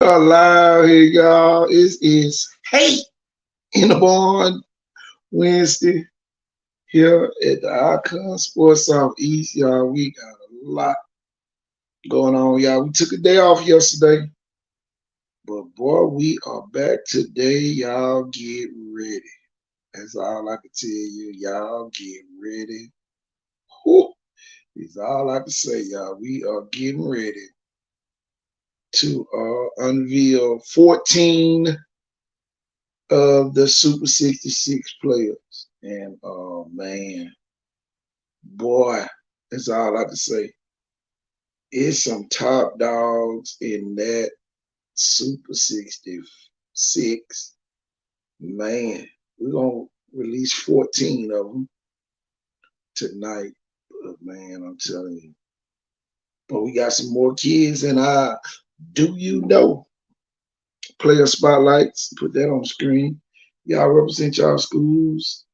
Live here, y'all. It is Hate in the Barn Wednesday here at the Icon Sports Southeast, y'all. We got a lot going on, y'all. We took a day off yesterday, but boy, we are back today. Y'all get ready. That's all I can tell you. Y'all get ready. Whew, is all I can say, y'all. We are getting ready to unveil 14 of the Super 66 players. And oh man, boy, that's all I can say. It's some top dogs in that Super 66. Man, we're gonna release 14 of them tonight. But man, I'm telling you. But we got some more kids in our Do You Know player spotlights. Put that on the screen. Y'all represent y'all schools.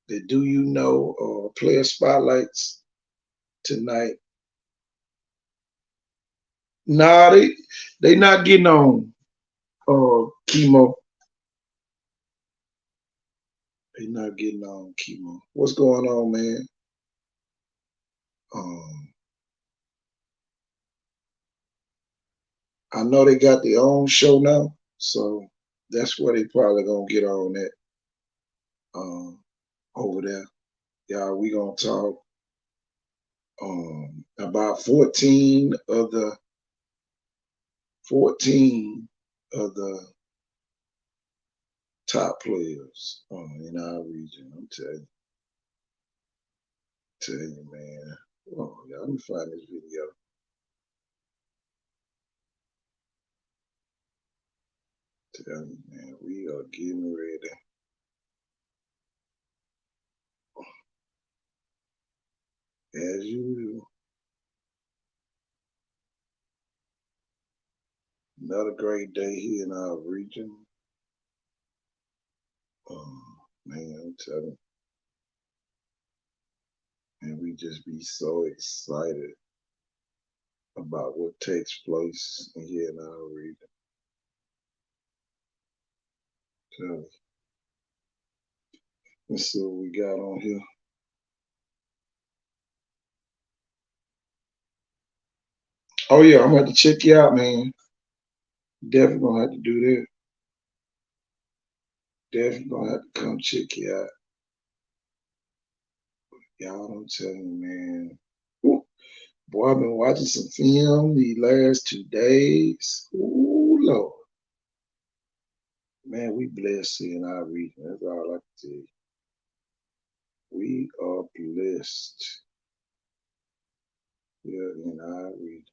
The Do You Know player spotlights tonight. Nah, they not getting on chemo. They not getting on chemo. What's going on, man? I know they got their own show now, so that's where they probably gonna get on that over there. Yeah, we gonna talk about 14 of the top players in our region. I'm telling you, man. Oh, yeah, let me find this video. Tell you, man, we are getting ready. As usual. Another great day here in our region. Man, I'm telling you. And we just be so excited about what takes place here in our region. So, let's see what we got on here. Oh yeah, I'm gonna have to check you out, man. Definitely gonna have to do that. Definitely gonna have to come check you out. Y'all, I'm telling you, man. Ooh, boy, I've been watching some film the last 2 days. Ooh, Lord. Man, we blessed here in our region. That's all I can tell you. We are blessed here in our region.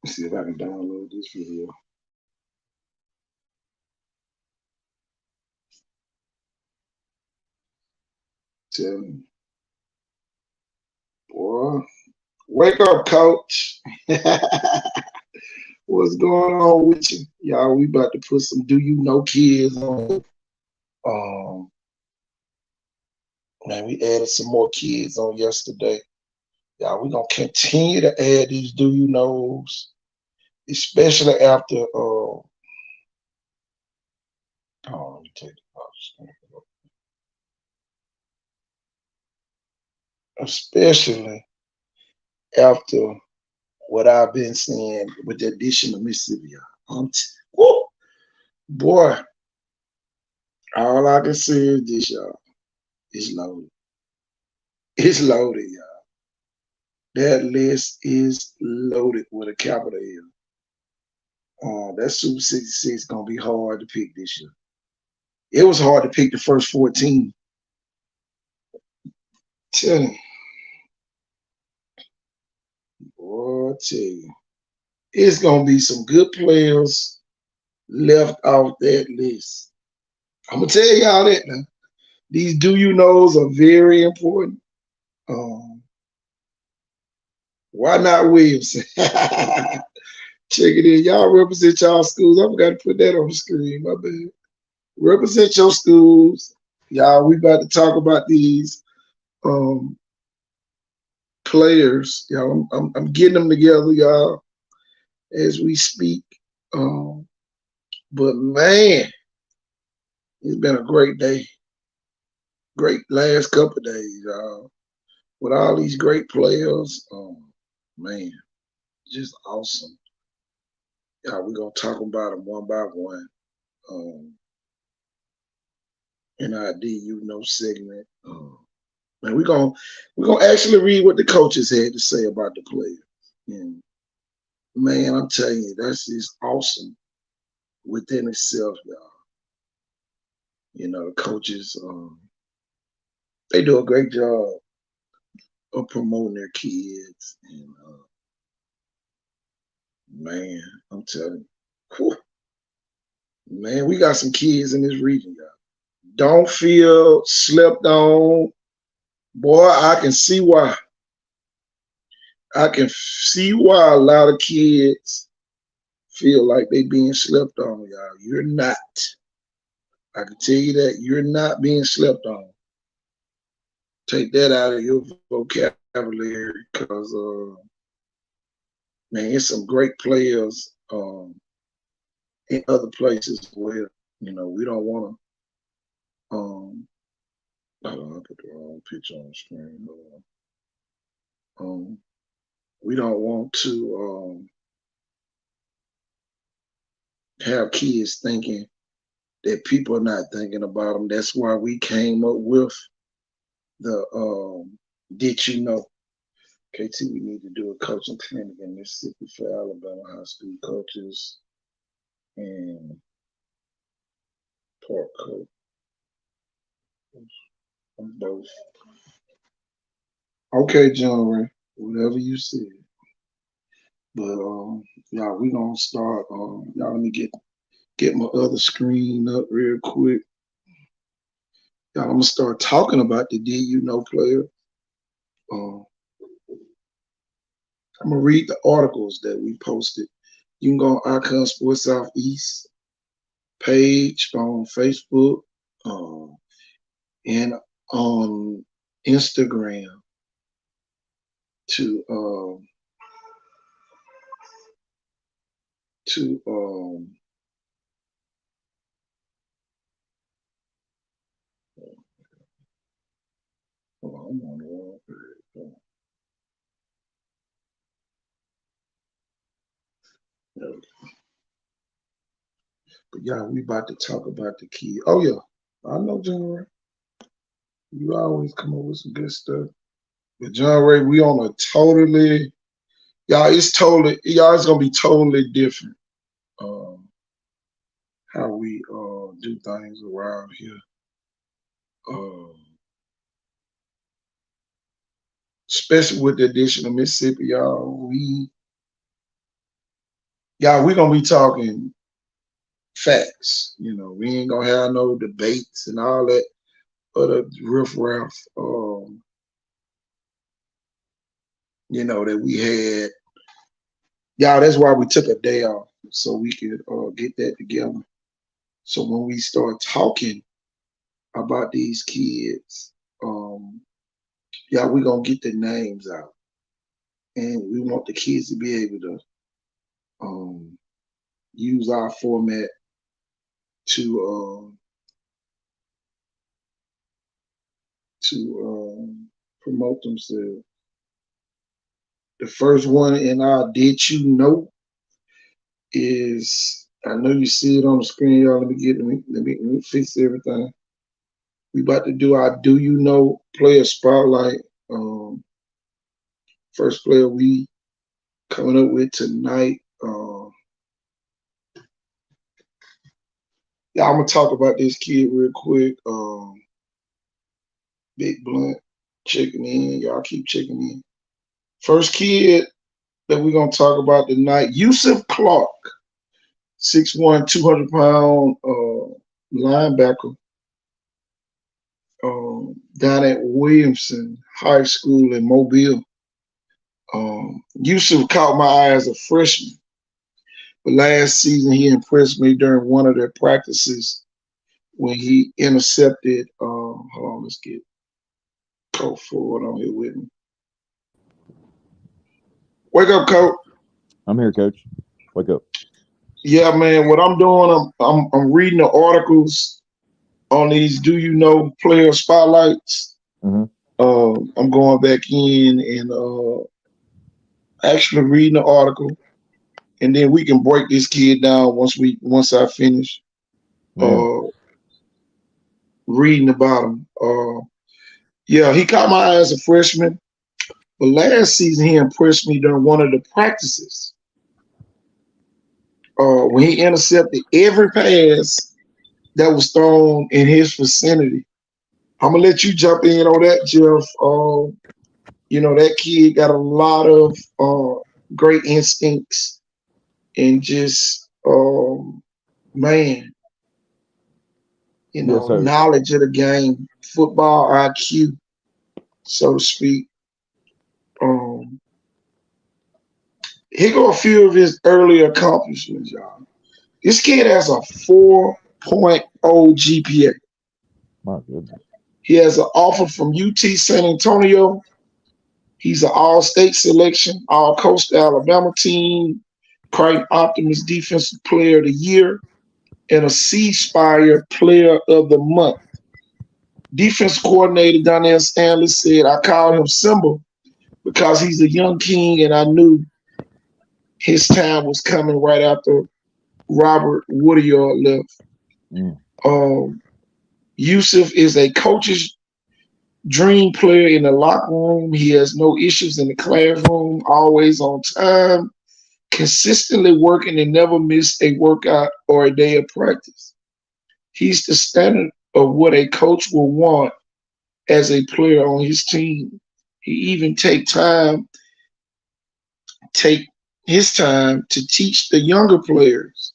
Let's see if I can download this video. Tell me, boy, wake up, coach. What's going on with you? Y'all, we about to put some Do You Know kids on. Man, we added some more kids on yesterday. Y'all, we're going to continue to add these Do You Knows, especially after, let me take the box. especially after what I've been seeing with the addition of Mississippi. Woo, boy, all I can say is this, y'all. It's loaded. It's loaded, y'all. That list is loaded with a capital L. That Super 66 gonna be hard to pick this year. It was hard to pick the first 14. Tell you, boy, I tell you, it's gonna be some good players left off that list. I'm gonna tell y'all that now. These do you knows are very important. Um, why not Williamson? Check it in. Y'all represent y'all schools. I forgot to put that on the screen. My bad. Represent your schools. Y'all, we about to talk about these um, players. Y'all, I'm getting them together, y'all, as we speak. Um, but man, it's been a great day. Great last couple of days, y'all. With all these great players. Man, just awesome. Yeah, we're gonna talk about them one by one. Um, NID, segment. And we're gonna actually read what the coaches had to say about the players. And man, I'm telling you, that's just awesome within itself, y'all. The coaches, they do a great job of promoting their kids. And man, I'm telling you, whew, man, we got some kids in this region, y'all. Don't feel slept on. Boy, I can see why. I can see why a lot of kids feel like they being slept on, y'all. You're not. I can tell you that you're not being slept on. Take that out of your vocabulary because, man, it's some great players in other places as well. We don't want to. I put the wrong picture on the screen. We don't want to have kids thinking that people are not thinking about them. That's why we came up with the did you know? KT, we need to do a coaching clinic in Mississippi for Alabama high school coaches and park coach. Both. Okay, John Ray, whatever you said. But y'all, we gonna start. Y'all, let me get my other screen up real quick. Y'all, I'm gonna start talking about the player. Um, I'm gonna read the articles that we posted. You can go on Icon Sports Southeast page on Facebook and on Instagram to to hold on, I'm on the wrong page. But yeah, we about to talk about the key. Oh yeah, I know John Ray. You always come up with some good stuff. But John Ray, we on a totally it's gonna be totally different. How we do things around here. Um, Especially with the addition of Mississippi, y'all. We gonna be talking facts. We ain't gonna have no debates and all that other riffraff. That we had. Y'all, that's why we took a day off so we could get that together. So when we start talking about these kids, we're gonna get the names out. And we want the kids to be able to use our format to promote themselves. The first one in our Did You Know is, I know you see it on the screen, y'all. Let me fix everything. We about to do our Do You Know player spotlight. Um, First player we coming up with tonight. Yeah, I'm gonna talk about this kid real quick. Big Blunt checking in. Y'all keep checking in. First kid that we're gonna talk about tonight, Yusuf Clark, 6'1", 200 pound linebacker down at Williamson High School in Mobile. Yusuf caught my eye as a freshman, but last season he impressed me during one of their practices when he intercepted. Hold on, let's get Coach Ford on here with me. Wake up, Coach. I'm here, Coach. Wake up. Yeah, man. What I'm doing, I'm reading the articles on these Do You Know player spotlights. Mm-hmm. I'm going back in and actually reading the article, and then we can break this kid down once I finish Yeah. uh, reading about him. Yeah, he caught my eye as a freshman, but last season he impressed me during one of the practices when he intercepted every pass that was thrown in his vicinity. I'm gonna let you jump in on that, Jeff. That kid got a lot of great instincts and just man, Yeah. So, knowledge of the game, football IQ, so to speak. Um, Here go a few of his early accomplishments, y'all. This kid has a 4.0 GPA. my goodness. He has an offer from UT San Antonio. He's an all-state selection, all-coast Alabama team, Crichton Optimist Defensive Player of the Year, and a C Spire Player of the Month. Defense coordinator Donnell Stanley said, I called him Simba because he's a young king and I knew his time was coming right after Robert Woodyard left. Mm. Um, Yusuf is a coach's dream player in the locker room. He has no issues in the classroom, always on time, consistently working and never missed a workout or a day of practice. He's the standard of what a coach will want as a player on his team. He even take his time to teach the younger players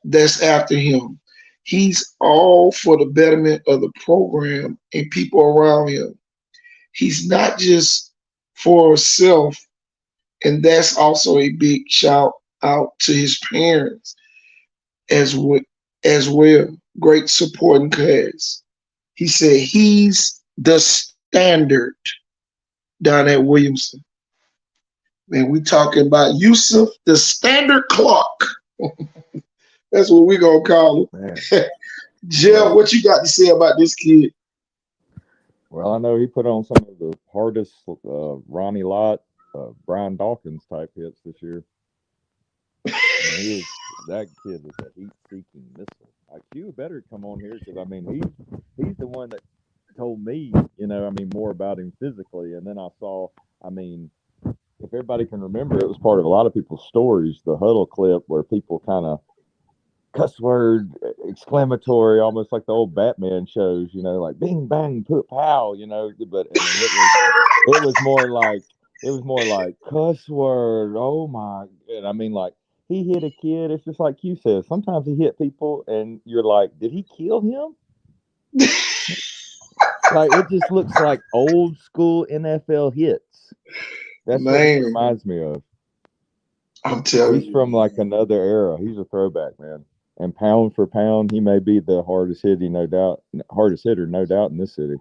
that's after him. He's all for the betterment of the program and people around him. He's not just for himself, and that's also a big shout out to his parents as well. Great supporting cast. He said he's the standard down at Williamson. Man, we talking about Yusuf, the standard Clark. That's what we gonna call Man. him. Jeff, Well, what you got to say about this kid? well, I know he put on some of the hardest Ronnie Lott, Brian Dawkins type hits this year. Man, that kid is a heat-seeking missile. Like, you better come on here because I mean he's the one that told me, more about him physically, and then I saw, I mean, if everybody can remember, it was part of a lot of people's stories, the huddle clip where people kind of cuss word exclamatory, almost like the old Batman shows, like bing bang put pow, but I mean it was more like cuss word. Oh my, and I mean like he hit a kid. It's just like you said. Sometimes he hit people, and you're like, did he kill him? Like it just looks like old school NFL hits. That's what he Man, reminds me of. I'm telling He's you, from like man. another era. He's a throwback, man. And pound for pound, he may be the hardest hitter, no doubt, in this city.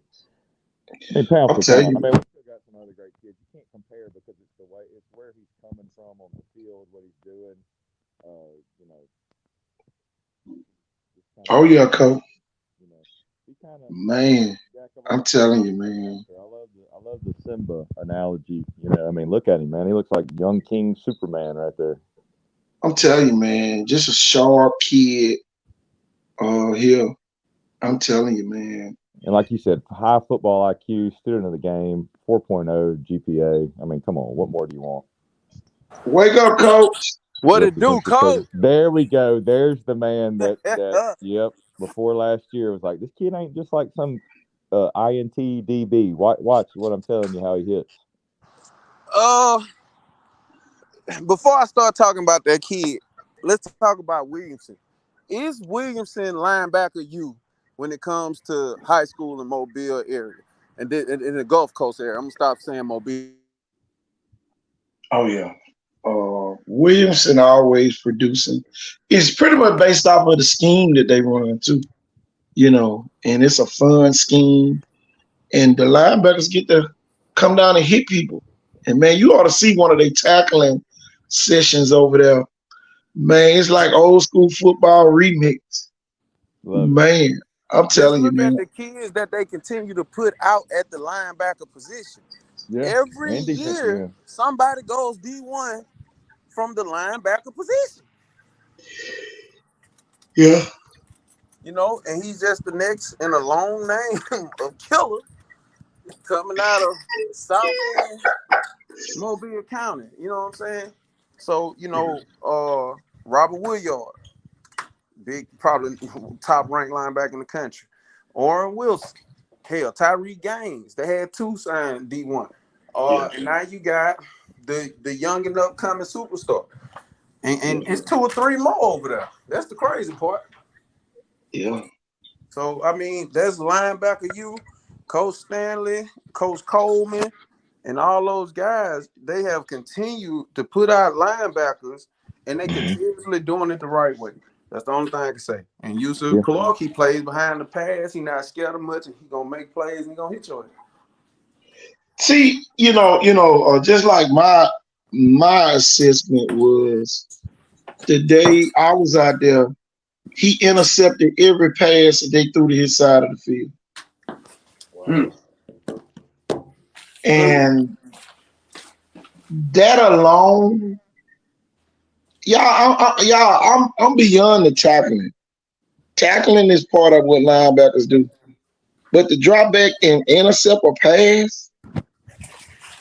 I mean, pound I'm for telling pound. I you, mean, we still got some other great kids. You can't compare because it's where he's coming from on the field, what he's doing. Uh, you know, just kind of oh yeah, coach. you know, he kind of Man, jack of I'm all telling trades, you, good man. master. I love love the Simba analogy. I mean, look at him, man. He looks like young King Superman right there. I'm telling you, man, just a sharp kid here. I'm telling you, man. And like you said, high football IQ, student of the game, 4.0 GPA. I mean, come on, what more do you want? Wake up, coach. What it do, coach? There we go. There's the man that yep. Before last year, it was like, this kid ain't just like some INT DB. Watch what I'm telling you, how he hits. Before I start talking about that kid, let's talk about Williamson. Is Williamson linebacker you when it comes to high school in Mobile area and in the Gulf Coast area? I'm gonna stop saying Mobile. Oh yeah. Williamson always producing. It's pretty much based off of the scheme that they run too, and it's a fun scheme. And the linebackers get to come down and hit people. And man, you ought to see one of their tackling sessions over there. Man, it's like old school football remix. Man, I'm telling you, man. Look at the kids that they continue to put out at the linebacker position. Yeah. Every year, somebody goes D1 from the linebacker position. Yeah. And he's just the next in a long name of killer coming out of South End, Mobile County. You know what I'm saying? So, Robert Woodyard, big, probably top ranked linebacker in the country. Orrin Wilson, hell, Tyree Gaines. They had two signed D1. And now you got the young and upcoming superstar. And it's 2 or 3 more over there. That's the crazy part. Yeah. So, I mean, that's linebacker you, Coach Stanley, Coach Coleman, and all those guys. They have continued to put out linebackers, and they continuously doing it the right way. That's the only thing I can say. And Yusuf Clark, he plays behind the pass. He not scared of much, and he going to make plays, and he going to hit your head. See, just like my assessment was the day I was out there, he intercepted every pass that they threw to his side of the field. Wow. And that alone, I'm beyond the tackling. Tackling is part of what linebackers do. But the drop back and intercept a pass,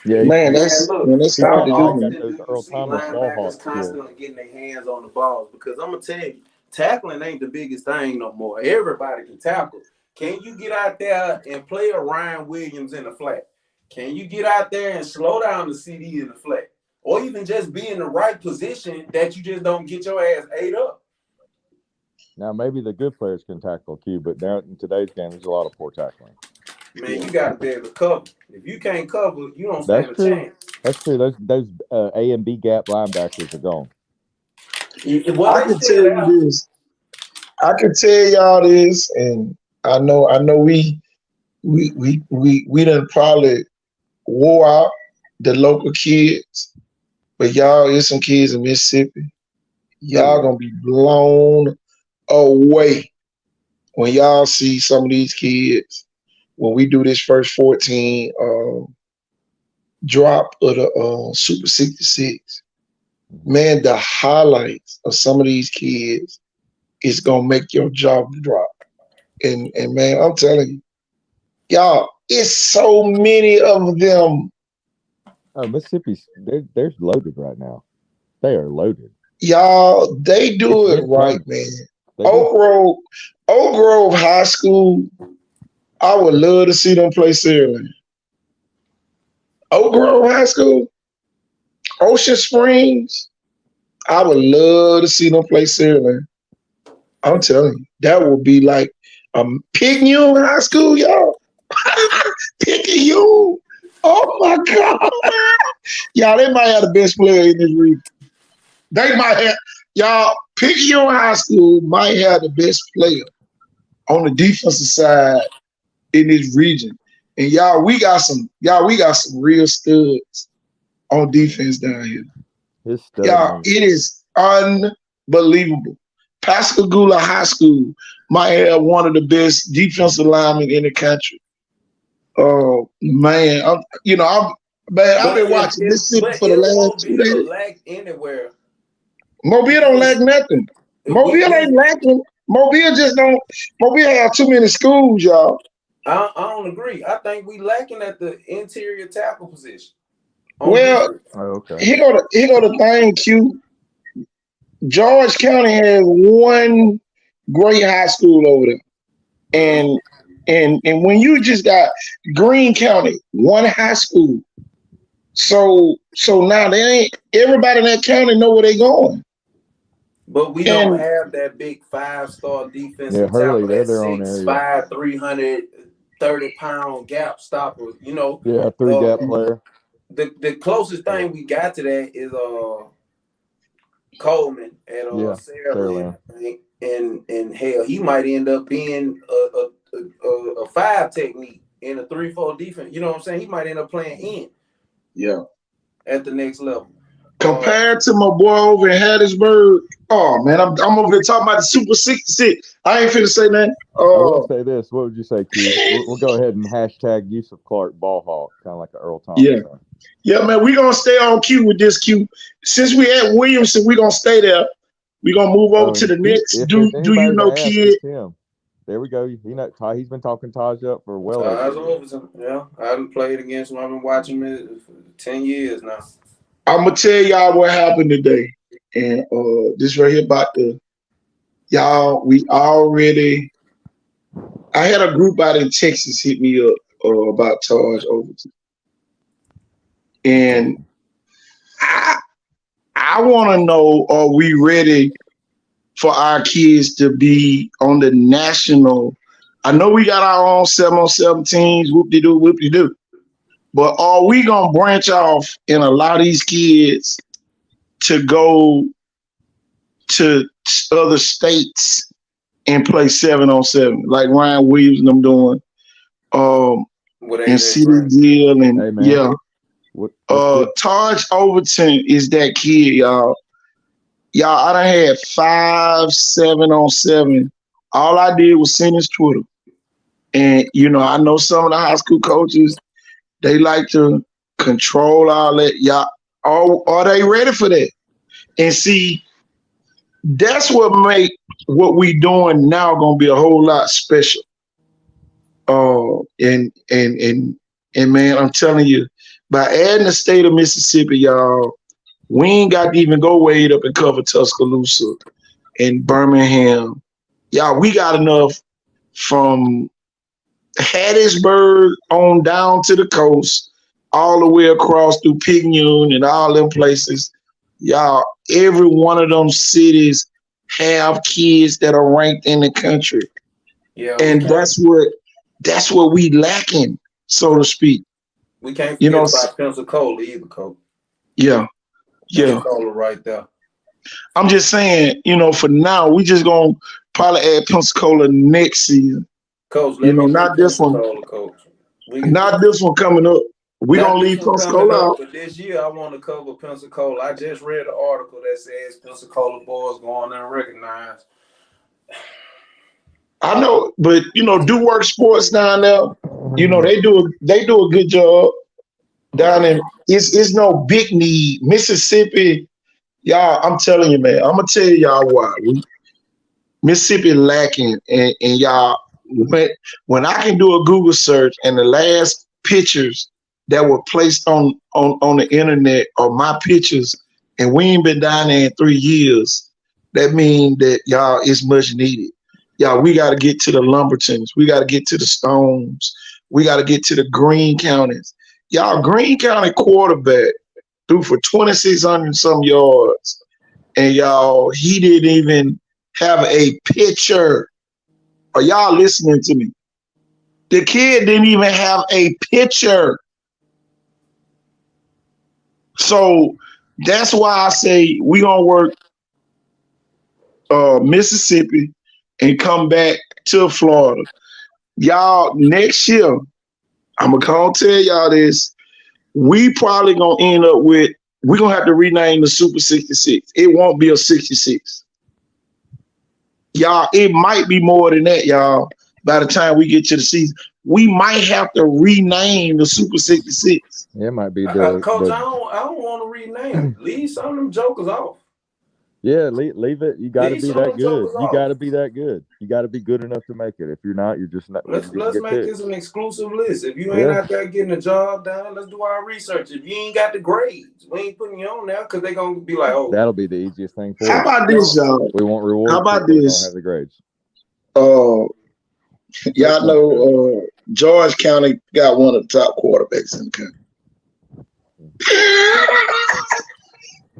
man, that's hard to do. Linebackers constantly getting their hands on the balls because I'm gonna tell you, tackling ain't the biggest thing no more. Everybody can tackle. Can you get out there and play a Ryan Williams in the flat? Can you get out there and slow down the CD in the flat? Or even just be in the right position that you just don't get your ass ate up? Now, maybe the good players can tackle Q, but now in today's game, there's a lot of poor tackling. Man, you got to be able to cover. If you can't cover, you don't stand a chance. That's true. Those A and B gap linebackers are gone. I can tell you this. I can tell y'all this, and I know we done probably wore out the local kids, but y'all, there's some kids in Mississippi. Y'all gonna be blown away when y'all see some of these kids when we do this first 14 drop of the Super 66. Man, the highlights of some of these kids is gonna make your jaw drop. And man, I'm telling you, y'all, it's so many of them. Oh, Mississippi's they're loaded right now. They are loaded. Y'all, they do it right, man. Oak Grove High School, I would love to see them play Saraland. Oak Grove High School, Ocean Springs, I would love to see them play Saraland. I'm telling you, that would be like Picayune High School, y'all. Picayune. Oh my God. Y'all, they might have the best player in this region. They might have, y'all, Picayune High School might have the best player on the defensive side in this region. And y'all, we got some real studs on defense down here. Y'all, it is unbelievable. Pascagoula High School might have one of the best defensive linemen in the country. Man, I've But been watching Mississippi for the if last 2 days. Mobile lacked anywhere, Mobile don't lack nothing. Mobile ain't lacking. Mobile just don't. Mobile have too many schools, y'all. I don't agree. I think we lacking at the interior tackle position. Well, okay. here go the thing, Q. George County has one great high school over there, and when you just got Greene County, one high school. So now they ain't everybody in that county know where they going. But we don't have that big 5-star defensive Hurley, tackle at their own area. 6'5", 330-pound gap stopper. You know, 3-gap player. The closest thing we got to that is Coleman at Saraland, and hell, he might end up being a 5 technique in a 3-4 defense. You know what I'm saying? He might end up playing in. Yeah. At the next level. Compared to my boy over in Hattiesburg, oh man, I'm over here talking about the Super 66. I ain't finna say nothing. I will say this. What would you say, Q? We'll go ahead and hashtag Yusuf Clark ball hawk, kind of like an Earl Thomas. Yeah, man, we're gonna stay on Q with this Q. Since we at Williamson, we're gonna stay there. We're gonna move over to the next. Do you know kid? There we go. He's been talking Taj up for well over. Yeah, I haven't played against him. I've been watching him for 10 years now. I'm gonna tell y'all what happened today, and this right here about y'all. I had a group out in Texas hit me up about Taj Overton, and I want to know: are we ready for our kids to be on the national? I know we got our own 7-on-7 teams, whoop-de-doo. But are we going to branch off and allow these kids to go to other states and play 7-on-7, like Ryan Williams and them doing, and CD Gill and Taj Overton is that kid, y'all. I done had 5 7-on-7. All I did was send his Twitter. And, I know some of the high school coaches, they like to control all that. Y'all, are they ready for that? And see, that's what make what we doing now gonna be a whole lot special. And man, I'm telling you, by adding the state of Mississippi, y'all, we ain't got to even go way up and cover Tuscaloosa and Birmingham. Y'all, we got enough from Hattiesburg on down to the coast, all the way across through Pignon and all them places. Y'all, every one of them cities have kids that are ranked in the country. Yeah, and that's what we lacking, so to speak. We can't forget about Pensacola either, Coach. Yeah. Pensacola right there. I'm just saying, for now, we just gonna probably add Pensacola next season. Coach, not this one. Coach. Not this one coming up. We're gonna leave Pensacola out. But this year I want to cover Pensacola. I just read an article that says Pensacola boys going there and recognized. I know, but Do Work Sports down there, they do a good job down in. It's no big need. Mississippi, y'all. I'm telling you, man. I'm gonna tell y'all why. Mississippi lacking, and y'all. When I can do a Google search and the last pictures that were placed on the internet are my pictures, and we ain't been down there in 3 years, that means that y'all is much needed. Y'all, we got to get to the Lumbertons. We got to get to the Stones. We got to get to the Greene counties. Y'all, Greene County quarterback threw for 2,600 some yards, and y'all, he didn't even have a picture. Are y'all listening to me? The kid didn't even have a picture. So that's why I say we gonna work Mississippi and come back to Florida. Y'all, next year, I'm gonna tell y'all this. We probably gonna end up with, we're gonna have to rename the Super 66. It won't be a 66. Y'all, it might be more than that, y'all. by the time we get to the season. We might have to rename the Super 66. It might be Coach, I don't want to rename it. Leave some of them jokers off. Yeah, leave it. You got to Leave be some of that them good. jokers You off. got to be that good. You got to be good enough to make it. If you're not, you're just not. Let's get make picked. this an exclusive list. If you ain't out there getting a job done, let's do our research. If you ain't got the grades, we ain't putting you on there because they're gonna be like, oh, That'll be the easiest thing for How us. about this, y'all? We won't reward How about people who this? don't have the grades. Y'all know George County got one of the top quarterbacks in the country.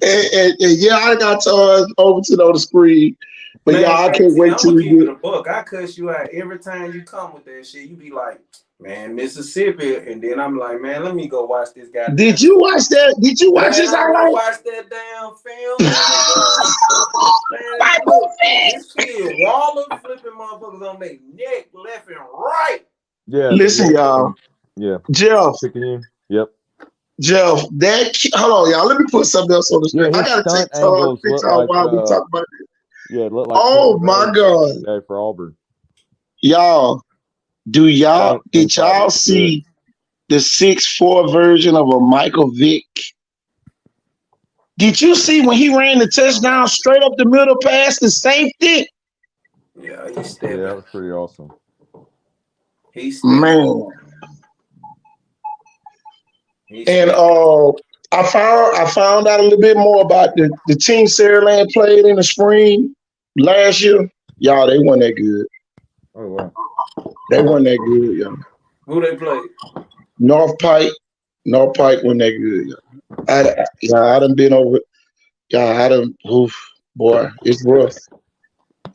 and yeah, I got charged over to the screen. But man, y'all, I can't wait till we keep it get a buck. I cuss you out every time you come with that shit. You be like, man, Mississippi, and then I'm like, man, let me go watch this guy. Did you watch that? Did you watch this? I watched that damn film. Man, look, this kid Waller flipping motherfuckers on their neck, left and right. Yeah. Listen, y'all. Yeah. Jeff. Yep. Jeff, hold on, y'all. Let me put something else on the screen. I gotta take a picture while we talk about it. Yeah, it looked like. Oh my God! For Auburn. Y'all, did y'all see the 6'4" version of a Michael Vick? Did you see when he ran the touchdown straight up the middle past the safety? Yeah, that was pretty awesome. Man. And I found out a little bit more about the team Saraland played in the spring last year. Y'all, they weren't that good. Oh wow. They weren't that good, y'all. Who they played? North Pike wasn't that good, y'all. I done been over. Y'all, boy, it's rough.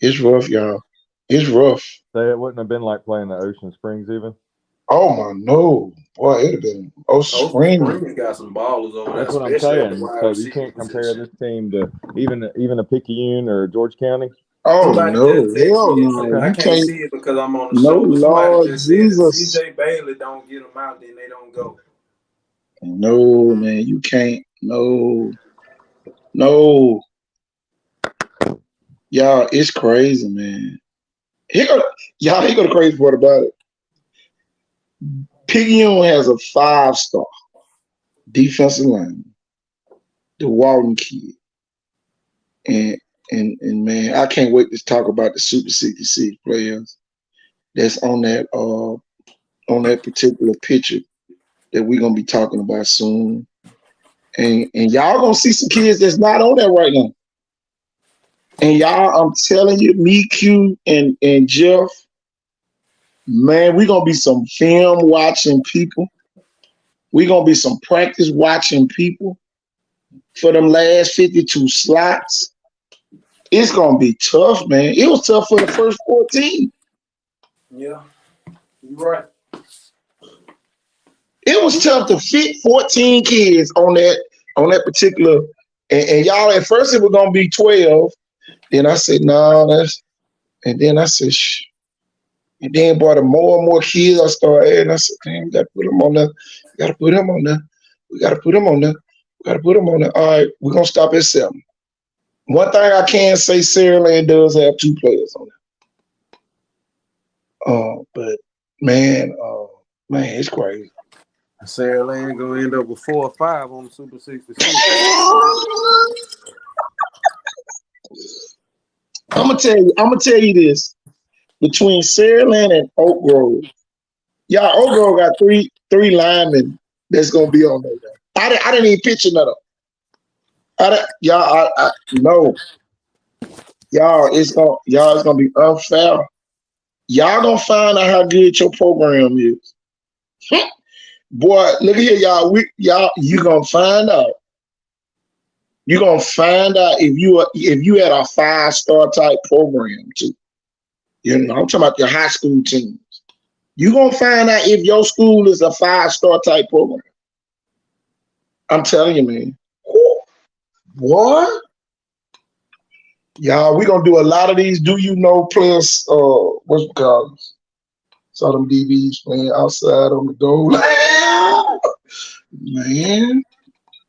It's rough, y'all. It's rough. So it wouldn't have been like playing the Ocean Springs even. Oh my no, boy, it'd have been Ocean Springs. Got some ballers over there. That's what I'm saying. So you can't compare this team to even a Picayune or George County. Oh no, hell no! I can't see it because I'm on the no, show. Lord Jesus. CJ Bailey don't get them out, then they don't go. No, man, you can't. No. Y'all, it's crazy, man. Here go the crazy part about it. Picayune has a 5-star defensive lineman, the Walton kid. And man, I can't wait to talk about the Super 66 players that's on that particular picture that we're gonna be talking about soon. And y'all gonna see some kids that's not on there right now. And y'all, I'm telling you, me, Q, and Jeff, man, we're gonna be some film watching people. We're gonna be some practice watching people for them last 52 slots. It's gonna be tough, man. It was tough for the first 14. Yeah, you're right. It was tough to fit 14 kids on that particular. And y'all, at first it was gonna be 12. Then I said, no, and then I said, shh. And then brought more and more kids. I started adding. I said, damn, we gotta put them on there. We gotta put them on there. We gotta put them on there. We gotta put them on there. All right, we're gonna stop at 7. One thing I can say, Saraland does have 2 players on there. But man, it's crazy. Saraland gonna end up with 4 or 5 on the Super 66. I'm gonna tell you this. Between Saraland and Oak Grove, y'all, Oak Grove got three linemen that's gonna be on there. I didn't even picture none of them. No. It's gonna be unfair. Y'all gonna find out how good your program is. Boy, look at here, y'all. You gonna find out. You're gonna find out if you had a 5-star type program too. You know, I'm talking about your high school teams. You're gonna find out if your school is a 5-star type program. I'm telling you, man. What? Y'all, we're gonna do a lot of these do you know players, what's it called? Saw them DBs playing outside on the goal line. Man.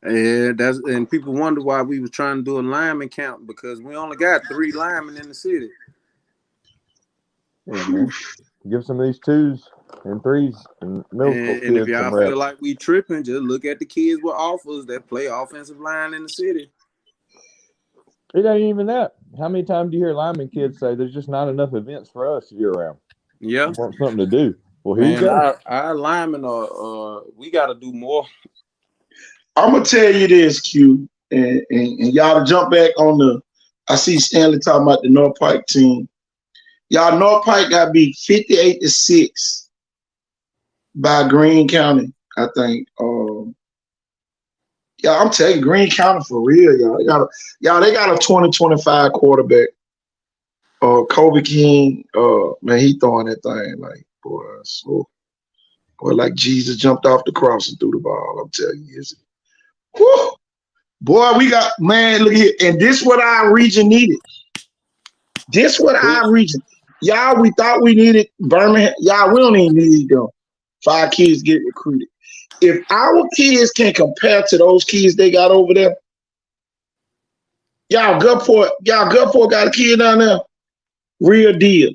And people wonder why we was trying to do a lineman count because we only got 3 linemen in the city. Yeah, man. give some of these 2s and 3s and middle school And if kids some y'all reps. feel like we tripping, just look at the kids with offers that play offensive line in the city. It ain't even that. How many times do you hear lineman kids say there's just not enough events for us year round? Yeah. We want something to do. Well, here you Man, go. our linemen are we got to do more. I'm gonna tell you this, Q, and y'all to jump back on the. I see Stanley talking about the North Pike team. Y'all, North Pike got beat 58-6 by Greene County, I think. Yeah, I'm telling you, Greene County for real, y'all. They got a 2025 quarterback. Kobe King, man, he throwing that thing like, boy, like Jesus jumped off the cross and threw the ball. I'm telling you, whew, boy, we got, man, look here, and this what our region needed. This what our region, y'all. We thought we needed Birmingham, y'all. We don't even need them. 5 kids get recruited. If our kids can compare to those kids they got over there, y'all Gulfport got a kid down there. Real deal.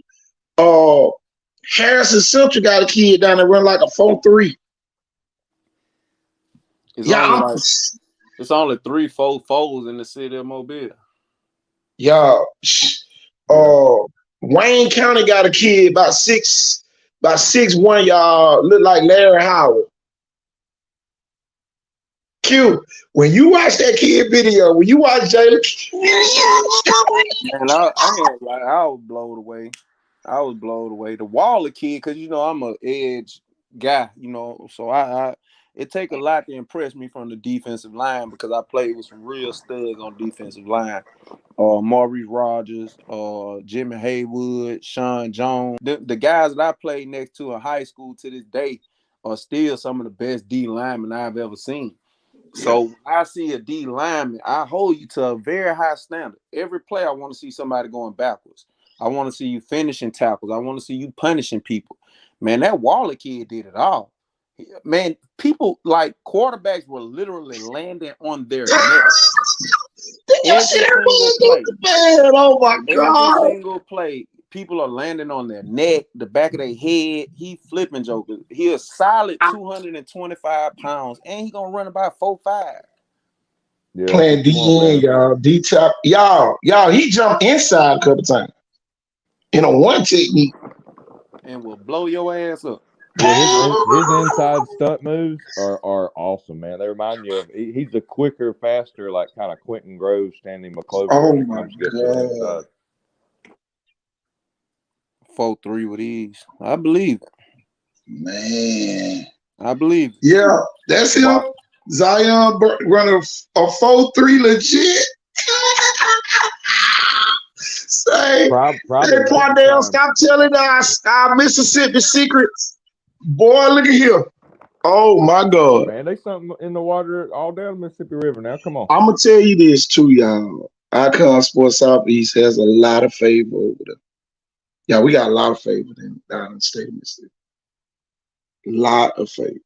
Harrison Central got a kid down there run like a 4.3. It's only 3-4 foes in the city of Mobile. Y'all, Wayne County got a kid about 6'1", y'all, look like Larry Howard. Q, when you watch that kid video, when you watch Jalen, and I was blown away. I was blown away. The Waller kid, because I'm an edge guy, so it take a lot to impress me from the defensive line because I played with some real studs on defensive line. Maurice Rogers, Jimmy Haywood, Sean Jones. The guys that I played next to in high school to this day are still some of the best D linemen I've ever seen. So when I see a D lineman, I hold you to a very high standard. Every play, I want to see somebody going backwards. I want to see you finishing tackles. I want to see you punishing people. Man, that Waller kid did it all. Man, people like quarterbacks were literally landing on their neck. Every single play. Oh my God. Every single play, people are landing on their neck, the back of their head. He flipping jokers. He a solid 225 pounds, and he gonna run about 4.5. Yeah, playing DN, y'all. D-top. Y'all, he jumped inside a couple times. In a one technique. And will blow your ass up. Yeah, his inside stunt moves are awesome, man. They remind you of he's a quicker, faster, like kind of Quentin Groves, Stanley McClover. Oh my God. 4.3 with ease. I believe it. Man. I believe it. Yeah, that's him. Wow. Zion running a 4.3 legit. Say, Quandale, stop telling us our Mississippi secrets. Boy, look at here. Oh my God. Man, they something in the water all down the Mississippi River now. Come on. I'm gonna tell you this too, y'all. Icon Sports Southeast has a lot of favor over there. Yeah, we got a lot of favor down in the state of Mississippi. Lot of favor.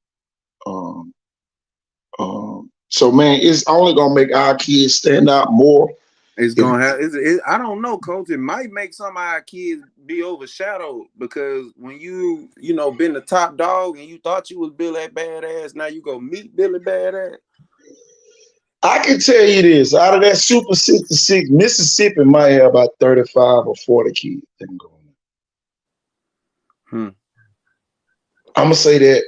So man, it's only gonna make our kids stand out more. It's gonna have. I don't know, Coach. It might make some of our kids be overshadowed because when you been the top dog and you thought you was Billy Badass, now you go meet Billy Badass. I can tell you this: out of that Super 66, Mississippi might have about 35 or 40 kids that go on. I'm gonna say that.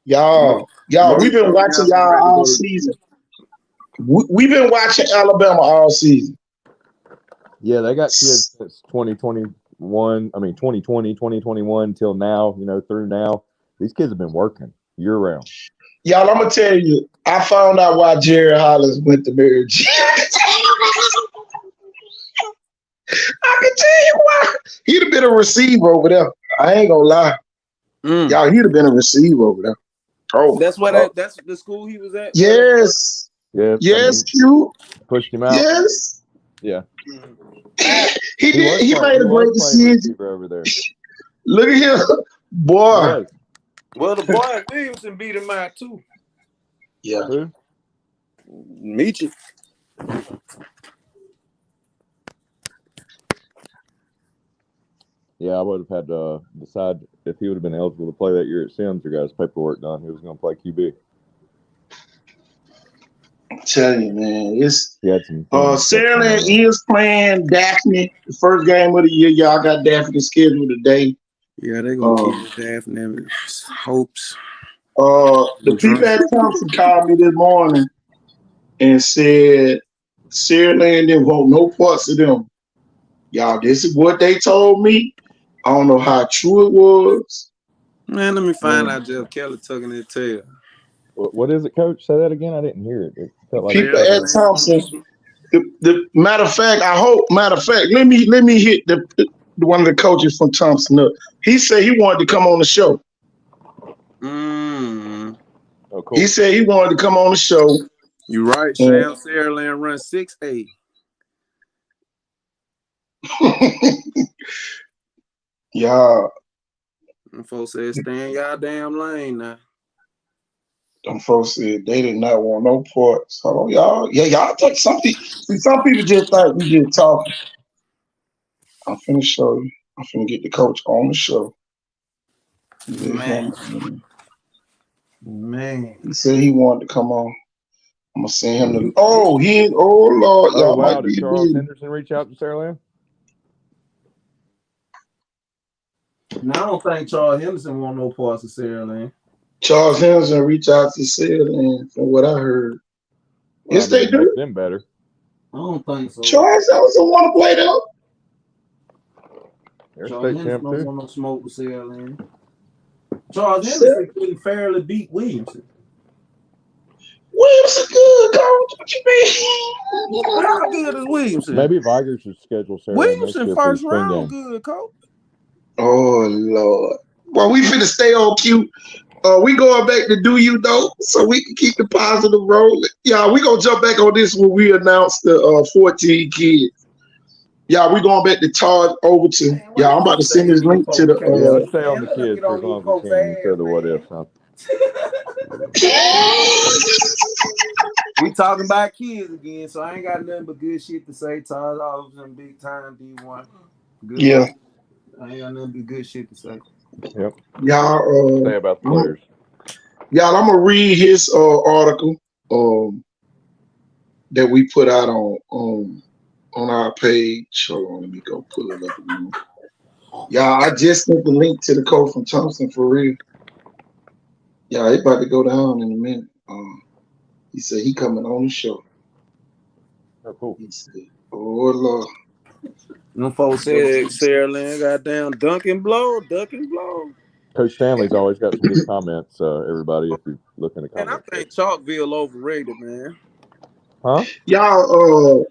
Y'all. We've been watching y'all all season. We've been watching Alabama all season. Yeah, they got kids since 2021. I mean, 2020, 2021 till now. Through now, these kids have been working year round. Y'all, I'm gonna tell you. I found out why Jerry Hollis went to Mary J. I can tell you why. He'd have been a receiver over there. I ain't gonna lie. Y'all, he'd have been a receiver over there. Oh, that's the school he was at. Yes. Yeah. Yes, Q. Pushed him out. Yes. Yeah. He made a great decision over there. Look at him, boy. Well, the boy at Williamson beat him out too. Yeah. Who? Meachie. Yeah, I would have had to decide if he would have been eligible to play that year at Sims or got his paperwork done. He was going to play QB. I'm telling you, man, it's He had some family stuff going Saraland on. is playing Daphne the first game of the year. Y'all got Daphne scheduled today. Yeah, they're gonna keep Daphne hopes. The people at Thompson called me this morning and said Saraland didn't want no parts of them. Y'all, this is what they told me. I don't know how true it was. Man, let me find out Jeff Kelly tucking his tail. What is it, Coach? Say that again. I didn't hear it. It felt like People at Thompson. The matter of fact, let me hit the one of the coaches from Thompson up. He said he wanted to come on the show. Oh, cool. He said he wanted to come on the show. You right, Sham Saraland run 6'8". Y'all. Them folks said stay in y'all damn lane now. Them folks said they did not want no parts. Hello, y'all. Yeah, y'all take some people. See, some people just think we just talking. I'm finna show you. I'm finna get the coach on the show. Man. He said he wanted to come on. I'm gonna send him the. Oh, Lord, y'all wow. might Did be. Charles Henderson reach out to Saraland? No, I don't think Charles Henderson want no parts of Saraland. Charles Henderson reached out to Saraland from what I heard. Well, Yes, they do. Make them better. I don't think so. Charles Henderson want to play though. Charles Henderson don't want no smoke with Saraland. Charles Henderson couldn't fairly beat Williamson. Williamson good, coach. What you mean? How good is Williamson? Maybe Vigors should schedule Saraland. Williamson first round good, coach. Oh Lord. Well, we finna stay on cue. We going back to do you though, so we can keep the positive rolling. Yeah, we gonna jump back on this when we announce the 14 kids. Yeah, we going back to Todd Overton. Yeah, I'm about to send this link to the. Let's stay on the kids for as long as we can instead of the what ifs. Huh? We talking about kids again, so I ain't got nothing but good shit to say. Todd Overton, big time D1. Good. Yeah. I ain't got nothing but good shit to say. Yep. Y'all. Say about the players. Y'all, I'm gonna read his article that we put out on our page. Hold on, let me go pull it up. Y'all, I just sent the link to the coach from Thompson for real. Yeah, it's about to go down in a minute. He said he coming on the show. Oh, cool. He said, oh Lord. Them folks said Saraland goddamn duck and blow. Coach Stanley's always got some good comments, everybody, if you're looking at comments. And I think Chalkville overrated, man. Huh? Y'all,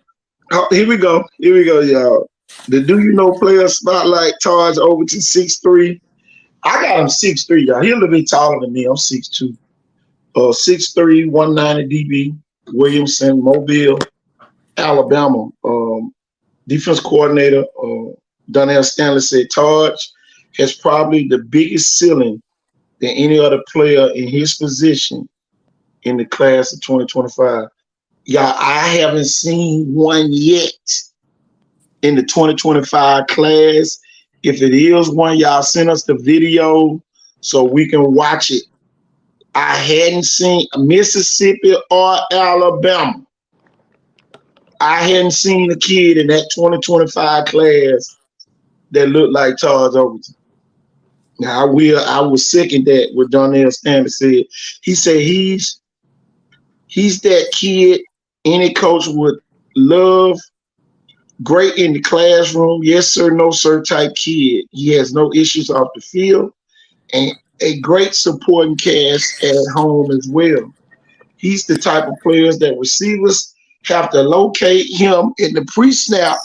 here we go, y'all. The Do You Know Player Spotlight Taj Overton 6'3". I got him 6'3", y'all. He'll be taller than me. I'm 6'2". 6'3", 190 DB. Williamson, Mobile, Alabama. Defense coordinator Donnell Stanley said Taj has probably the biggest ceiling than any other player in his position in the class of 2025. Y'all, I haven't seen one yet in the 2025 class. If it is one, y'all send us the video so we can watch it. I hadn't seen Mississippi or Alabama. I hadn't seen a kid in that 2025 class that looked like Taj Overton. Now I will second that what Donnell Stanley said. He said he's that kid any coach would love. Great in the classroom, yes sir, no sir type kid. He has no issues off the field, and a great supporting cast at home as well. He's the type of players that receivers have to locate him in the pre-snap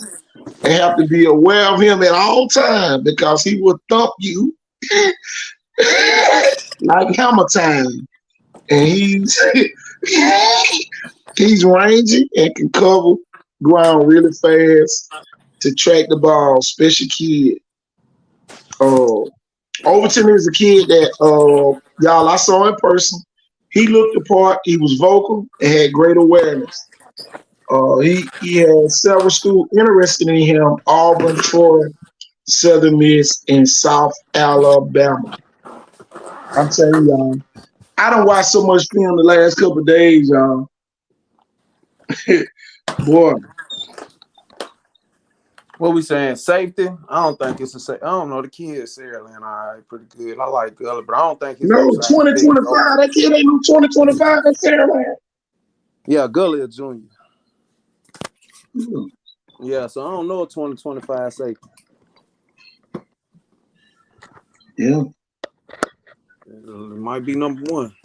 and have to be aware of him at all times because he will thump you like hammer time. And he's rangy and can cover ground really fast to track the ball, special kid. Overton is a kid that y'all I saw in person. He looked the part, he was vocal and had great awareness. He had several schools interested in him, Auburn, Troy, Southern Miss, and South Alabama. I'm telling y'all, I don't watch so much film the last couple of days, y'all. Boy, What we saying? Safety? I don't think it's a safety. I don't know. The kid Saraland, all right, pretty good. I like Gully, but I don't think his no, upside is big. 2025. That kid ain't no 2025. That's Sarah. Yeah, Gully a junior. Hmm. Yeah, so I don't know a 2025 safety. Yeah. It might be number one.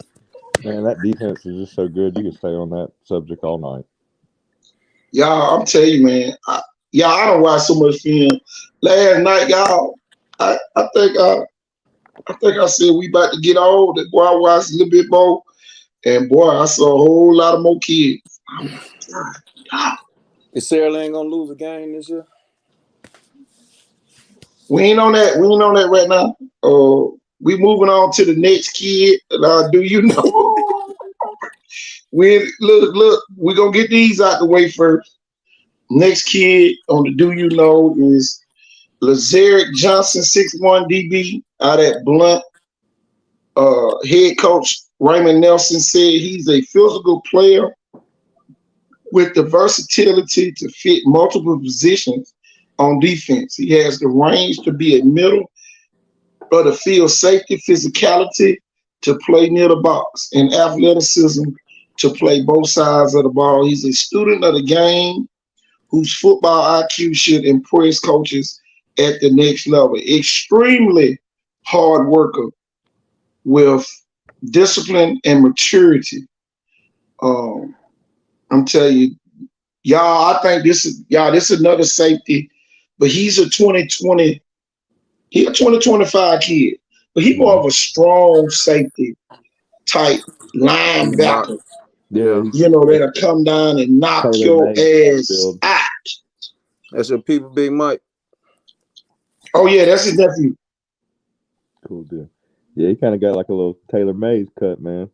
Man, that defense is just so good. You can stay on that subject all night. Y'all, I'm telling you, man. I don't watch so much film. Last night, y'all, I think I said we about to get old. That boy, I watched a little bit more, and boy, I saw a whole lot of more kids. I'm like, God. Is Saraland gonna lose a game this year? We ain't on that. We ain't on that right now. We moving on to the next kid. Do you know? We look. We gonna get these out the way first. Next kid on the do you know is Lazarick Johnson, 6'1" DB out at Blunt. Head coach Raymond Nelson said he's a physical player with the versatility to fit multiple positions on defense. He has the range to be a middle of the field safety, physicality to play near the box, and athleticism to play both sides of the ball. He's a student of the game whose football IQ should impress coaches at the next level. Extremely hard worker with discipline and maturity. I'm telling you, y'all, I think this is another safety, but he's a 2020, he a 2025 kid, but he more of a strong safety type linebacker. Yeah, You know, that'll come down and knock your ass out. That's your people, Big Mike. Oh yeah, that's his nephew. Cool deal. Yeah, he kind of got like a little Taylor Mays cut, man.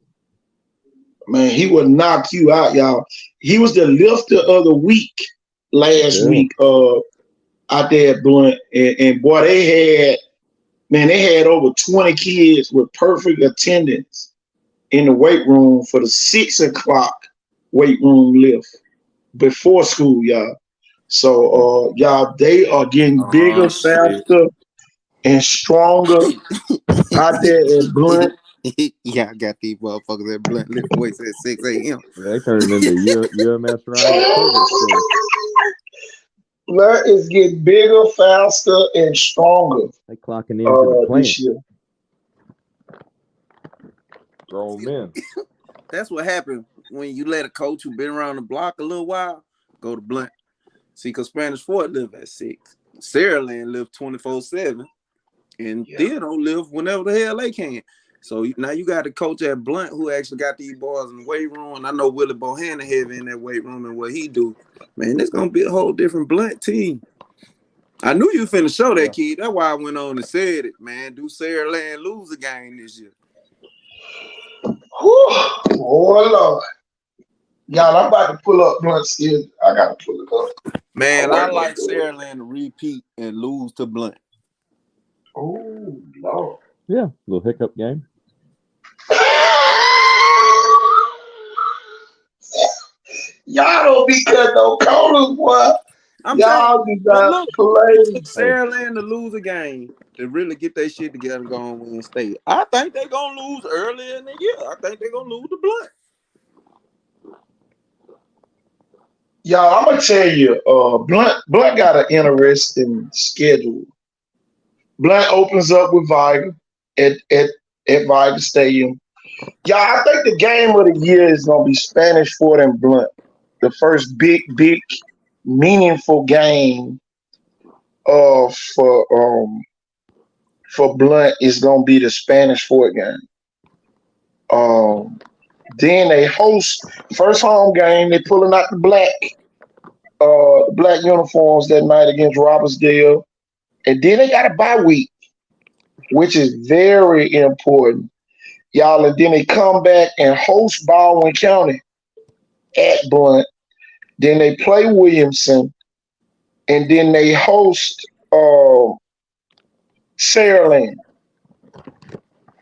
Man, he will knock you out, y'all. He was the lifter of the week last week out there at Blunt. And boy, they had over 20 kids with perfect attendance in the weight room for the 6 o'clock weight room lift before school, y'all. So y'all, they are getting bigger, faster, and stronger out there at Blunt. Yeah, I got these motherfuckers at Blunt lift weights at 6 a.m. They turned into UMS Ryan. Blunt is getting bigger, faster, and stronger. They clocking into the plant this year. Grown men. That's what happened when you let a coach who been around the block a little while go to Blunt. See, because Spanish Fort live at 6. Saraland live 24/7. And Theodore live whenever the hell they can. So now you got a coach at Blunt who actually got these boys in the weight room. And I know Willie Bohannon heavy in that weight room and what he do. Man, it's going to be a whole different Blunt team. I knew you finna show that kid. That's why I went on and said it, man. Do Saraland lose a game this year? Oh, Lord. Y'all, I'm about to pull up Blunt still. I got to pull it up. Man, I like Saraland to repeat and lose to Blunt. Oh, Lord. Yeah, little hiccup game. Y'all don't be cutting no corners, boy. Y'all do not play. Saraland to lose a game to really get their shit together and go on win state. I think they're gonna lose early in the year. I think they're gonna lose to Blunt. Y'all, I'm gonna tell you, Blunt got an interesting schedule. Blunt opens up with Viger at Viger Stadium. Y'all, I think the game of the year is gonna be Spanish Fort and Blunt. The first big, meaningful game for Blunt is gonna be the Spanish Fort game. Then they host first home game. They pulling out the black uniforms that night against Robertsdale, and then they got a bye week, which is very important, y'all. And then they come back and host Baldwin County at Blunt. Then they play Williamson, and then they host Saraland.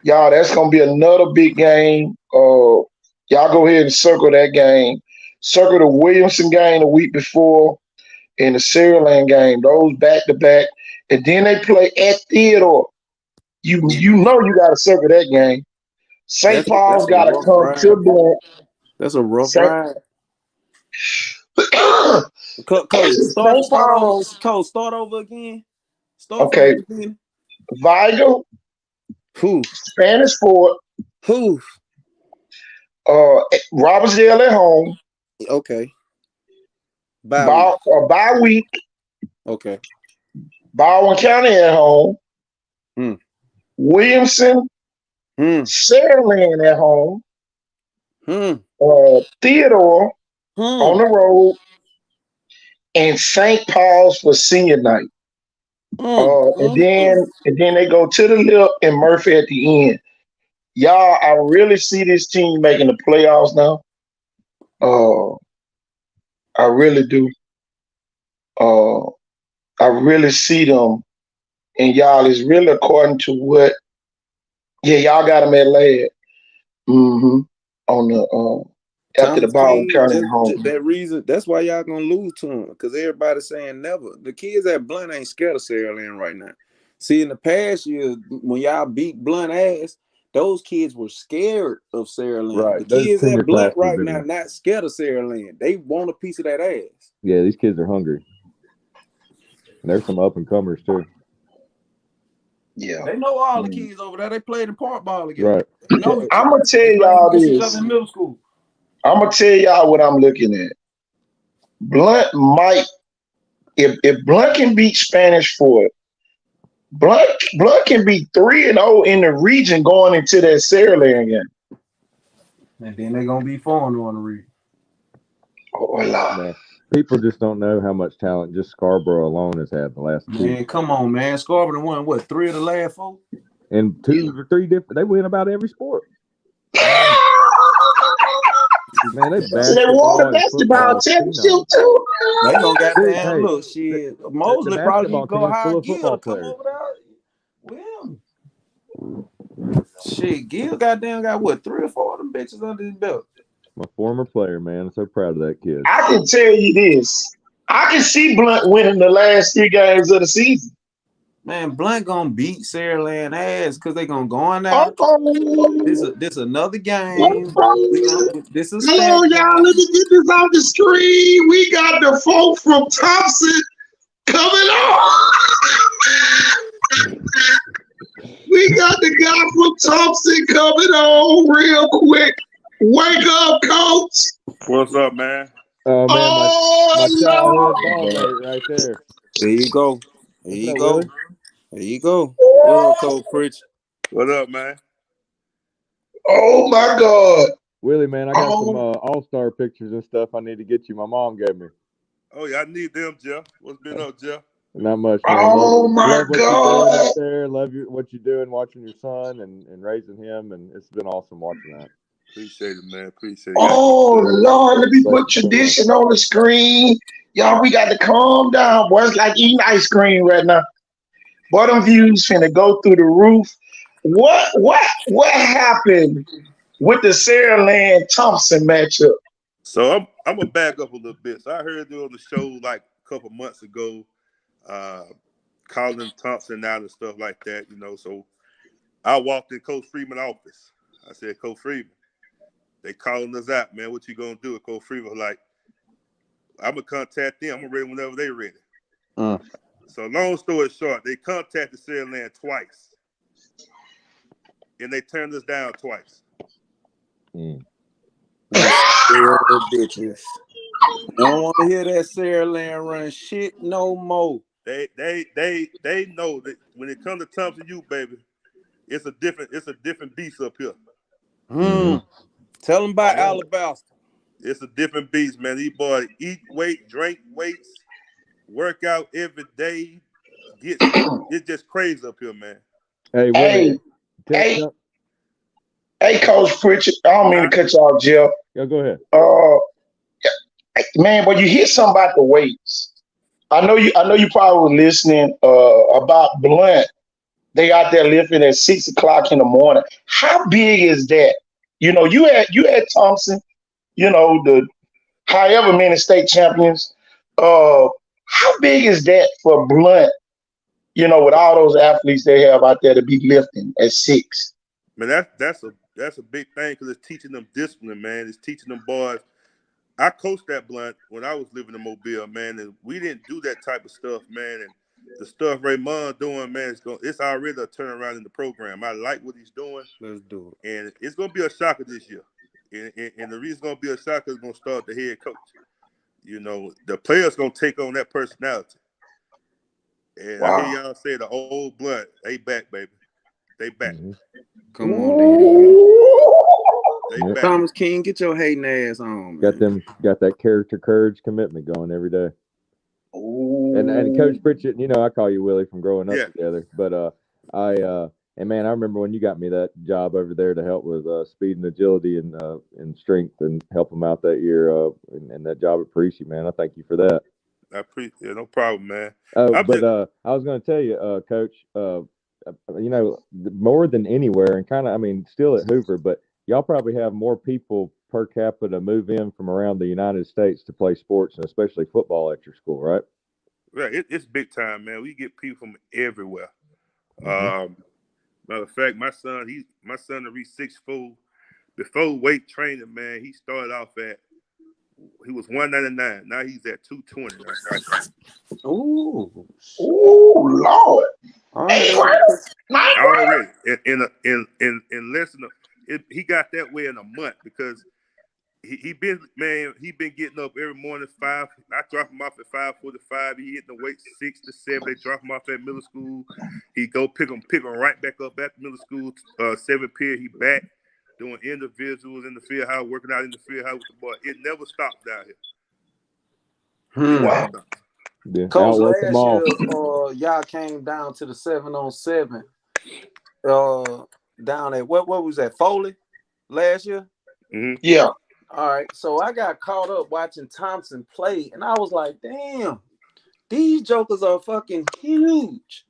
Y'all, that's gonna be another big game. Y'all go ahead and circle that game. Circle the Williamson game the week before and the Saraland game. Those back to back, and then they play at Theodore. You know you got to circle that game. St. Paul's That's a got to rough come ride. to Blunt. That's a rough Saint- ride. St. Paul's. Start over again. Start Okay. from the beginning. Vigo, Who? Spanish Fort, Who? Robertsdale at home. Okay. Bye. Bye week. Okay. Baldwin County at home. Williamson, Saraland at home. Theodore on the road, and St. Paul's for senior night. And then they go to the Lip and Murphy at the end. Y'all, I really see this team making the playoffs now. I really do. I really see them, and y'all is really according to what. Yeah, y'all got them at last. On the after the Baldwin County home. That reason, that's why y'all gonna lose to them, because everybody's saying never. The kids at Blunt ain't scared of Saraland right now. See, in the past year, when y'all beat Blunt ass, those kids were scared of Saraland. Right. The kids at Blunt right now not scared of Saraland. They want a piece of that ass. Yeah, these kids are hungry. And there's some up and comers too. Yeah. They know all the kids over there. They played in park ball together. Right. I'm gonna tell y'all this. In middle school. I'm gonna tell y'all what I'm looking at. Blunt might, if Blunt can beat Spanish Fort, Blunt can be 3-0 in the region going into that Saraland game. And then they're gonna be 4-0 in the region. Oh, man. People just don't know how much talent just Scarborough alone has had the last 2 years. Man, come on, man. Scarborough won what, 3 of the last 4? And 2 or 3 different. They win about every sport. Man, they won the basketball championship too. They gonna goddamn look, shit. Mosley probably need to go hire Gil to come over there. Well, shit, Gil goddamn got what, 3 or 4 of them bitches under his belt. My former player, man. I'm so proud of that kid. I can tell you this. I can see Blunt winning the last 3 games of the season. Man, Blunt gonna beat Saraland ass because they gonna go in there. This another game. This is hello, y'all. Let me get this off the screen. We got the folk from Thompson coming on. We got the guy from Thompson coming on real quick. Wake up, coach. What's up, man? Oh, man, my childhood ball mate right there. There you go. There you go. There you go. What up, Coach Pritch? What up, man? Oh, my God. Willie, man, I got some all-star pictures and stuff I need to get you. My mom gave me. Oh, yeah, I need them, Jeff. What's been up, Jeff? Not much, man. Oh, love my God. There. Love what you're doing, watching your son and raising him, and it's been awesome watching that. Appreciate it, man. Appreciate it. Oh, Lord, let me put tradition on the screen. Y'all, we got to calm down, boy. It's like eating ice cream right now. Boy, them views finna go through the roof. What happened with the Saraland Thompson matchup? So I'm gonna back up a little bit. So I heard you on the show like a couple months ago, calling Thompson out and stuff like that, you know. So I walked in Coach Freeman's office. I said, Coach Freeman, they calling us out, man. What you gonna do? Coach Freeman was like, I'm gonna contact them. I'm gonna ready whenever they ready. So long story short, they contacted Saraland twice, and they turned us down twice. Bitches. I don't want to hear that Saraland run shit no more. They know that when it comes to Thompson U, baby, it's a different beast up here. Tell them about Alabaster. It's a different beast, man. These boys eat weight, drink weights, work out every day. It's just crazy up here, man. Hey, Coach Pritchard. I don't mean to cut you off, Jill. Yeah, go ahead. Man, but you hear something about the weights. I know you probably were listening about Blunt. They out there lifting at 6 o'clock in the morning. How big is that? You had Thompson, the however many state champions. How big is that for Blunt? With all those athletes they have out there to be lifting at 6. Man, that's a big thing because it's teaching them discipline, man. It's teaching them boys. I coached that Blunt when I was living in Mobile, man, and we didn't do that type of stuff, man. And the stuff Raymond doing, man, it's already a turnaround in the program. I like what he's doing. Let's do it. And it's going to be a shocker this year. And the reason it's going to be a shocker is going to start the head coach. The players going to take on that personality. And Wow. I hear y'all say the old Blunt, they back, baby. They back. Mm-hmm. Come on, then. They back. Thomas King, get your hating ass on, man. Got that character, courage, commitment going every day. And Coach Pritchett, I call you Willie from growing up together. But I remember when you got me that job over there to help with speed and agility and strength and help them out that year and that job at Parisi, man. I thank you for that. I appreciate it. No problem, man. I was going to tell you, Coach, more than anywhere and still at Hoover, but y'all probably have more people per capita move in from around the United States to play sports and especially football at your school, right? Right. It's big time, man. We get people from everywhere. Mm-hmm. Matter of fact, my son to reach 6'4". Before weight training, man, he started off he was 199. Now he's at 220. Ooh, Lord! Already in less than he got that way in a month because he been getting up every morning 5. I drop him off at 5:45. He hitting the weight 6 to 7. They drop him off at middle school. He go pick him right back up at middle school. 7th period, he back doing individuals in the field house, working out in the field house with the boy. It never stops down here. Wow. Yeah. Coach, last year, y'all came down to the 7-on-7. Down at what was that, Foley? Last year? Mm-hmm. Yeah. All right, so I got caught up watching Thompson play, and I was like, damn, these jokers are fucking huge.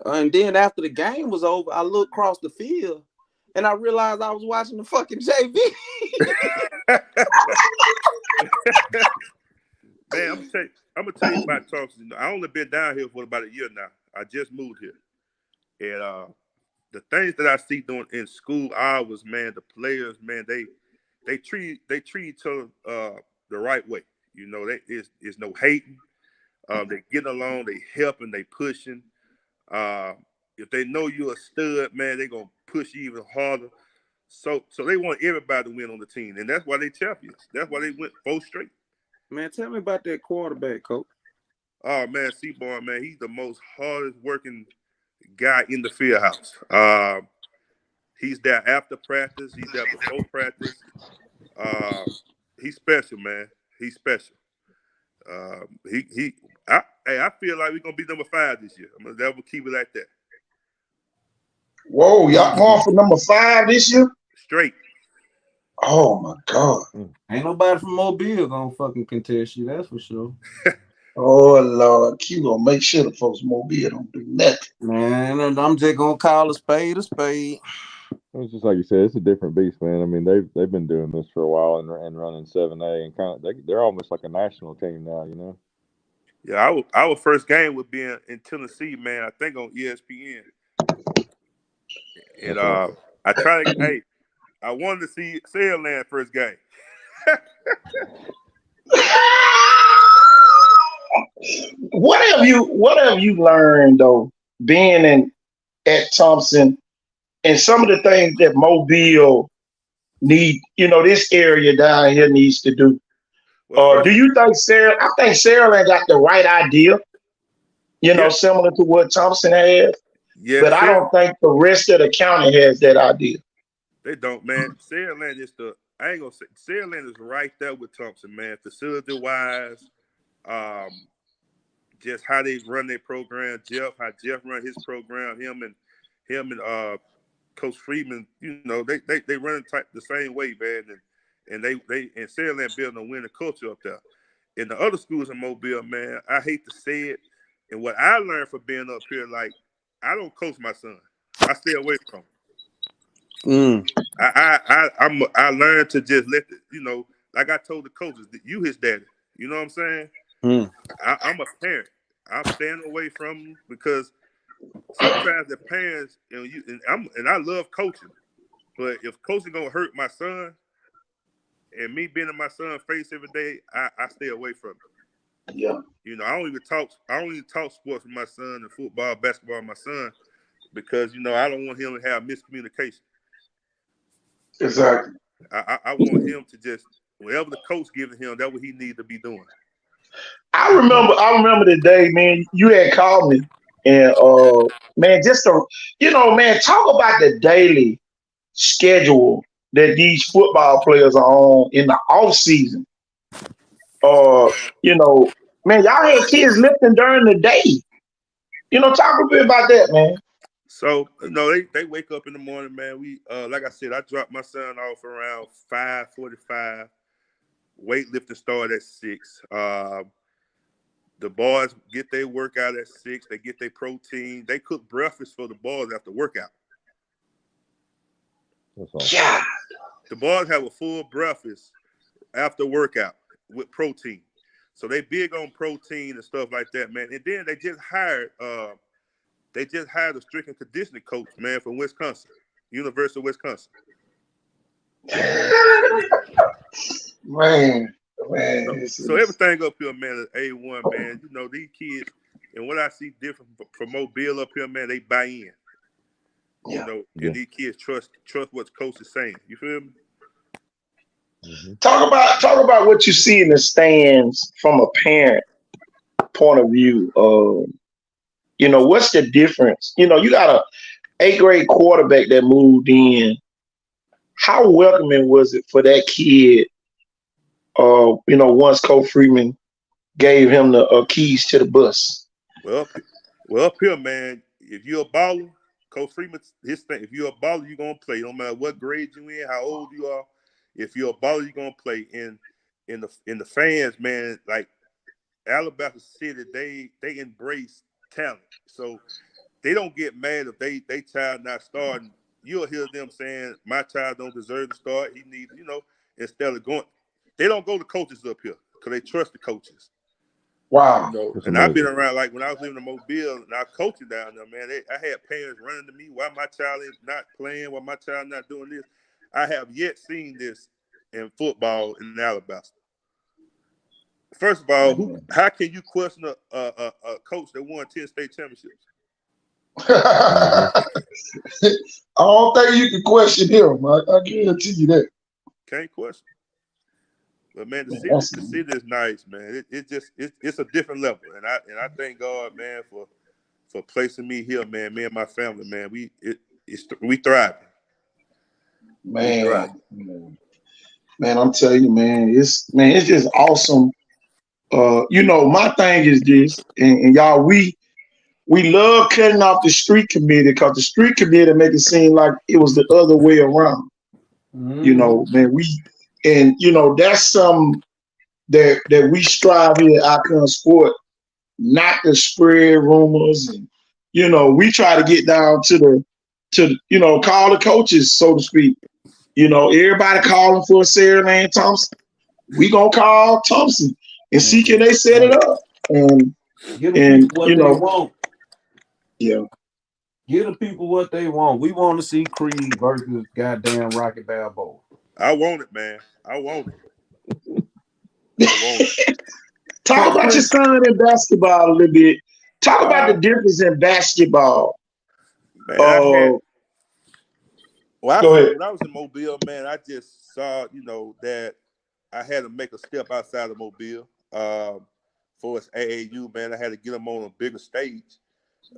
And then after the game was over, I looked across the field, and I realized I was watching the fucking JV. Man, I'm gonna tell you about Thompson. I only been down here for about a year now. I just moved here, and the things that I see doing in school hours, man, the players, man, they treat each other the right way. There's no hating. They get along, they helping, they pushing. If they know you're a stud, man, they gonna push you even harder. So they want everybody to win on the team, and that's why they champions. That's why they went 4 straight. Man, tell me about that quarterback, Coach. Oh man, Seaborn, man, he's the most hardest working guy in the field house. He's there after practice. He's there before practice. He's special, man. He's special. I feel like we're gonna be number 5 this year. I'm gonna keep it like that. Whoa, y'all going for number 5 this year? Straight. Oh my God. Ain't nobody from Mobile gonna fucking contest you, that's for sure. Oh Lord, Q gonna make sure the folks from Mobile don't do nothing. Man, I'm just gonna call a spade a spade. It's just like you said, it's a different beast, man. I mean, they've been doing this for a while and running 7A and they're almost like a national team now, Yeah, our first game would be in Tennessee, man. I think on ESPN. And I try to. I wanted to see Saleland first game. What have you learned though, being at Thompson, and some of the things that Mobile need, this area down here needs to do? Do you think I think Saleland got the right idea, similar to what Thompson has? Yeah, but I don't think the rest of the county has that idea. They don't, man. Saleland is I ain't gonna say Saleland is right there with Thompson, man. Facility wise, just how they run their program. How Jeff run his program. Him and Coach Freeman, they run the same way, man. And they Saleland building a winning culture up there. In the other schools in Mobile, man, I hate to say it, and what I learned from being up here, like I don't coach my son. I stay away from him. Mm. I learned to just let the, you know, like I told the coaches, that you his daddy. You know what I'm saying? Mm. I'm a parent. I'm staying away from him because sometimes the parents, you know, and I love coaching, but if coaching gonna hurt my son and me being in my son's face every day, I stay away from it. Yeah, You know, I don't even talk sports with my son and football, basketball with my son because you know I don't want him to have miscommunication. exactly. I want him to just whatever the coach giving him, that's what he needs to be doing. I remember the day, man, you had called me and man, just man, talk about the daily schedule that these football players are on in the off season. Uh, you know, man, y'all had kids lifting during the day. Talk a bit about that, man. So you know they wake up in the morning, man. We like I said, I dropped my son off around 5:45. Weightlifting start at 6. The boys get their workout at 6. They get their protein. They cook breakfast for the boys after workout. That's awesome. Yeah. The boys have a full breakfast after workout with protein. So they big on protein and stuff like that, man. And then they just hired a strength and conditioning coach, man, from Wisconsin, University of Wisconsin. Man, So everything up here, man, is A1, man. You know, these kids, and what I see different from Mobile up here, man, they buy in. You know, Yeah. and these kids trust what the coach is saying. You feel me? Mm-hmm. talk about what you see in the stands from a parent point of view. What's the difference? You got a 8th grade quarterback that moved in. How welcoming was it for that kid? Once Coach Freeman gave him the keys to the bus. Well, up here, man, if you're a baller, Coach Freeman, his thing, if you're a baller, you're gonna play. No matter what grade you in, how old you are. If you're a baller, you're gonna play. In the fans, man, like Alabama City, they embrace talent. So they don't get mad if they child not starting. You'll hear them saying, "My child don't deserve to start. He needs," instead of going. They don't go to coaches up here because they trust the coaches. Wow. That's And I've been amazing. around, like when I was living in Mobile and I was coaching down there, man. I had parents running to me, why my child is not playing, why my child not doing this. I have yet seen this in football in Alabama. First of all, Man. how can you question a coach that won 10 state championships? I don't think you can question him. I guarantee you that. Can't question. But man, the Man, city is nice, man. It's a different level, and I thank God, man, for placing me here, man. Me and my family, man. We thriving. We thriving. man, I'm telling you, man, it's just awesome. My thing is this, and y'all, we love cutting off the street committee because the street committee make it seem like it was the other way around. Man, that's something that we strive here at Icon Sport, not to spread rumors, and we try to get down to call the coaches, so to speak. Everybody calling for Sarah Lane Thompson. We gonna call Thompson and see can they set it up. And Give the people what they want. Yeah. Give the people what they want. We want to see Creed versus goddamn Rocky Balboa. I want it, man. I want it. I want it. Talk about your son in basketball a little bit. Talk about the difference in basketball. Man, I had Go ahead. when I was in Mobile, man, I just saw, that I had to make a step outside of Mobile. For us AAU, man, I had to get him on a bigger stage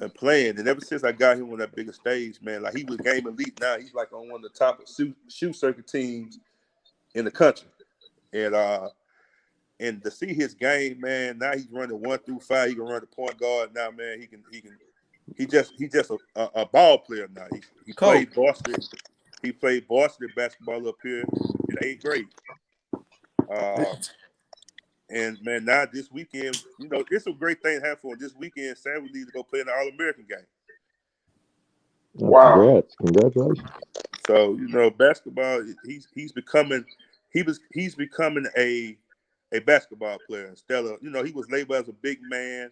and playing. And ever since I got him on that bigger stage, man, like he was game elite now. He's like on one of the top shoe circuit teams in the country. And to see his game, man, now he's running 1 through 5. He can run the point guard now, man. He just a ball player now. He played varsity. He played varsity basketball up here in 8th grade. And man, now this weekend, it's a great thing to have for him. This weekend, Sam, we need to go play in the All-American game. Oh, Wow. congratulations. So basketball. He's becoming a basketball player instead of he was labeled as a big man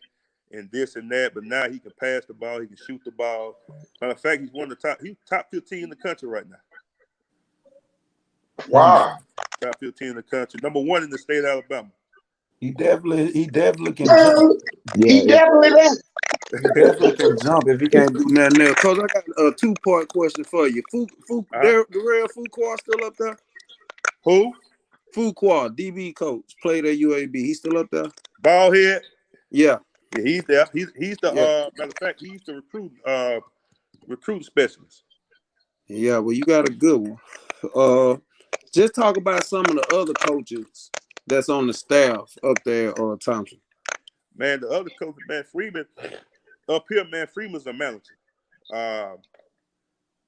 and this and that, but now he can pass the ball, he can shoot the ball. Matter of fact, he's top 15 in the country right now. Wow. Top 15 in the country, number 1 in the state of Alabama. He definitely can jump. Man, he definitely that. He definitely can jump if he can't do nothing else. Coach, I got a 2-part question for you. Darrell Fuqua still up there? Who? Fuqua, DB coach, played at UAB. He's still up there? Ballhead. Yeah. Yeah, he's there. He's the matter of fact, he's the recruit specialist. Yeah, well, you got a good one. Just talk about some of the other coaches that's on the staff up there, Thompson. Man, the other coach, man, Freeman, up here, man, Freeman's a manager.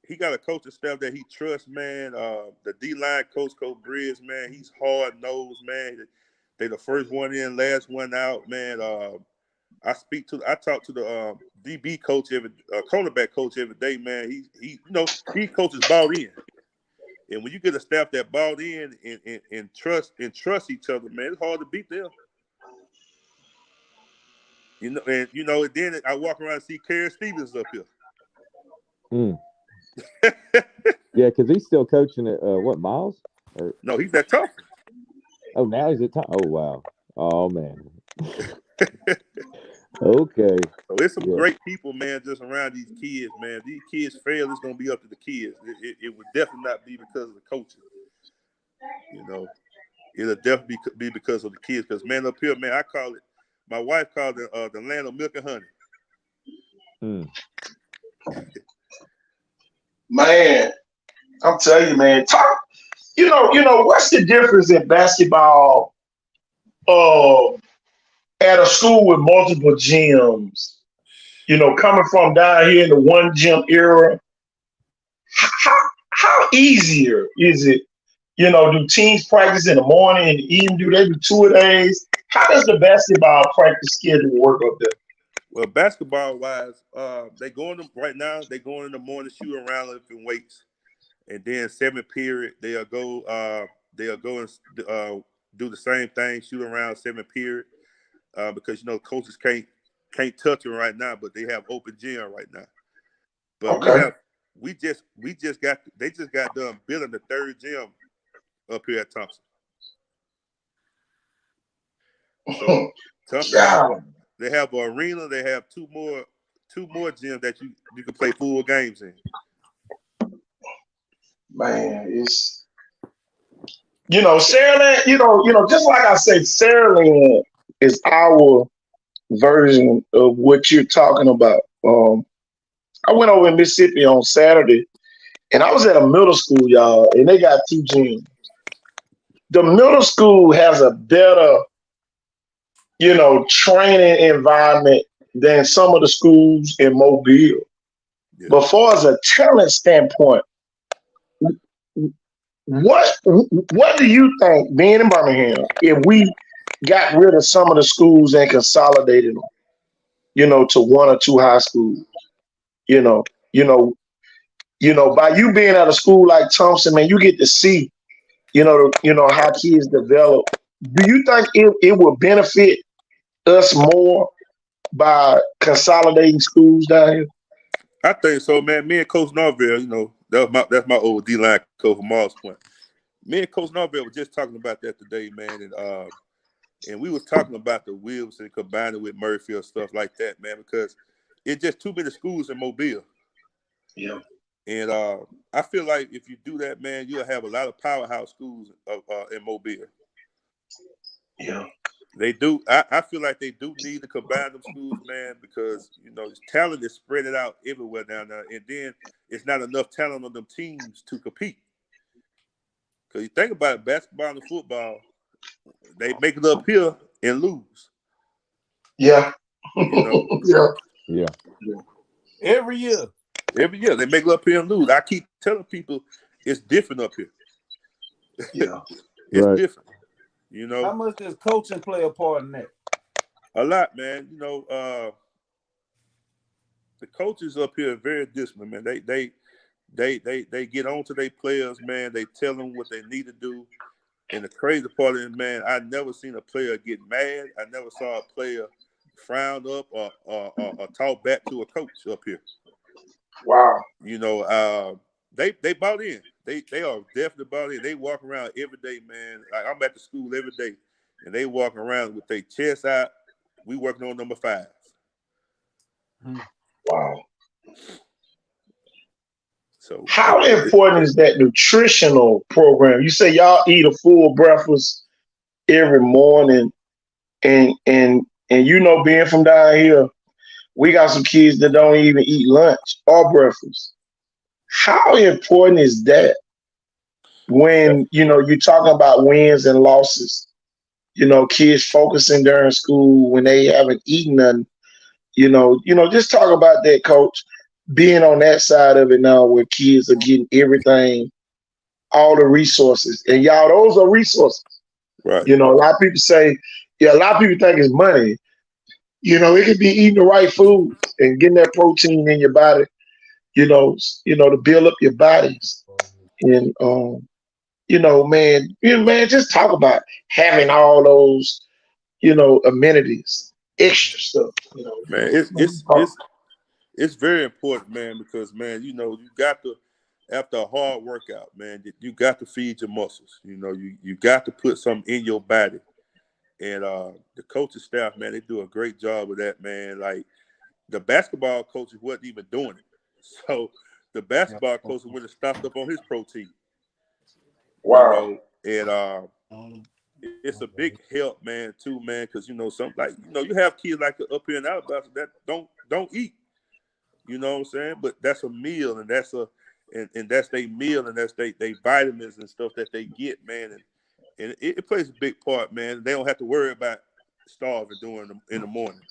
He got a coaching staff that he trusts, man. The D-line coach Bridge, man, he's hard-nosed, man. They the first one in, last one out, man. I talk to the DB coach cornerback coach every day, man. He coaches bought in. And when you get a staff that bought in and trust each other, man, it's hard to beat them. And then I walk around and see Kerry Stevens up here. Yeah, because he's still coaching at Miles? No, he's at Thompson. Oh, now he's at Thompson. Oh, wow. Oh, man. Okay. So there's some great people, man, just around these kids, man. If these kids fail, it's gonna be up to the kids. It would definitely not be because of the coaches. It'll definitely be because of the kids. Because man, up here, man, my wife called it the land of milk and honey. Man, I'm telling you, man. What's the difference in basketball at a school with multiple gyms? Coming from down here in the one gym era, how easier is it? Do teams practice in the morning and the evening? Do they do 2 days? How does the basketball practice schedule work up there? Well, basketball-wise, they going in the morning, shoot around lifting weights, and then 7th period they'll go and do the same thing, shoot around 7th period, because coaches can't touch them right now, but they have open gym right now. But okay. they just got done building the 3rd gym up here at Thompson. So Thompson, they have an arena. They have two more gyms that you can play full games in. Man, it's Saraland. Just like I said, Saraland is our version of what you're talking about. I went over in Mississippi on Saturday, and I was at a middle school, y'all, and they got 2 gyms. The middle school has a better, training environment than some of the schools in Mobile. Yeah. But far as a talent standpoint, what do you think, being in Birmingham, if we got rid of some of the schools and consolidated them, to 1 or 2 high schools? By you being at a school like Thompson, man, you get to see, how kids develop. Do you think it would benefit us more by consolidating schools down here? I think so, man. Me and Coach Norvell, that's my old D-line coach from Mars Point. Me and Coach Norvell were just talking about that today, man, and we was talking about the Wills and combining with Murrayfield, stuff like that, man, because it's just too many schools in Mobile. Yeah. And I feel like if you do that, man, you'll have a lot of powerhouse schools in Mobile. Yeah. They do. I feel like they do need to combine them schools, man, because talent is spread out everywhere down there, and then it's not enough talent on them teams to compete. Because you think about it, basketball and football, they make it up here and lose. Yeah. Yeah. Every year they make it up here and lose. I keep telling people it's different up here. Yeah. It's different. How much does coaching play a part in that? A lot, man. the coaches up here are very disciplined, man. They get on to their players, man. They tell them what they need to do. And the crazy part is, man, I never seen a player get mad. I never saw a player frown up or talk back to a coach up here. Wow. You know, they bought in. They are definitely bought in. They walk around every day, man. Like I'm at the school every day, and they walk around with their chest out. We working on number 5. Wow. So how important is that nutritional program? You say y'all eat a full breakfast every morning, and you know, being from down here, we got some kids that don't even eat lunch or breakfast. How important is that when you know you're talking about wins and losses? You know, kids focusing during school when they haven't eaten nothing. Just talk about that, coach. Being on that side of it now, where kids are getting everything, all the resources, and y'all, those are resources. right. You know, a lot of people say, yeah, a lot of people think it's money. You know, it could be eating the right food and getting that protein in your body. To build up your bodies, and man, just talk about having all those, amenities, extra stuff. Man, it's very important, man, because man, you got to after a hard workout, man, you got to feed your muscles. You got to put something in your body. And the coaching staff, man, they do a great job with that, man. Like the basketball coaches wasn't even doing it. So the basketball coach would have stocked up on his protein. Wow. And it's a big help, man, too, man, because you have kids like up here in Alabama that don't eat. You know what I'm saying? But that's a meal, and that's that's their meal, and that's they vitamins and stuff that they get, man. And it plays a big part, man. They don't have to worry about starving in the morning.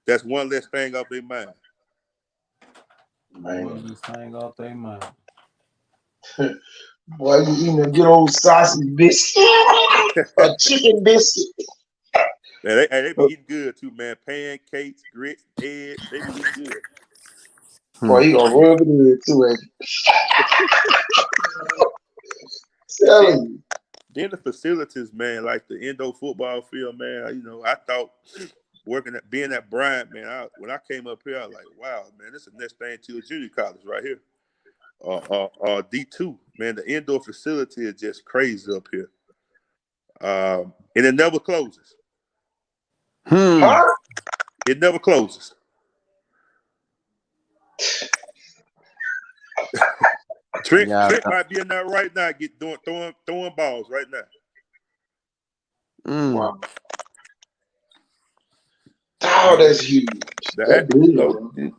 That's one less thing off their mind. Man. One less thing off their mind. Boy, you eating a good old sausage biscuit, a chicken biscuit. Man, they be eating good too, man. Pancakes, grits, eggs, they be eating good. Boy, he gonna rub it in too, ain't he? Telling you. Then the facilities, man, like the indoor football field, man. I thought being at Bryant, man. When I came up here, I was like, wow, man, this is the next thing to a junior college right here. D2, man. The indoor facility is just crazy up here, and it never closes. Huh? It never closes. Trent might be in there right now, throwing balls right now. Wow. Oh, that's huge.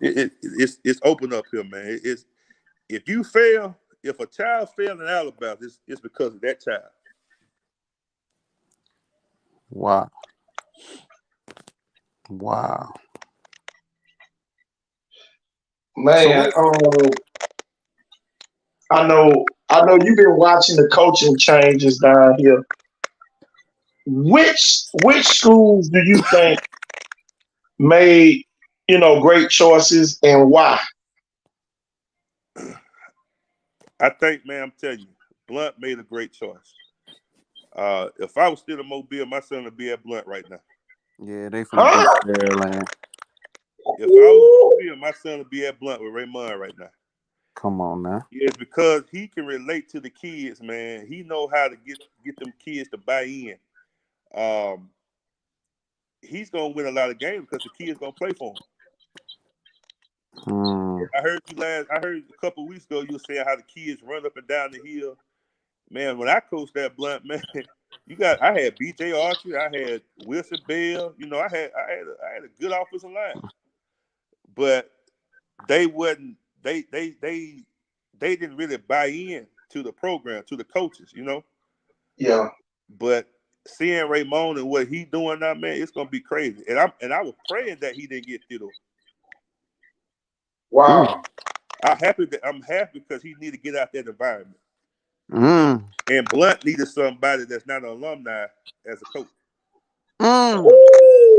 It's open up here, man. If a child fails in Alabama, it's because of that child. Wow. Man, I know you've been watching the coaching changes down here. Which schools do you think made great choices, and why? I think, man, I'm telling you, Blunt made a great choice. If I was still in Mobile, my son would be at Blunt right now. Yeah, they from Maryland. If I was in Mobile, my son would be at Blunt with Raymond right now. Come on now. It's because he can relate to the kids, man. He know how to get them kids to buy in. He's gonna win a lot of games because the kids gonna play for him. I heard a couple of weeks ago you were saying how the kids run up and down the hill. Man, when I coached that Blunt, man, I had BJ Archer, I had Wilson Bell. I had a good offensive line, but they didn't really buy in to the program, to the coaches, Yeah. But seeing Raymond and what he doing now, man, it's gonna be crazy. And I was praying that he didn't get Tito. Wow. I'm happy because he need to get out that environment. And Blunt needed somebody that's not an alumni as a coach.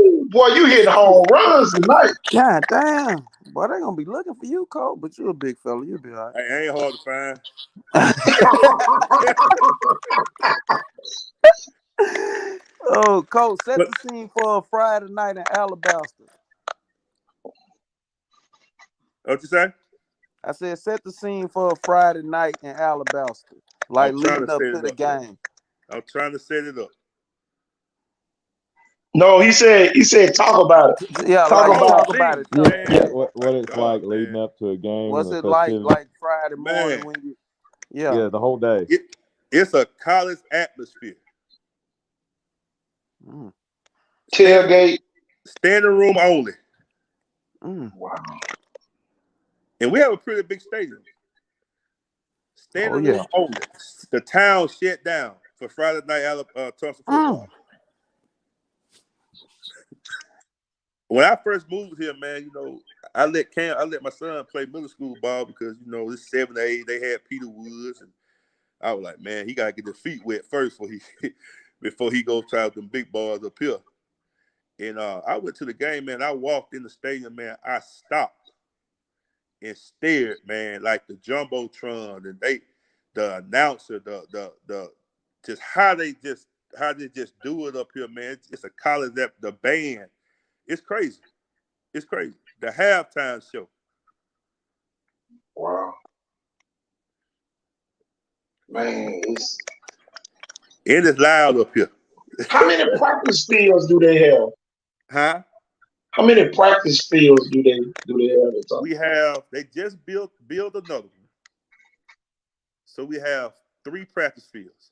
Woo! Boy, you hitting home runs tonight. God damn. Boy, they gonna be looking for you, Cole. But you a big fella. You'll be all right. I ain't hard to find. Oh, Cole, set But the scene for a Friday night in Alabaster. what you say? I said, set the scene for a Friday night in Alabaster, like I'm trying leading to up set to it the up. game. I'm trying to set it up. No, he said talk about it. Yeah, Talk like about talk about it. Yeah, Tell, Man, what it's God, like leading man. up to a game, what's the it like festivities. Friday morning Man. when you? Yeah. Yeah, the whole day. It's a college atmosphere. Mm, tailgate. Standing room only. Wow. And we have a pretty big stadium. Standing Oh yeah. room only. The town shut down for Friday night Tulsa football. When I first moved here, man, I let my son play middle school ball because it's 7 to 8. They had Peter Woods, and I was like, man, he gotta get his feet wet first before he goes try them big boys up here. And I went to the game, man. I walked in the stadium, man. I stopped and stared, man, like the jumbotron, and the announcer, the just how they just do it up here, man. It's a college that the band. It's crazy. It's crazy. The halftime show. Wow. Man, It is loud up here. how many practice fields do they have? Huh? How many practice fields do they have? They just built another one. So we have 3 practice fields.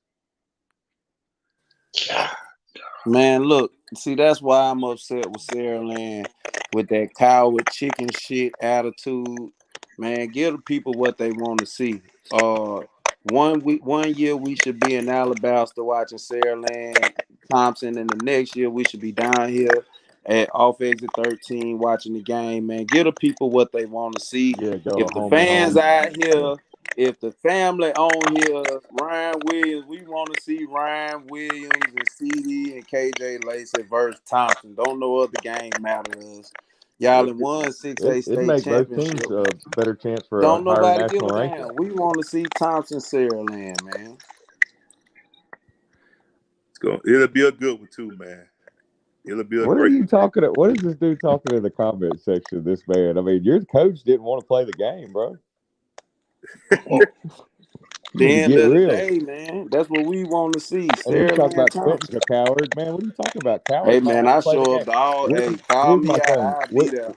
Man, look, see, that's why I'm upset with Saraland with that coward chicken shit attitude. Man, give the people what they want to see. 1 year we should be in Alabaster watching Saraland Thompson, and the next year we should be down here at off exit 13 watching the game. Man, give the people what they want to see. Yeah, go If the home and fans home. out here, if the family on here, Ryan Williams, we want to see Ryan Williams and CD and KJ Lacey versus Thompson. Don't know other game matters. Y'all in won 6A It'd state make both championship. teams a better chance for Don't a higher nobody give national a ranking. damn. We want to see Thompson Saraland, man. It'll be a good one too, man. It'll be a What are great you one. talking about? What is this dude talking in the comment section of this man? I mean, your coach didn't want to play the game, bro. The You end get of the real. day, man. That's what we want to see. And you talk Saraland about Thompson. Quentin's a coward, man. What are you talking about? Coward Hey, might man, not I play the show game. up to all. Hey, call Here's me my out. thing. I'll be there.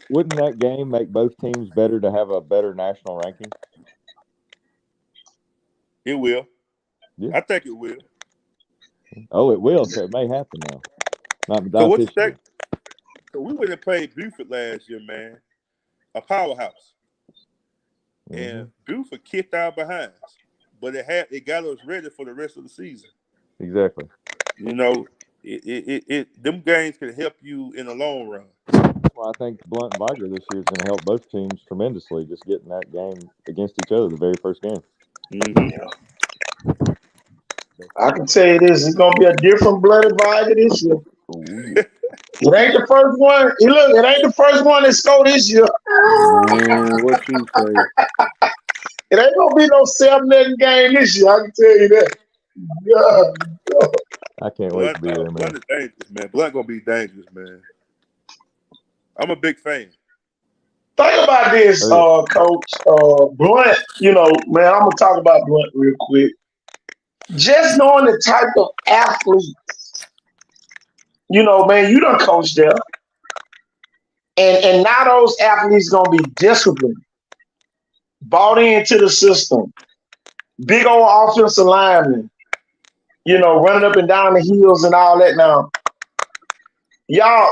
Wouldn't that game make both teams better to have a better national ranking? It will. Yeah. I think it will. Oh, it will. So it may happen now. Not So what you this year. think? So we went and played Buford last year, man. A powerhouse. And Buford kicked our behinds. But it got us ready for the rest of the season. Exactly. Them games can help you in the long run. Well, I think Blunt and Viger this year is going to help both teams tremendously. Just getting that game against each other, the very first game. Yeah. I can tell you this: it's gonna be a different bloody Viger this year. Oh, yeah. It ain't the first one. It ain't the first one that scored this year. Man, what you say? It ain't gonna be no 7-0 game this year. I can tell you that. God. I can't wait to be there, man. Blunt is dangerous, man. Blunt gonna be dangerous, man. I'm a big fan. Think about this, Coach. Blunt, man, I'm gonna talk about Blunt real quick. Just knowing the type of athlete, man, you done coach there. And now those athletes gonna be disciplined, bought into the system, big old offensive linemen, running up and down the hills and all that now. Y'all,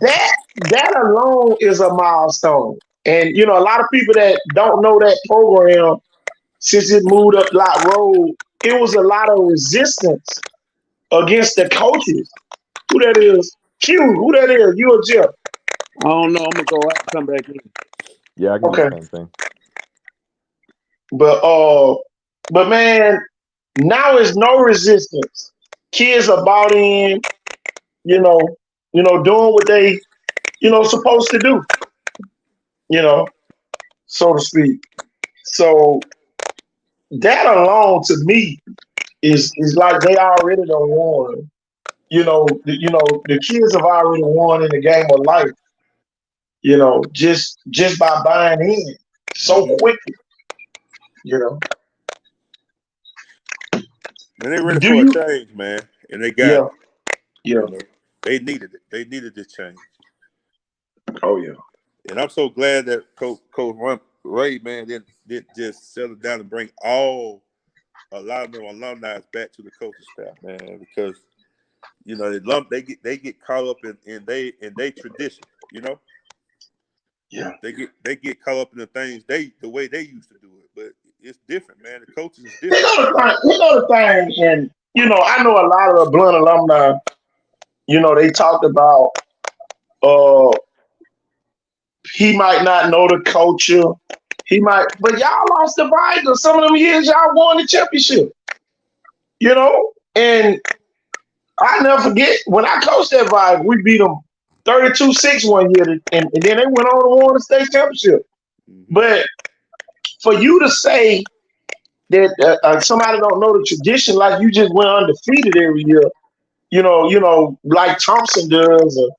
that alone is a milestone. And a lot of people that don't know that program, since it moved up Lot Road, it was a lot of resistance against the coaches. Who that is? Q, who that is? You or Jeff? I don't know. I'm gonna go out and come back in. Yeah, I can do the same thing. But man, now it's no resistance. Kids are bought in, doing what they, supposed to do, so to speak. So that alone to me is like they already done won. The kids have already won in the game of life, just by buying in so Mhm. quickly, you know. And they ready Do for a you? change, man, and they got Yeah, it. yeah. You know, they needed it. They needed this change, Oh yeah. and I'm so glad that Coach Ray, man, didn't just settle down and bring a lot of them alumni back to the coaching staff, man, because they get caught up in they tradition, Yeah. they get caught up in the things the way they used to do it, but it's different, man. The coaches is You different. know the thing. And I know a lot of the Blunt alumni. They talked about uh he might not know the culture. He might, but y'all lost the Vigor. Some of them years y'all won the championship. And I never forget when I coached that Vigor, we beat them 32-6 one year, and then they went on to win the state championship. Mm-hmm. But for you to say that somebody don't know the tradition, like you just went undefeated every year, like Thompson does, or,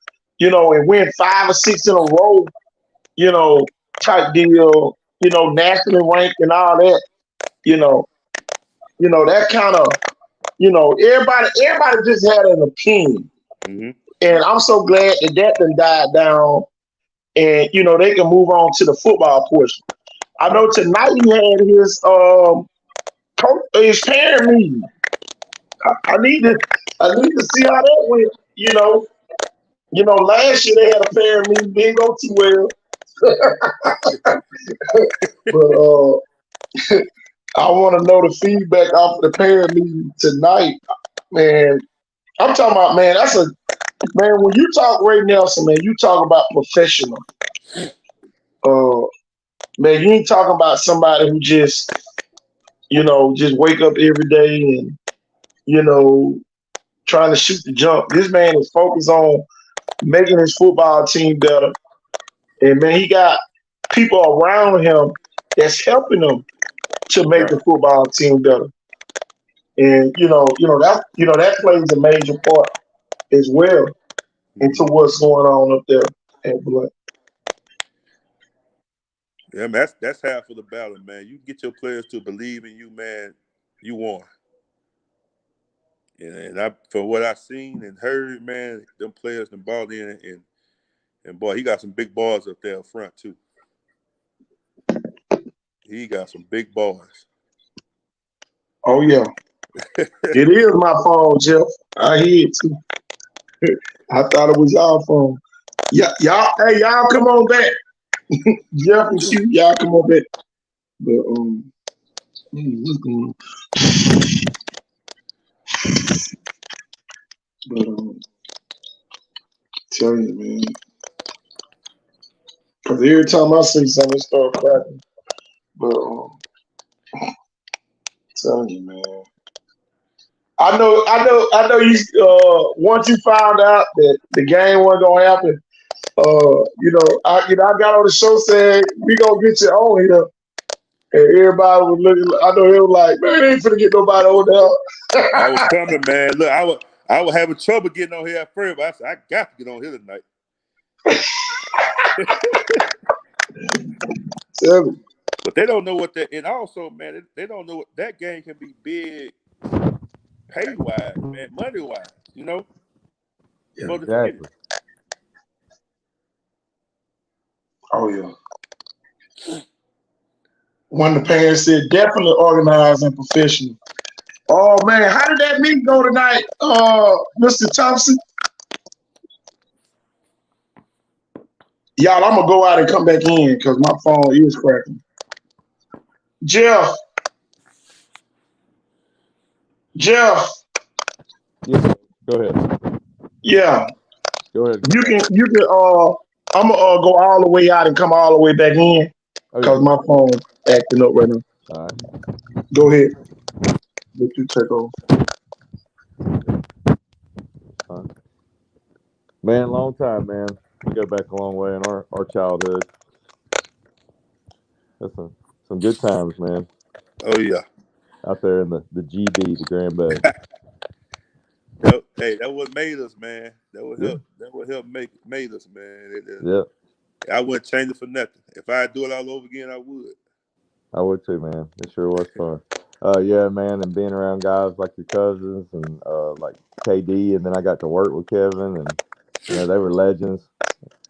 and win 5 or 6 in a row, you know, type deal, nationally ranked and all that, you know, that kind of, everybody just had an opinion. Mm-hmm. And I'm so glad that done died down and, they can move on to the football portion. I know tonight he had his parent meeting. I need to see how that went. Last year they had a parent meeting, didn't go too well. But I want to know the feedback off of the parent meeting tonight, man. I'm talking about, man. When you talk Ray Nelson, man, you talk about professional. Man, you ain't talking about somebody who just wake up every day and trying to shoot the jump. This man is focused on making his football team better. And man, he got people around him that's helping him to make the football team better. And that plays a major part as well into what's going on up there at Blunt. Yeah, man, that's half of the battle, man. You get your players to believe in you, man. You won. And from what I've seen and heard, man, them players done balled in, and boy, he got some big balls up there up front too. He got some big balls. Oh yeah, it is my phone, Jeff. I hear it too. I thought it was y'all phone. Yeah, y'all come on back. Jeff and Q, y'all come on back. But what's going on? But tell you, man, because every time I say something, it start cracking. But telling you, man. I know. You. Once you found out that the game wasn't gonna happen, I got on the show saying we gonna get you on here, and everybody was looking. I know they were like, man, they ain't finna get nobody on there. I was coming, man. Look, I was having trouble getting on here at first, but I said I got to get on here tonight. Tell me. But they don't know what that, and also, man, they don't know what that game can be big, pay wise, man, money wise, for the city. Exactly. Oh yeah. One of the parents said definitely organized and professional. Oh man, how did that meeting go tonight, Mr. Thompson? Y'all, I'm gonna go out and come back in because my phone is cracking. Jeff. Yeah, go ahead. Yeah. Go ahead. You can I'm gonna go all the way out and come all the way back in because my phone acting up right now. All right. Go ahead. Let you take over. Man, long time, man. We go back a long way in our childhood. That's some good times, man. Oh yeah. Out there in the GB, the Grand Bay. Hey, that what made us, man. That would help. That would help made us, man. Yeah, I wouldn't change it for nothing. If I do it all over again, I would. I would too, man. It sure was fun. Yeah, man, and being around guys like your cousins and like KD, and then I got to work with Kevin, and they were legends.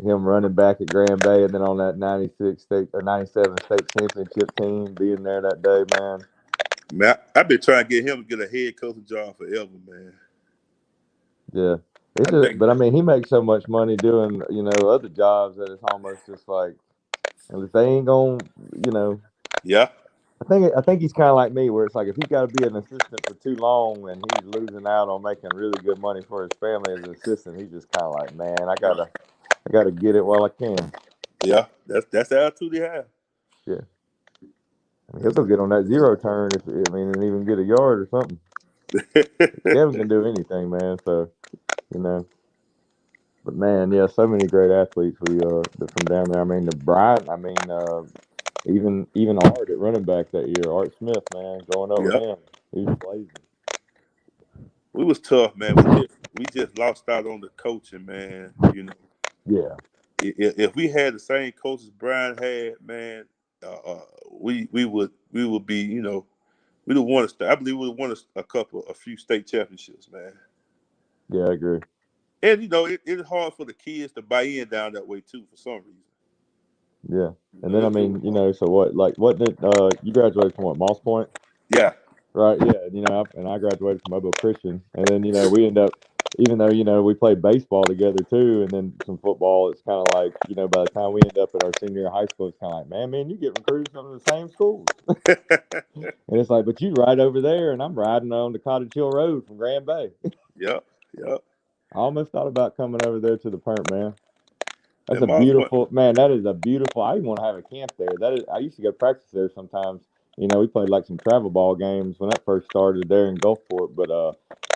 Him running back at Grand Bay, and then on that '96 state or '97 state championship team, being there that day, man. Man, I've been trying to get him to get a head coaching job forever, man. Yeah, but I mean, he makes so much money doing other jobs that it's almost just like, if they ain't gonna, Yeah. I think he's kind of like me, where it's like if he's got to be an assistant for too long and he's losing out on making really good money for his family as an assistant, he's just kind of like, man, I gotta get it while I can. Yeah, that's the attitude he has. Yeah, I mean, he'll go get on that zero turn and even get a yard or something. Kevin can do anything, man. So but man, yeah, so many great athletes from down there. I mean, the Bryant. I mean, even Art at running back that year, Art Smith, man, growing up with him, he was blazing. We was tough, man. We just lost out on the coaching, man. Yeah. If we had the same coaches Brian had, man, we would be, we'd have won. I believe we would have won a few state championships, man. Yeah, I agree. And it's hard for the kids to buy in down that way too, for some reason. Yeah, and then I mean, so what did you graduated from what, Moss Point? Yeah. Right. Yeah, and I graduated from Mobile Christian, and then we end up, even though we played baseball together too, and then some football. It's kind of like by the time we end up at our senior year of high school, it's kind of like, man, you get recruited from the same schools, and it's like, but you right over there, and I'm riding on the Cottage Hill Road from Grand Bay. Yep. I almost thought about coming over there to the Perm, man. That's That a beautiful man. That is a beautiful. I even want to have a camp there. I used to go practice there sometimes. We played like some travel ball games when that first started there in Gulfport. But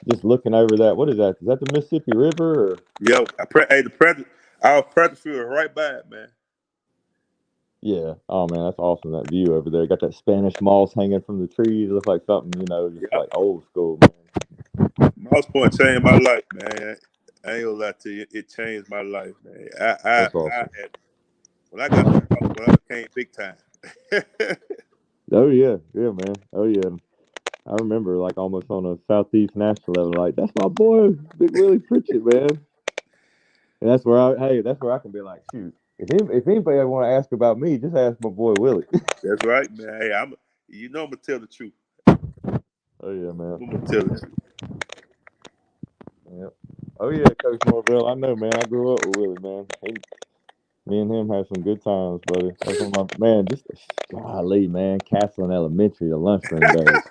just looking over that, what is that? Is that the Mississippi River? Or? Yeah, our practice field is right by it, man. Yeah. Oh man, that's awesome. That view over there. Got that Spanish moss hanging from the trees. It looks like something, just like old school, man. Moss Point changed my life, man. I ain't gonna lie to you. It changed my life, man. That's awesome. When I became big time. Oh yeah, man. Oh yeah. I remember like almost on a Southeast national level, like that's my boy, Big Willie Pritchett, man. And that's where I can be like, shoot, if anybody ever want to ask about me, just ask my boy Willie. That's right, man. Hey, I'm gonna tell the truth. Oh yeah, man. I'm gonna tell the truth. Yep. Oh yeah, Coach Norvell. I know, man. I grew up with Willie, man. Me and him had some good times, buddy. That's one of my man. Just golly, man. Castleton Elementary, the lunchroom days.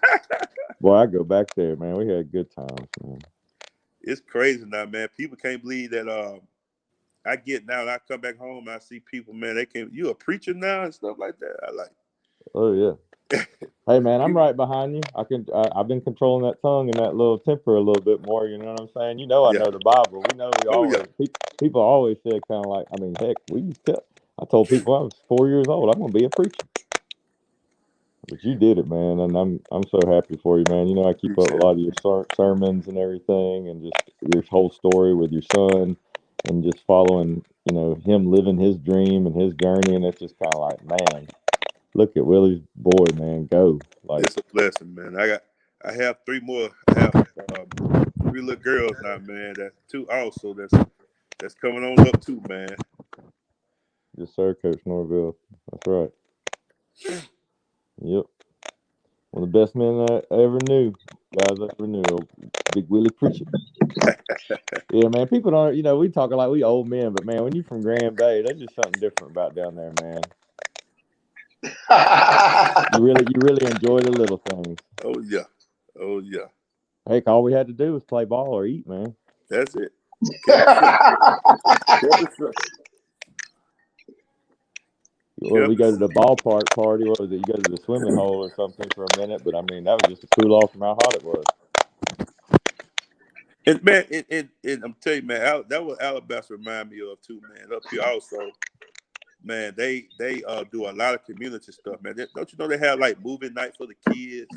Boy, I go back there, man. We had good times, man. It's crazy now, man. People can't believe that. I get now, and I come back home, and I see people, man. They can't. You a preacher now and stuff like that. I like. Oh yeah. Hey man, I'm right behind you. I've been controlling that tongue and that little temper a little bit more. You know what I'm saying? I know the Bible. We know people always said kind of like, I mean, heck, I told people I was 4 years old, I'm gonna be a preacher. But you did it, man, and I'm so happy for you, man. I keep up a lot of your sermons and everything, and just your whole story with your son, and just following, him living his dream and his journey, and it's just kind of like, man. Look at Willie's boy, man. Go. Like, it's a blessing, man. I have three more. I have 3 little girls now, man. That's 2 also. That's coming on up too, man. Yes, sir, Coach Norvell. That's right. Yep. One of the best men I ever knew. Guys I ever knew. Big Willie Pritchett. Yeah, man. People don't, we talking like we old men, but man, when you from Grand Bay, there's just something different about down there, man. You really enjoy the little things. Oh yeah. Heck, all we had to do was play ball or eat, man. That's it. Or we go to the ballpark party. What was it? You go to the swimming hole or something for a minute, but I mean that was just to cool off from how hot it was. And man, I'm telling you, man, that what Alabaster remind me of too, man. Up here also, man, they do a lot of community stuff, man. Don't you know they have like movie night for the kids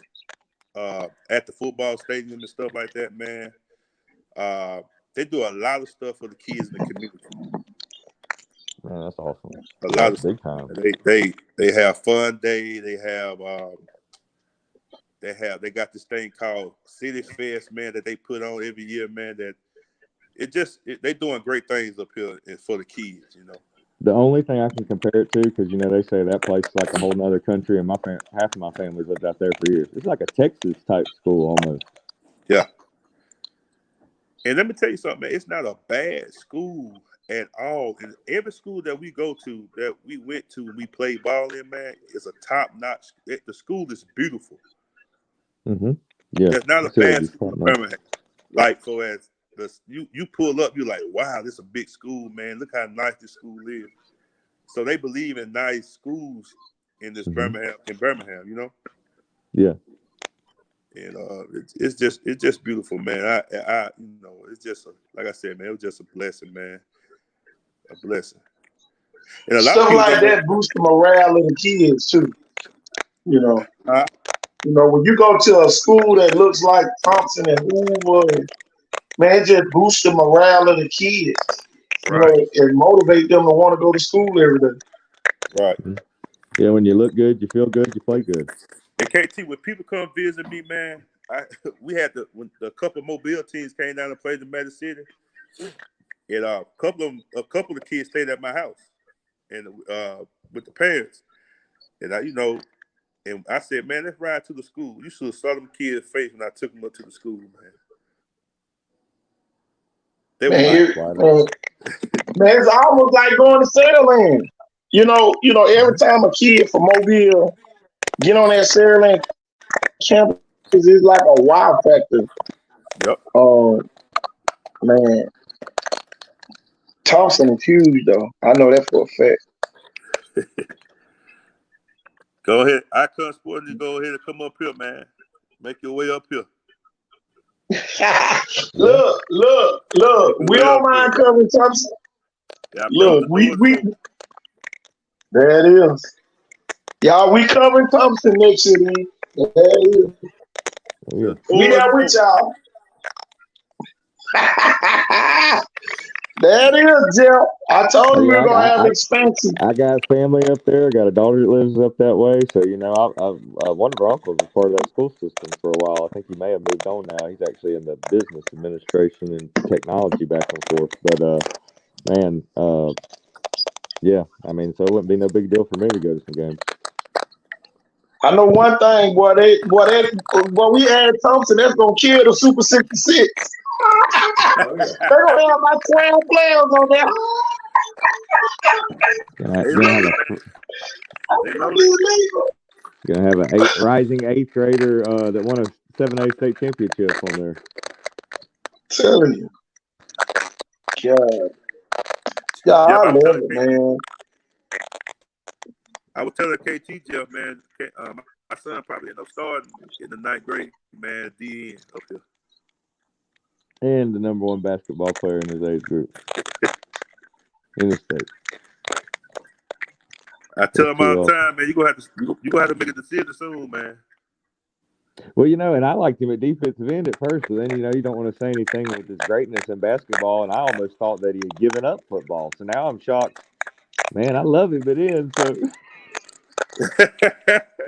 at the football stadium and stuff like that, man. They do a lot of stuff for the kids in the community. Man, that's awesome. A lot of big stuff. time. They have fun day. They got this thing called City Fest, man, that they put on every year, man. That they doing great things up here for the kids, you know. The only thing I can compare it to, because you know they say that place is like a whole nother country, and half of my family's lived out there for years. It's like a Texas type school almost. Yeah. And let me tell you something, man. It's not a bad school at all. And every school that we go to, that we went to, we played ball in, man, is a top notch. The school is beautiful. Mm-hmm. Yeah. There's not a bad school in Birmingham. Like, so as you pull up, you're like, wow, this is a big school, man. Look how nice this school is. So they believe in nice schools in this Birmingham, you know? Yeah. And it's just beautiful, man. I you know, it's just like I said, man, it was just a blessing, man. A blessing. And a lot Stuff of like that boosts the morale of the kids too. You know. You know, when you go to a school that looks like Thompson and Hoover, man, it just boosts the morale of the kids. Right. You know, and motivate them to want to go to school every day. Right. Yeah, when you look good, you feel good, you play good. And KT, when people come visit me, man, we had when a couple of Mobile teams came down and played in Magic City, and a couple of the kids stayed at my house, and with the parents, and and I said, man, let's ride to the school. You should have saw them kids' face when I took them up to the school, man. They were man, it's almost like going to Saraland. You know, every time a kid from Mobile get on that Saraland campus, it's like a wow factor. Yep. Man, Thompson is huge, though. I know that for a fact. Go ahead. Icon Sports, go ahead and come up here, man. Make your way up here. Look. We don't mind covering Thompson. Yeah, look, we there it is. Y'all, we covering Thompson next year, man. There it is. Yeah. We there with y'all. There it is, Jeff. I told you we were going to have expansion. I got family up there. I got a daughter that lives up that way. So, you know, one of our uncles was part of that school system for a while. I think he may have moved on now. He's actually in the business administration and technology back and forth. But, man, yeah, I mean, so it wouldn't be no big deal for me to go to some games. I know one thing, boy, we add Thompson, that's going to kill the Super 66. They're going to have about 12 players on there. Gonna have an rising eighth grader that won a 7A state championship on there. Telling you. God. Yeah, I love it, man. I was telling KT, Jeff, man, my son probably ended up starting in the 9th grade, man, at the end up here. And the number one basketball player in his age group in the state. I tell him all the time, man, you're gonna have to make a decision soon, man. Well, you know, and I liked him at defensive end at first, but then, you know, you don't want to say anything with his greatness in basketball, and I almost thought that he had given up football. So now I'm shocked. Man, I love him at end, so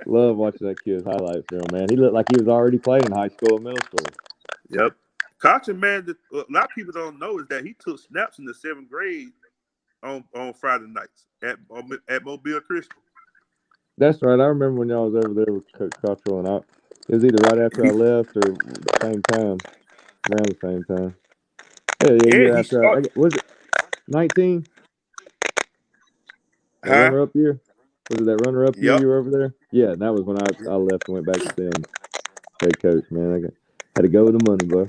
love watching that kid's highlight film, man. He looked like he was already playing in high school and middle school. Yep. Caution, man, a lot of people don't know is that he took snaps in the 7th grade on Friday nights at Mobile Christian. That's right. I remember when y'all was over there with Coach Cottrell, and it was either right after I left or the same time, around the same time. Yeah, year after was it 19? That runner-up year? Was it that runner-up year you were over there? Yeah, that was when I left and went back to them. Head coach, man. I had to go with the money, bro.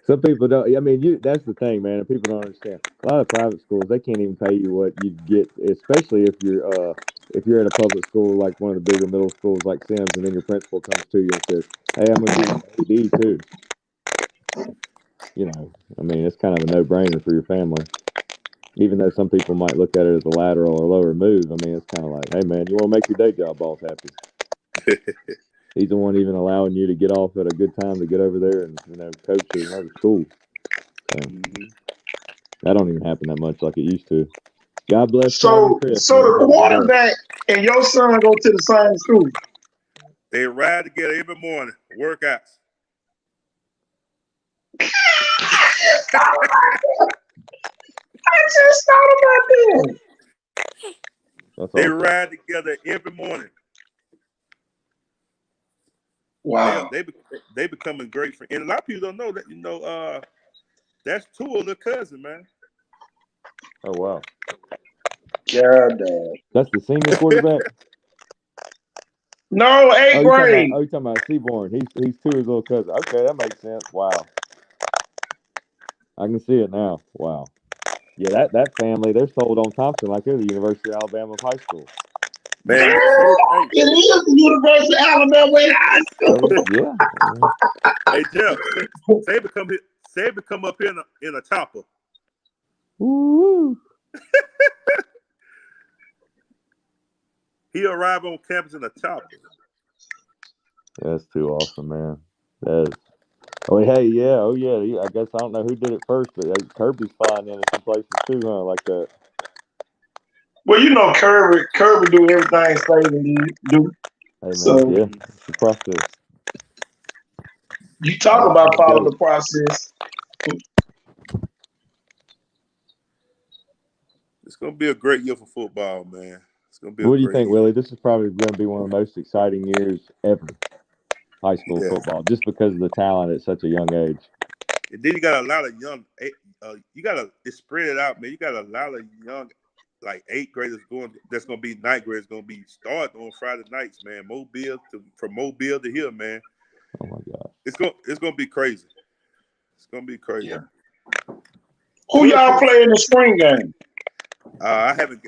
Some people don't. I mean, that's the thing, man. And people don't understand. A lot of private schools, they can't even pay you what you get, especially if you're at a public school like one of the bigger middle schools like Sims, and then your principal comes to you and says, "Hey, I'm going to give you AD too." you know, I mean, it's kind of a no-brainer for your family. Even though some people might look at it as a lateral or lower move, I mean, it's kind of like, hey, man, you want to make your day job boss happy. He's the one even allowing you to get off at a good time to get over there and, you know, coach at another school. So that don't even happen that much like it used to. God bless Tom and Chris. So the quarterback and your son go to the same school. They ride together every morning, workouts. I just thought about that. They ride together every morning. Wow. They becoming great friends. And a lot of people don't know that, you know, that's Tua, the cousin, man. Oh, wow. God damn. That's the senior quarterback? No, 8th grade. You're talking about Seaborn. He's Tua's little cousin. Okay, that makes sense. Wow. I can see it now. Wow. Yeah, that family, they're sold on Thompson like they're the University of Alabama of high school. Man, it is the University of Alabama in high school. Yeah. Hey, Jeff, Saban come up in a chopper. Woo. He arrived on campus in a chopper. That's too awesome, man. That is. Oh, hey, yeah. Oh, yeah. I guess I don't know who did it first, but Kirby's flying into some places too, huh? Like that. Well, you know, Kirby do everything Saban do. Hey, man, so, yeah, it's the process. You talk about following the process. It's gonna be a great year for football, man. It's gonna be. What do you think, Willie? This is probably going to be one of the most exciting years ever, high school football, just because of the talent at such a young age. And then you got a lot of young. It's spread it out, man. You got a lot of young, like 8th graders going. That's gonna be 9th graders gonna be starting on Friday nights, man. From Mobile to here, man. Oh my God! It's gonna be crazy. It's gonna be crazy. Yeah. Who y'all play in the spring game? I haven't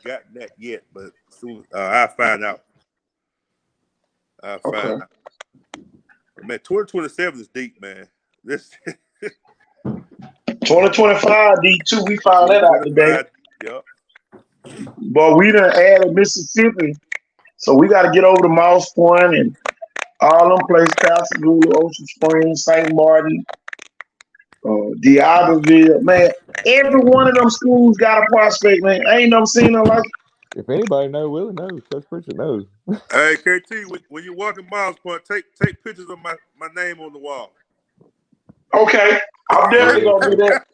gotten that yet, but soon I'll find out. Find out. Man, 2027 is deep, man. This 2025 D2. We found that out today. Yep. But we done added Mississippi, so we got to get over to Moss Point and all them places: Pascagoula, Ocean Springs, St. Martin, D'Iberville. Man, every one of them schools got a prospect, man. I ain't never seen them like. If anybody knows, Willie knows. Coach Pritchett knows. Hey, KT, when you walk in Moss Point, take pictures of my name on the wall. Okay, I'm definitely gonna do that.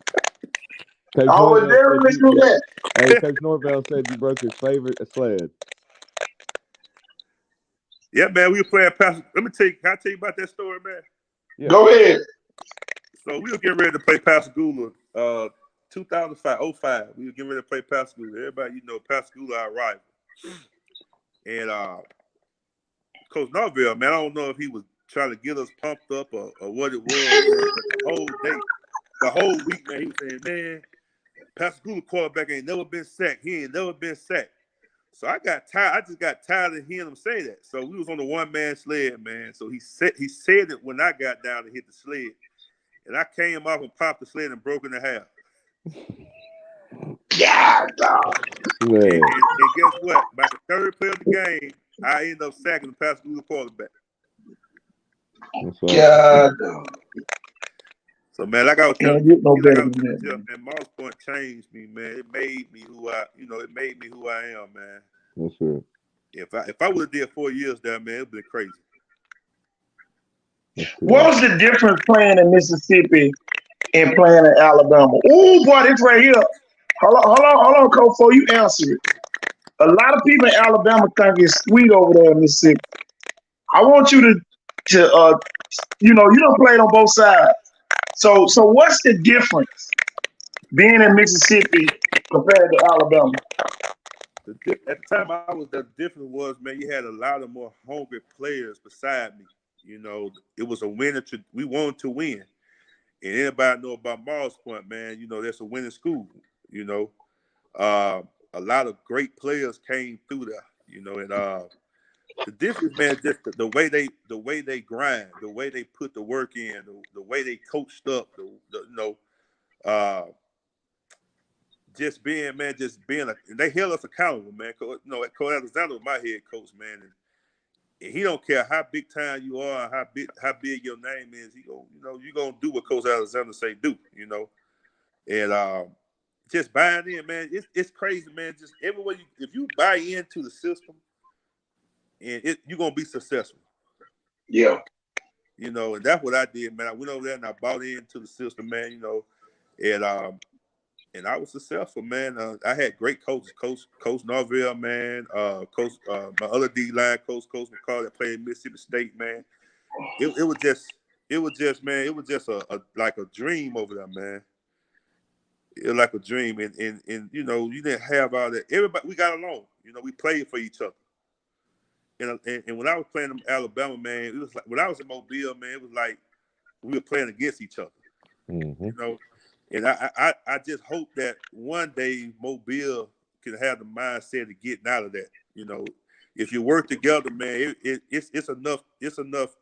Coach I would definitely do that. Hey, Coach Norvell said you broke his favorite sled. Yeah, man, we were playing Pascagoula. Can I tell you about that story, man? Yeah. Go ahead. So we were getting ready to play Pascagoula, 2005. We were getting ready to play Pascagoula. Everybody, you know, Pascagoula our rival. And Coach Norvell, man, I don't know if he was trying to get us pumped up or what it was. The whole week, man, he was saying, man, Pascagoula quarterback ain't never been sacked. He ain't never been sacked. So I got tired. I just got tired of hearing him say that. So we was on the one-man sled, man. So he said it when I got down to hit the sled. And I came off and popped the sled and broke it in half. Yeah, dog. And guess what? By the third play of the game, I ended up sacking the Pascagoula quarterback. God. So man, like I was telling you, and Moss Point changed me, man. It made me who I am, man. That's right. If I would have did 4 years there, man, it'd been crazy. What was the difference playing in Mississippi and playing in Alabama? Oh boy, this right here. Hold on, Coach, before you answer it. A lot of people in Alabama think it's sweet over there in Mississippi. I want you to you don't play it on both sides. So what's the difference being in Mississippi compared to Alabama? At the time the difference was, man, you had a lot of more hungry players beside me. You know, it was a winner. We wanted to win. And anybody know about Moss Point, man, you know, that's a winning school. You know, a lot of great players came through there, you know, and The difference, man, just the way they grind, the way they put the work in, the way they coached up, just being they held us accountable, man. Coach Alexander was my head coach, man, and he don't care how big time you are, how big your name is. You gonna do what Coach Alexander say do, and just buying in, man. It's crazy, man. Just everywhere if you buy into the system, and you're gonna be successful. Yeah. And that's what I did, man. I went over there and I bought into the system, man. And I was successful, man. I had great coaches, Coach Norvell, man. Coach, my other D line coach, Coach McCall, that played in Mississippi State, man. It was just, man. It was just like a dream over there, man. It was like a dream, and you didn't have all that. Everybody, we got along. We played for each other. And when I was playing in Alabama, man, it was like when I was in Mobile, man, it was like we were playing against each other. Mm-hmm. And I just hope that one day Mobile can have the mindset of getting out of that. If you work together, man, it's enough. It's enough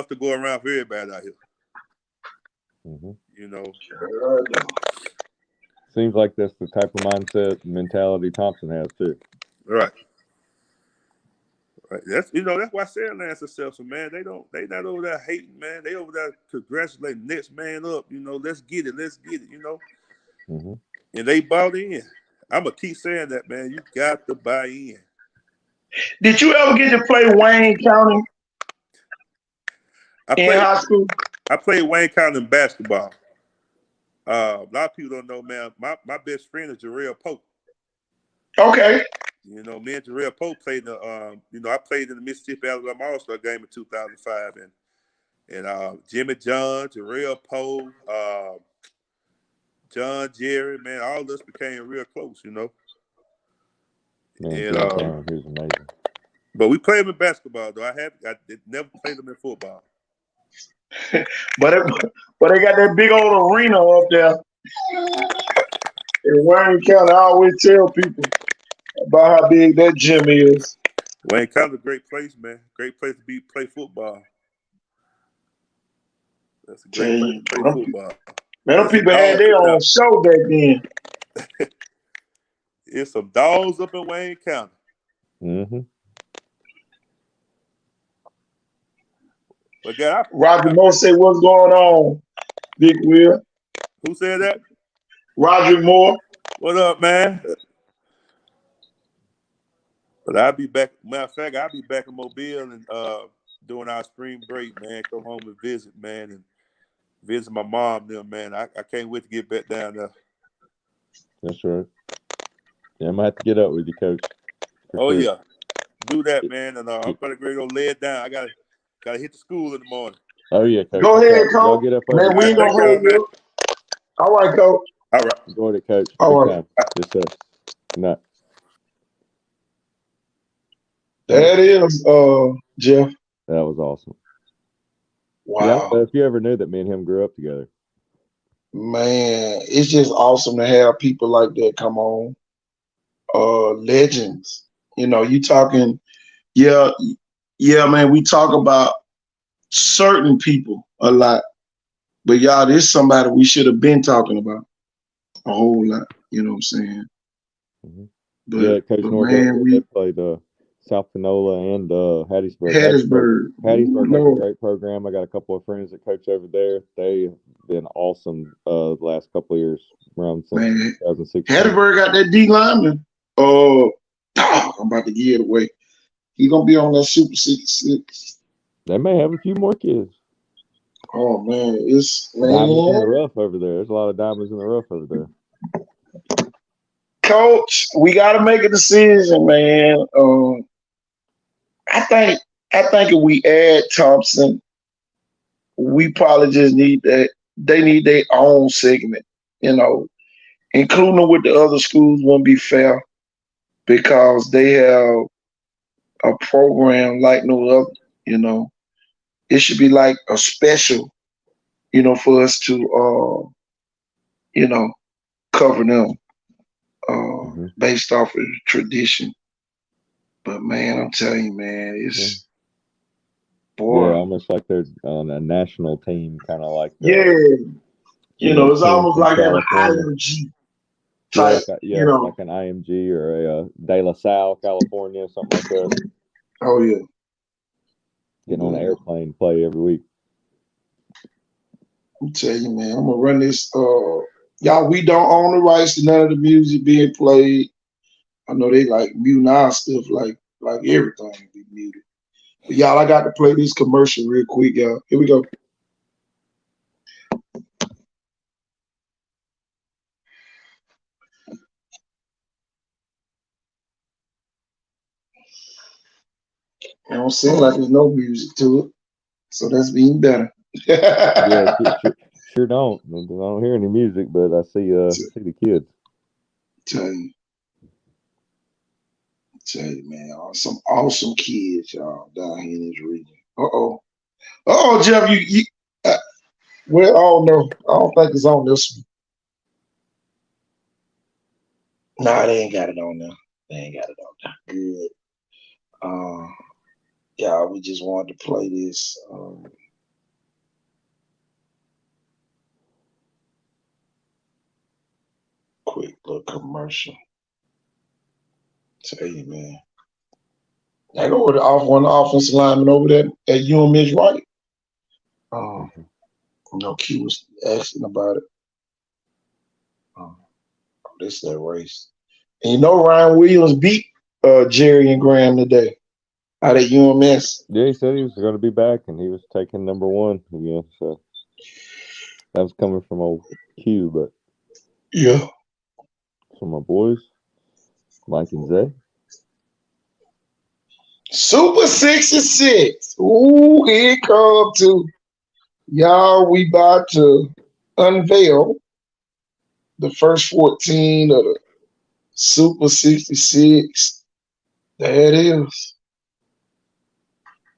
to go around for everybody out here. Mm-hmm. Seems like that's the type of mindset and mentality Thompson has too. Right. That's why Sandland's successful, man. They not over there hating, man. They over there congratulating next man up. Let's get it. Mm-hmm. And they bought in. I'm gonna keep saying that, man. You got to buy in. Did you ever get to play Wayne County in high school? I played Wayne County in basketball. A lot of people don't know, man. My best friend is Jarrell Pope. Okay. Me and Jarrell Pope played I played in the Mississippi Alabama All-Star game in 2005, and Jimmy John, Jarrell Pope, John Jerry, man, all of us became real close, Man, and he was amazing. But we played him in basketball, though. I never played him in football. but they got that big old arena up there in Wayne County. I always tell people about how big that gym is. Wayne County's a great place, man. Great place to play football. That's a great place to play football. Man, them people had their own show back then. It's some dogs up in Wayne County. Mm-hmm. But God, Roger Moore said, "What's going on, Big Will?" Who said that? Roger Moore. What up, man? But I'll be back. Matter of fact, I'll be back in Mobile and doing our spring break, man. Come home and visit, man, and visit my mom there, man. I can't wait to get back down there. That's right. Yeah, I might have to get up with you, Coach. Oh, sure. Yeah. Do that, man. And I'm going to lay it down. I gotta hit the school in the morning. Oh, yeah, Coach. Go ahead, Coach. Get up man, we ain't going to hold you. All right, Coach. All right. Go ahead, Coach. All right. Yes, sir. No. That is, Jeff. That was awesome. Wow. Yeah, I don't know if you ever knew that me and him grew up together. Man, it's just awesome to have people like that come on. Legends. You talking, yeah, man, we talk about certain people a lot. But y'all, this is somebody we should have been talking about a whole lot. You know what I'm saying? Mm-hmm. But, yeah, Coach Norvell, we played South Panola and Hattiesburg. Hattiesburg has a great program. I got a couple of friends that coach over there. They've been awesome the last couple of years, around since 2016. Hattiesburg got that D lineman. I'm about to give it away. He's gonna be on that Super 66. They may have a few more kids. Oh man, diamonds in the rough over there. There's a lot of diamonds in the rough over there. Coach, we got to make a decision, man. I think if we add Thompson, we probably just need that. They need their own segment, including them with the other schools wouldn't be fair because they have a program like no other. It should be like a special, for us to, cover them based off of the tradition. But man, I'm telling you, man, it's Yeah, boy. almost like they're on a national team, kind of like Yeah, it's team almost from like an California. IMG Yeah, type. You know. like an IMG or a De La Salle, California, something like that. Oh yeah. Getting on an airplane, play every week. I'm telling you, man, I'm gonna run this. Y'all, we don't own the rights to none of the music being played. I know they like muting our stuff, like everything be muted. But y'all, I got to play this commercial real quick, y'all. Here we go. It don't seem like there's no music to it, so that's being better. Yeah, sure don't. I don't hear any music, but I see the kids. Tell you, man, some awesome kids, y'all, down here in this region. Oh, Jeff, you well, oh no, I don't think it's on this one. Nah, they ain't got it on there. They ain't got it on there. Good. Yeah, we just wanted to play this. Quick little commercial. Tell you, man. I go with one offensive lineman over there at UMH, right? Q was asking about it. This that race. And Ryan Williams beat Jerry and Graham today out at UMS. Yeah, he said he was going to be back, and he was taking number one again. So that was coming from old Q, but yeah. So my boys, Mike and Zay. Super 66. Ooh, here it comes to y'all. We about to unveil the first 14 of the Super 66. There it is.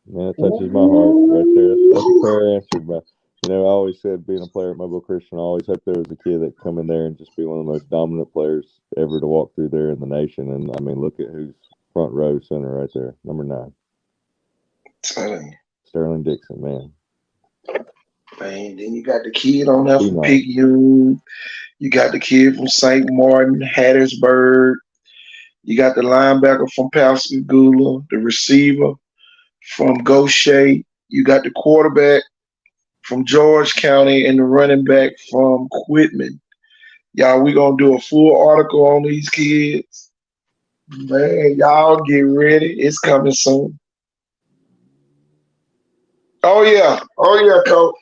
Man, it touches my heart right there. That's a fair answer, but I always said being a player at Mobile Christian, I always hoped there was a kid that come in there and just be one of the most dominant players ever to walk through there in the nation. And I mean, look at who's front row center right there, number 9. Sterling Dixon, man. Man, then you got the kid on there from Picayune. You got the kid from St. Martin, Hattiesburg. You got the linebacker from Pascagoula, the receiver from Gaucher. You got the quarterback from George County and the running back from Quitman. Y'all, we going to do a full article on these kids. Man, y'all get ready. It's coming soon. Oh, yeah, Coach.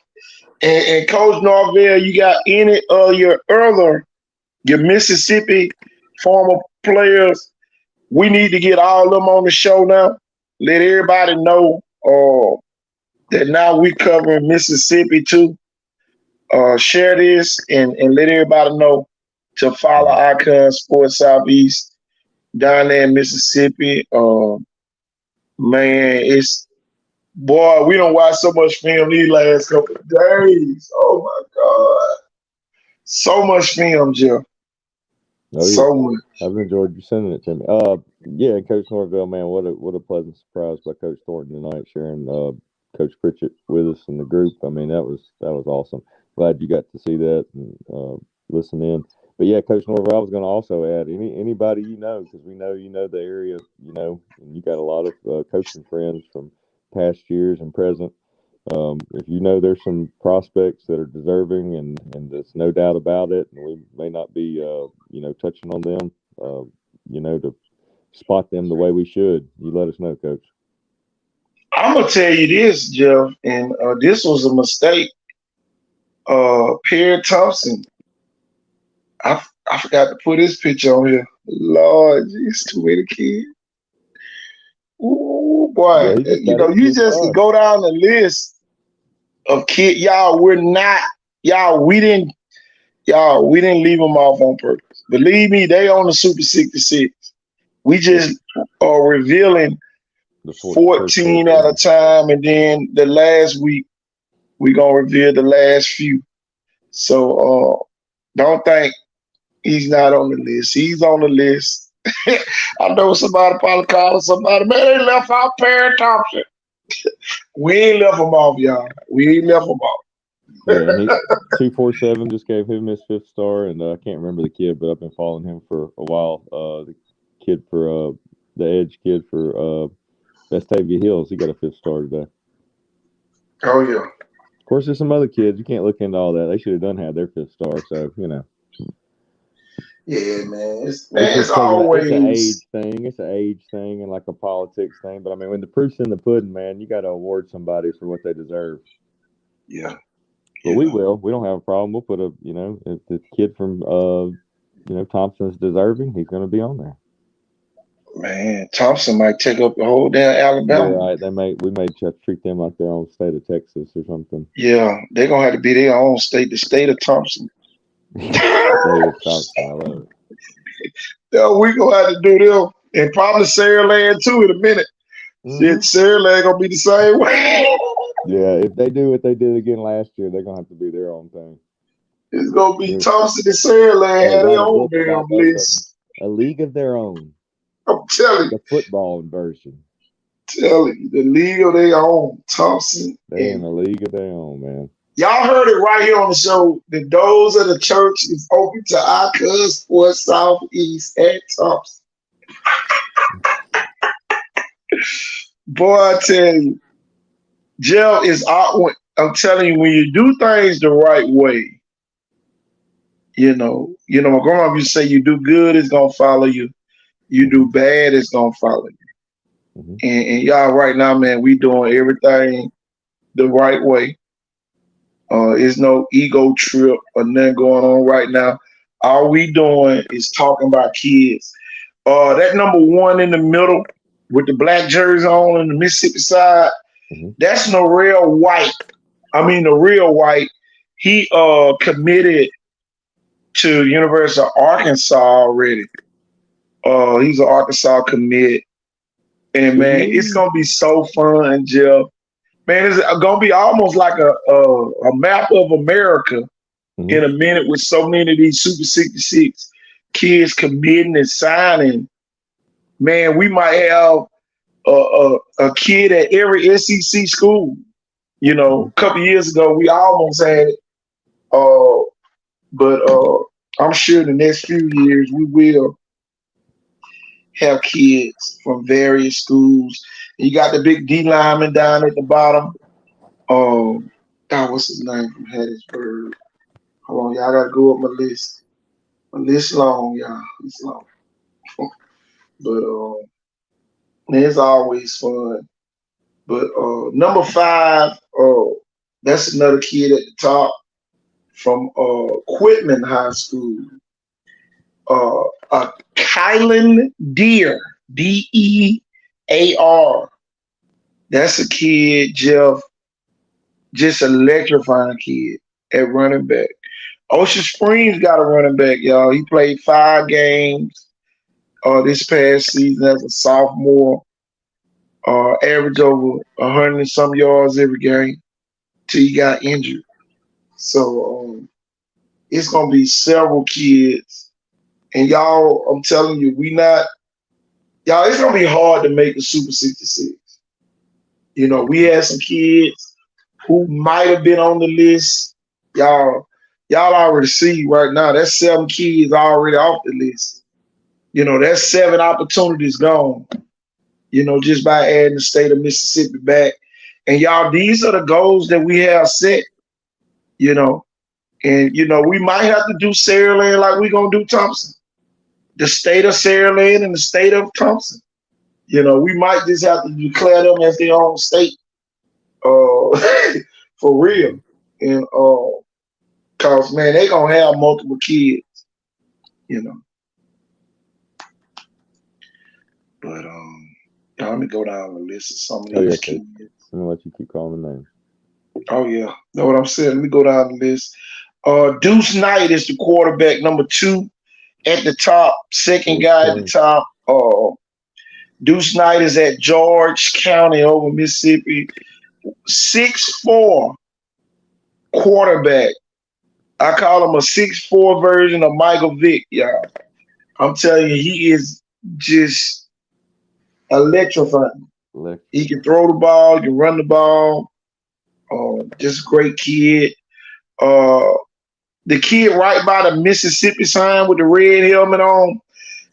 And Coach Norvell, you got any of your Mississippi former players? We need to get all of them on the show now. Let everybody know that now we covering Mississippi too. Share this and let everybody know to follow Icon Sports Southeast down there in Mississippi. Man, we don't watch so much film these last couple of days. Oh my God. So much film, Jeff. So much. I've enjoyed you sending it to me. Yeah, Coach Norvell, man, what a pleasant surprise by Coach Thornton tonight, sharing Coach Pritchett with us in the group. I mean, that was awesome. Glad you got to see that and listen in. But yeah, Coach Norvell, I was going to also add anybody because we know the area, and you got a lot of coaching friends from past years and present. If there's some prospects that are deserving and there's no doubt about it, and we may not be touching on them, to spot them the way we should, you let us know, Coach. I'm gonna tell you this, Jeff, and this was a mistake. Pierre Thompson, I forgot to put his picture on here. Lord, it's too many kids. Ooh, boy, Yeah, you just go down the list of kids. Y'all, we didn't leave them off on purpose. Believe me, they on the Super 66. We just are revealing 14 at a time, and then the last week we're gonna reveal the last few. So don't think he's not on the list. He's on the list. I know somebody probably calling somebody, man, they left our Perry Thompson. We ain't left them off, y'all. We ain't left them off. Yeah, and he 247 just gave him his 5th star, and I can't remember the kid, but I've been following him for a while. The kid for the edge kid for Vestavia Hills, he got a 5th star today. Oh yeah. Of course, there's some other kids. You can't look into all that. They should have had their 5th star. So Yeah, man. It's it's always an age thing. It's an age thing and like a politics thing. But I mean, when the proof's in the pudding, man, you got to award somebody for what they deserve. Yeah. But we will. We don't have a problem. We'll put if the kid from Thompson's deserving, he's going to be on there. Man, Thompson might take up the whole damn Alabama. Yeah, right. We may treat them like their own state of Texas or something. Yeah, they're gonna have to be their own state, the state of Thompson. State of Thompson, I love it. Yeah, we gonna have to do them, and probably Saraland too in a minute. Mm-hmm. Saraland gonna be the same way. Yeah, if they do what they did again last year, they're gonna have to be their own thing. It's gonna be Thompson and Saraland have their own damn list. A league of their own. I'm telling you. The football version. Telling you, the league of their own. Thompson. They in a league of their own, man. Y'all heard it right here on the show. The doors of the church is open to our cuz for Southeast at Thompson. Boy, I tell you, Jeff is out. I'm telling you, when you do things the right way, my grandma used to say, you do good, it's gonna follow you. You do bad, it's gonna follow you. Mm-hmm. And y'all right now, man, we doing everything the right way. There's no ego trip or nothing going on right now. All we doing is talking about kids. That number 1 in the middle with the black jersey on the Mississippi side, mm-hmm. That's Norrell White. I mean, the real White. He committed to University of Arkansas already. He's an Arkansas commit. And, man, it's going to be so fun, Jeff. Man, it's going to be almost like a map of America mm-hmm. in a minute with so many of these Super 66 kids committing and signing. Man, we might have a kid at every SEC school. A couple of years ago, we almost had it. But I'm sure the next few years we will have kids from various schools. You got the big D lineman down at the bottom. What's his name from Hattiesburg? Hold on, y'all gotta go up my list. My list long, y'all. It's long. But it's always fun. But number 5, that's another kid at the top from Quitman High School. Kylan Deer, Dear. That's a kid, Jeff, just electrifying kid at running back. Ocean Springs got a running back, y'all. He played 5 games this past season as a sophomore. Average over 100 and some yards every game till he got injured. So it's gonna be several kids, and y'all, I'm telling you, it's gonna be hard to make the Super 66. We had some kids who might have been on the list. Y'all already see right now. That's 7 kids already off the list. That's 7 opportunities gone. Just by adding the state of Mississippi back. And y'all, these are the goals that we have set. And we might have to do Saraland like we're gonna do Thompson. The state of Saraland and the state of Thompson. We might just have to declare them as their own state. For real. And cause man, they gonna have multiple kids, But let me go down the list of some of these kids. I'm gonna let you keep calling the names. Oh yeah. Know what I'm saying? Let me go down the list. Deuce Knight is the quarterback, number 2 at the top, second guy at the top. Deuce Knight is at George County over Mississippi. 6'4" quarterback. I call him a 6'4" version of Michael Vick, y'all. I'm telling you, he is just electrifying. Elect- He can throw the ball, he can run the ball. Just a great kid. Uh, the kid right by the Mississippi sign with the red helmet on,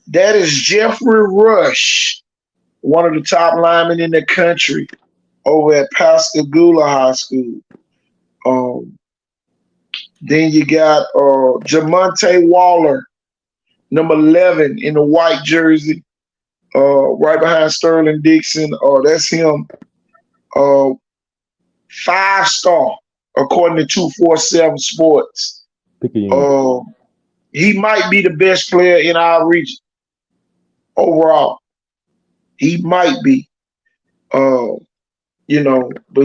that is Jeffrey Rush, one of the top linemen in the country over at Pascagoula High School. Um, then you got Jamonte Waller, number 11 in the white jersey, right behind Sterling Dixon. That's him. 5-star, according to 247 Sports. Picayune. He might be the best player in our region overall. He might be. But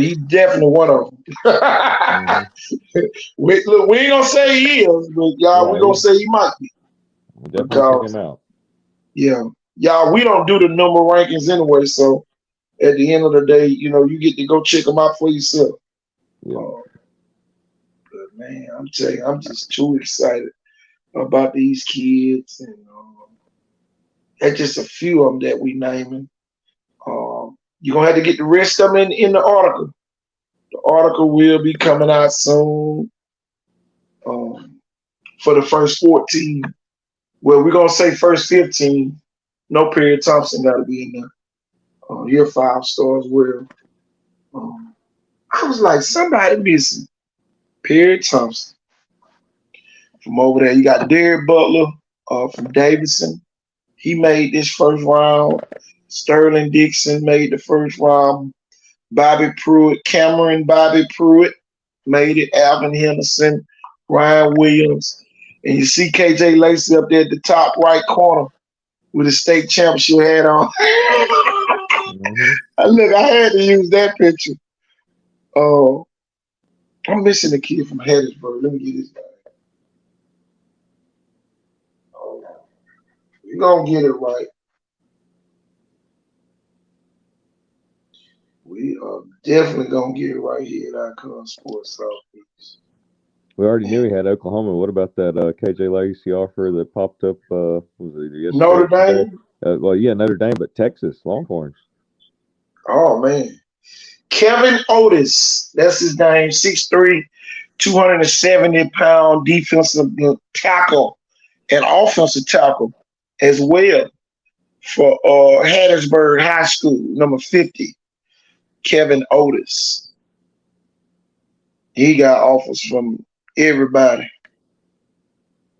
he's definitely one of them. Mm-hmm. Look, we ain't gonna say he is, but y'all, we gonna say he might be. We'll definitely check him out. Yeah, y'all, we don't do the number rankings anyway, so at the end of the day, you get to go check them out for yourself. Yeah. But man, I'm telling you, I'm just too excited about these kids, and that's just a few of them that we naming. You're gonna have to get the rest of them in the article. The article will be coming out soon for the first 14. Well, we're gonna say first 15. No, Perry Thompson got to be in there. You're 5-star as well. I was like, somebody missing Perry Thompson from over there. You got Derek Butler from Davidson. He made this first round. Sterling Dixon made the first round. Cameron Bobby Pruitt made it. Alvin Henderson, Ryan Williams. And you see KJ Lacey up there at the top right corner with his state championship hat on. Mm-hmm. Look, I had to use that picture. I'm missing a kid from Hattiesburg. Let me get his name. We're going to get it right. We are definitely going to get it right here at Icon Sports Southeast. We already knew he had Oklahoma. What about that KJ Lacey offer that popped up? Was it yesterday? Notre Dame? Notre Dame, but Texas Longhorns. Oh, man. Kevin Otis, that's his name, 6'3", 270-pound defensive tackle and offensive tackle as well for Hattiesburg High School, number 50, Kevin Otis. He got offers from everybody.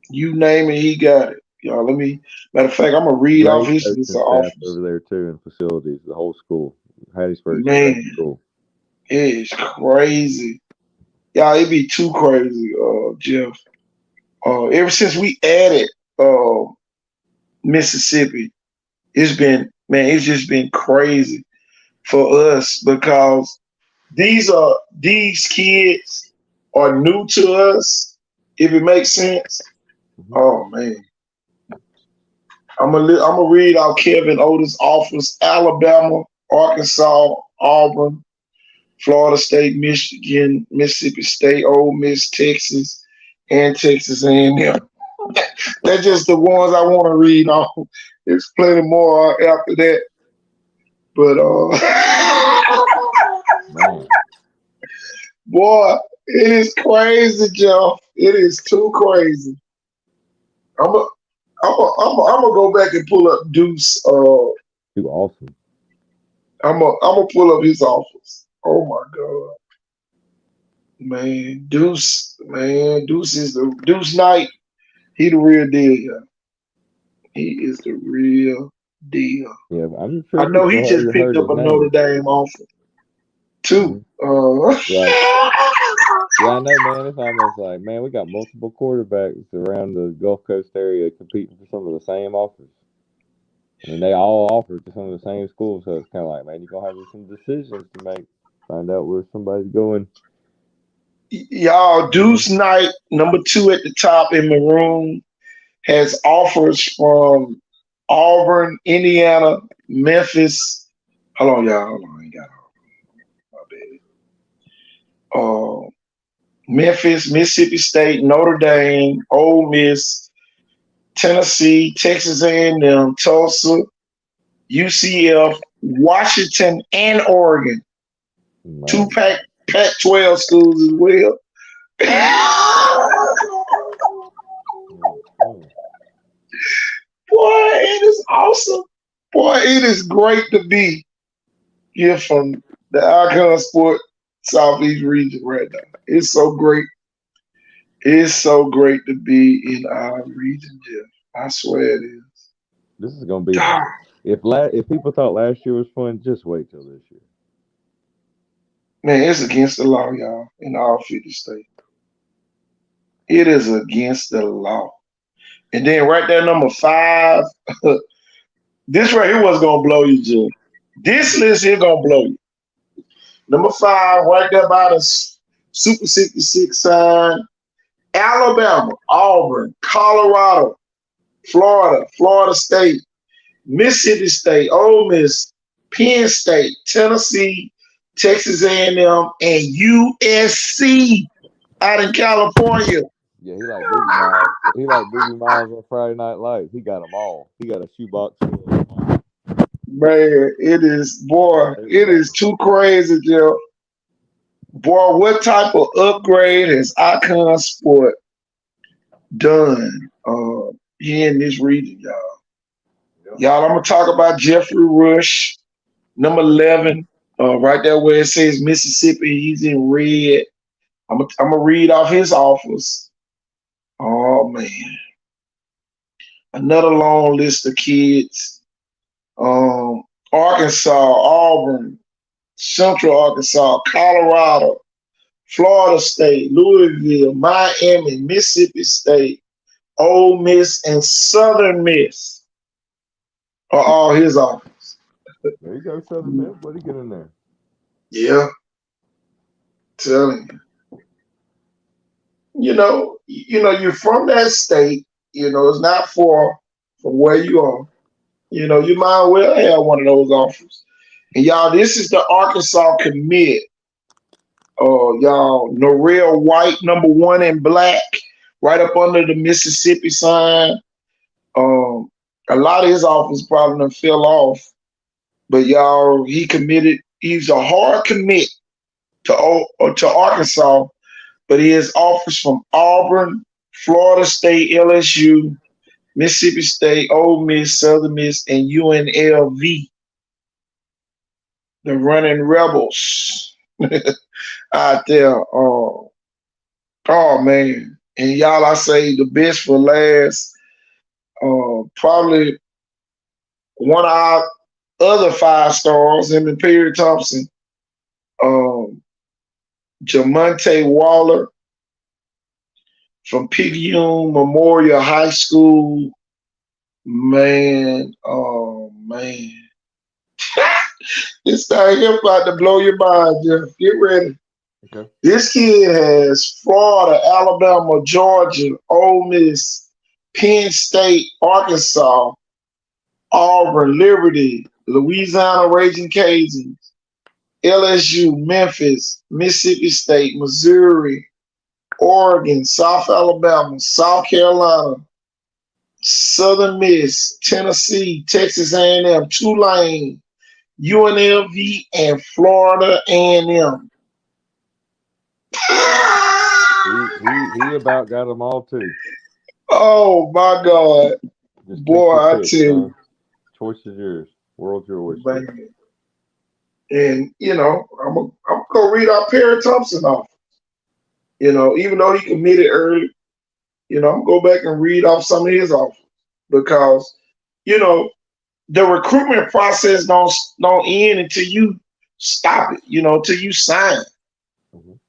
You name it, he got it. Y'all, matter of fact, I'm going to read Great off his coaching list of staff offers. over there, too, in facilities, the whole school. Hattiesburg Man, school. It is crazy. Y'all, it be too crazy, Jeff. Ever since we added Mississippi, it's just been crazy for us because these kids are new to us, if it makes sense. Mm-hmm. Oh man. I'm gonna read out Kevin Otis offers: Alabama, Arkansas, Auburn, Florida State, Michigan, Mississippi State, Ole Miss, Texas, and Texas A&M. That's just the ones I want to read off. There's plenty more after that. But boy, it is crazy, Jeff. It is too crazy. I'm gonna go back and pull up Deuce. Too awesome. I'm gonna pull up his offers. Oh my God, man, Deuce is the Deuce Knight. He the real deal, yeah. He is the real deal. Yeah, I'm sure. I know he just picked up a Notre Dame offer too. Mm-hmm. Yeah, I know, man. It's almost like, man, we got multiple quarterbacks around the Gulf Coast area competing for some of the same offers. I mean, they all offer to some of the same schools, so it's kind of like, man, you're gonna have some decisions to make. Find out where somebody's going. Y'all, Deuce Knight, number 2 at the top in maroon, has offers from Auburn, Indiana, Memphis. Hold on, y'all. Hold on, I ain't got my bad. Memphis, Mississippi State, Notre Dame, Ole Miss, Tennessee, Texas A&M, Tulsa, UCF, Washington, and Oregon. Two Man. Pac-12 schools as well. Mm. Boy, it is awesome. Boy, it is great to be here from the Icon Sport Southeast region right now. It's so great. It's so great to be in our region, Jeff. I swear it is. This is gonna be Ah, if people thought last year was fun, just wait till this year. man, it's against the law, y'all, in all 50 states. It is against the law. And then right there, number 5, this right here was gonna blow you, Jeff. This list here gonna blow you. Number 5, right there by the Super 66 sign, Alabama, Auburn, Colorado, Florida, Florida State, Mississippi State, Ole Miss, Penn State, Tennessee, Texas A&M, and USC out in California. Yeah, he like Boogie Miles. He like Boogie Miles on Friday Night Lights. He got them all. He got a shoebox full of them all. Man, it is, boy, it is too crazy, Joe. Boy, what type of upgrade has Icon Sport done here in this region, y'all? Y'all, I'm going to talk about Jeffrey Rush, number 11, right there where it says Mississippi. He's in red. I'm going to read off his offers. Oh, man. Another long list of kids. Arkansas, Auburn, Central Arkansas, Colorado, Florida State, Louisville, Miami, Mississippi State, Ole Miss, and Southern Miss are all his offers. There you go, Southern Miss. What do you get in there? Yeah, telling you. You're from that state. It's not far from where you are. You might well have one of those offers. And y'all, this is the Arkansas commit. Y'all, Norrell White, number 1 in black, right up under the Mississippi sign. A lot of his offers probably done fell off, but y'all, he committed. He's a hard commit to Arkansas, but he has offers from Auburn, Florida State, LSU, Mississippi State, Ole Miss, Southern Miss, and UNLV, the running Rebels out there. Oh man. And y'all, I say the best for last. Probably one of our other 5 stars, him and Perry Thompson, Jamonte Waller from Picayune Memorial High School. Man, oh man. This thing here about to blow your mind, Jeff. Get ready. Okay. This kid has Florida, Alabama, Georgia, Ole Miss, Penn State, Arkansas, Auburn, Liberty, Louisiana Raging Cajuns, LSU, Memphis, Mississippi State, Missouri, Oregon, South Alabama, South Carolina, Southern Miss, Tennessee, Texas A&M, Tulane, UNLV, and Florida A&M. He about got them all too. Oh my God, Just boy! I tell pick, you, choice is yours. World's your oyster. man. And I'm gonna read out Perry Thompson off. Even though he committed early, I'm gonna go back and read off some of his offers because the recruitment process don't end until you stop it. Till you sign. Mhm.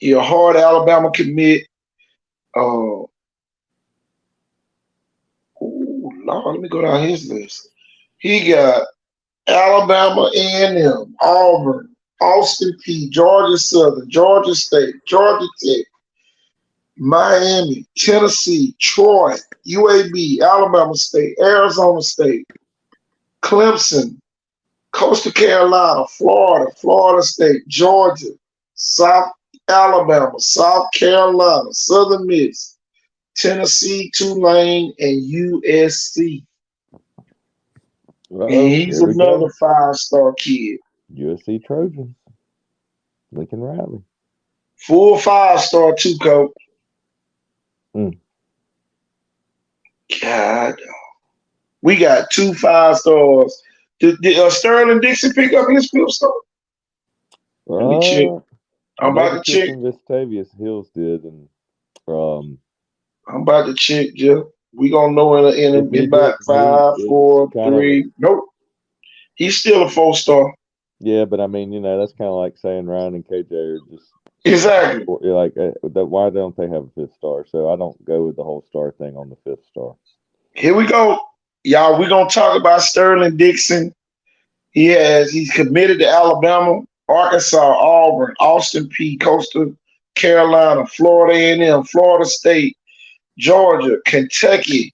You're a hard Alabama commit. Lord, let me go down his list. He got Alabama A&M, Auburn, Austin Peay, Georgia Southern, Georgia State, Georgia Tech, Miami, Tennessee, Troy, UAB, Alabama State, Arizona State, Clemson, Coastal Carolina, Florida, Florida State, Georgia, South Alabama, South Carolina, Southern Miss, Tennessee, Tulane, and USC. And Uh-oh, he's here we another go. 5-star kid. USC Trojans. Lincoln Riley. Full 5-star too, coach. Mm. God, we got 2 5-stars. Did Sterling Dixon pick up his 5th star? Let me check. I I'm know about the to kid check. from Gustavius Hills did, and I'm about to check, Jeff. We gonna know if in he about did, five, it's 4, kind of 3. Nope. He's still a 4-star. yeah. But I mean, that's kind of like saying Ryan and KJ are just Exactly. like that. Why don't they have a 5th star? So I don't go with the whole star thing on the 5th star. Here we go. Y'all, we're gonna talk about Sterling Dixon. He's committed to Alabama, Arkansas, Auburn, Austin P, Coastal Carolina, Florida A&M, Florida State, Georgia, Kentucky,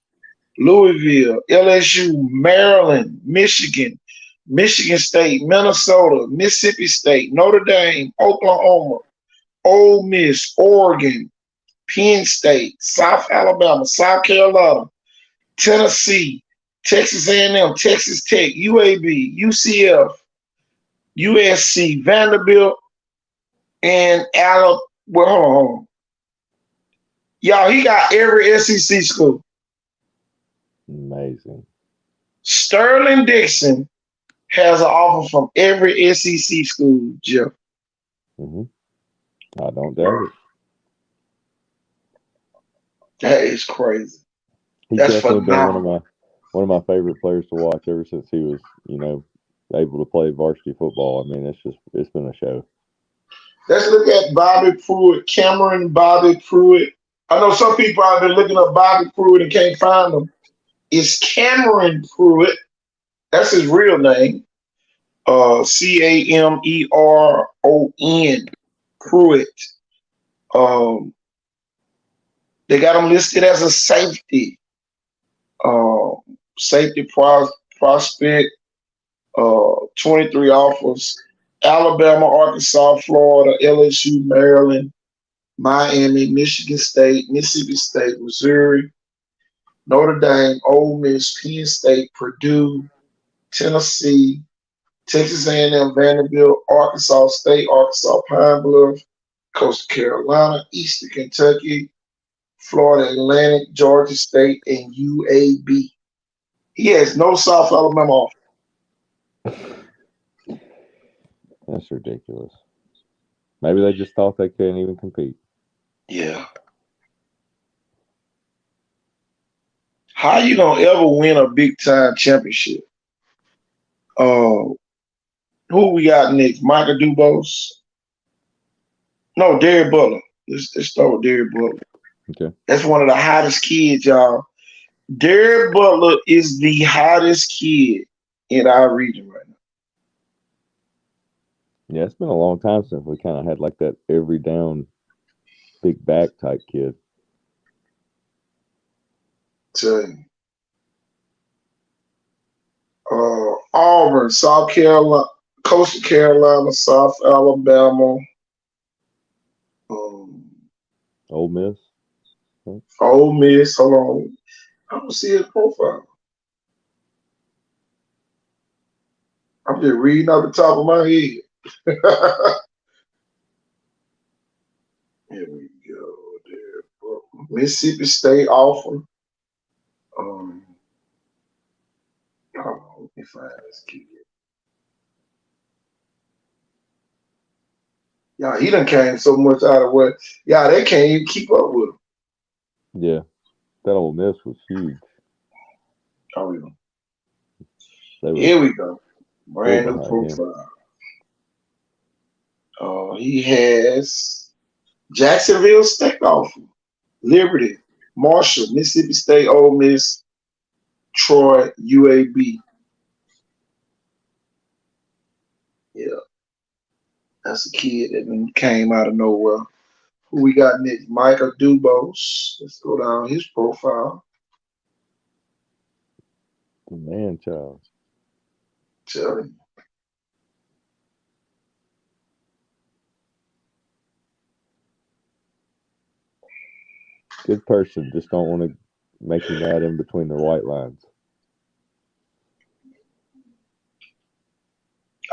Louisville, LSU, Maryland, Michigan, Michigan State, Minnesota, Mississippi State, Notre Dame, Oklahoma, Ole Miss, Oregon, Penn State, South Alabama, South Carolina, Tennessee, Texas A&M, Texas Tech, UAB, UCF, USC, Vanderbilt, and Alabama. Well, hold on. Y'all, he got every SEC school. Amazing. Sterling Dixon has an offer from every SEC school, Jeff. Hmm. I don't doubt it. That is crazy. He's That's definitely been phenomenal. one of my favorite players to watch ever since he was, able to play varsity football. I mean, it's been a show. Let's look at Bobby Pruitt, Cameron Bobby Pruitt. I know some people have been looking up Bobby Pruitt and can't find him. It's Cameron Pruitt. That's his real name. Cameron Pruitt. They got him listed as a safety. Safety prospect. 23 offers. Alabama, Arkansas, Florida, LSU, Maryland, Miami, Michigan State, Mississippi State, Missouri, Notre Dame, Ole Miss, Penn State, Purdue, Tennessee, Texas A&M, Vanderbilt, Arkansas State, Arkansas Pine Bluff, Coastal Carolina, Eastern Kentucky, Florida Atlantic, Georgia State, and UAB. He has no South Alabama offer. That's ridiculous. Maybe they just thought they couldn't even compete. Yeah. How you gonna ever win a big time championship? Who we got next? Michael Dubose? No, Derek Butler. Let's start with Derek Butler. Okay. That's one of the hottest kids, y'all. Derek Butler is the hottest kid in our region right now. Yeah, it's been a long time since we kind of had like that every down, big back type kid. Tell you. Auburn, South Carolina, Coastal Carolina, South Alabama, Ole Miss. Ole Miss. Hold on. I don't see his profile. I'm just reading off the top of my head. Here we go. There. Mississippi State offer. Let me find this kid. Yeah, he done came so much out of what. Yeah, they can't even keep up with him. Yeah, that Ole Miss was huge. Oh, yeah. They were Here we go. Brand new behind him. profile. He has Jacksonville State offer, Liberty, Marshall, Mississippi State, Ole Miss, Troy, UAB. Yeah, that's a kid that came out of nowhere. Who we got next? Michael Dubose. Let's go down his profile. The man child. Tell him. Good person. Just don't want to make you mad in between their white lines.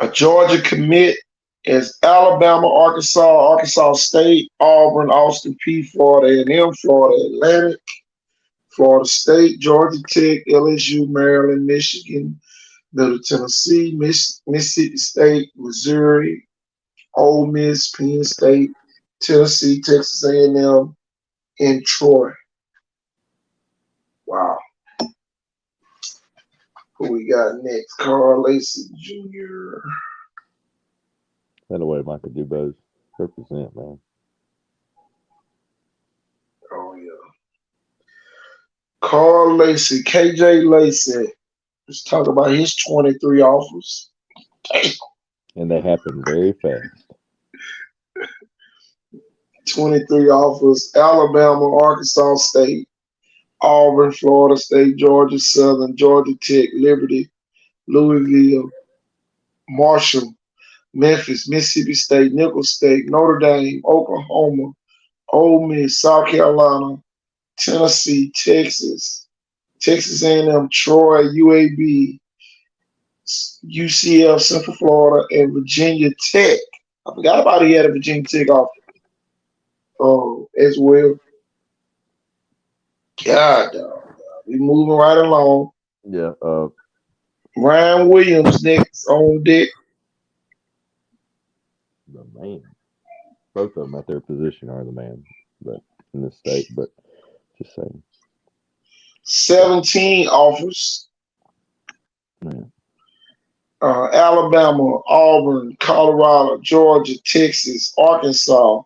A Georgia commit is Alabama, Arkansas State, Auburn, Austin P, Florida A&M, Florida Atlantic, Florida State, Georgia Tech, LSU, Maryland, Michigan, Middle Tennessee, Mississippi State, Missouri, Ole Miss, Penn State, Tennessee, Texas A&M, and Troy. Wow. Who we got next? Carl Lacey Jr. That way Michael Dubose represent, man. Oh, yeah. Carl Lacey, KJ Lacey. Let's talk about his 23 offers. Damn. And they happen very fast. 23 offers. Alabama, Arkansas State, Auburn, Florida State, Georgia Southern, Georgia Tech, Liberty, Louisville, Marshall, Memphis, Mississippi State, Nicholls State, Notre Dame, Oklahoma, Ole Miss, South Carolina, Tennessee, Texas, Texas A&M, Troy, UAB, UCF, Central Florida, and Virginia Tech. I forgot about he had a Virginia Tech offer as well. God, dog. We moving right along. Yeah. Ryan Williams next on deck. The man. Both of them at their position are the man, but in this state. But just saying. 17 offers. Man. Alabama, Auburn, Colorado, Georgia, Texas, Arkansas,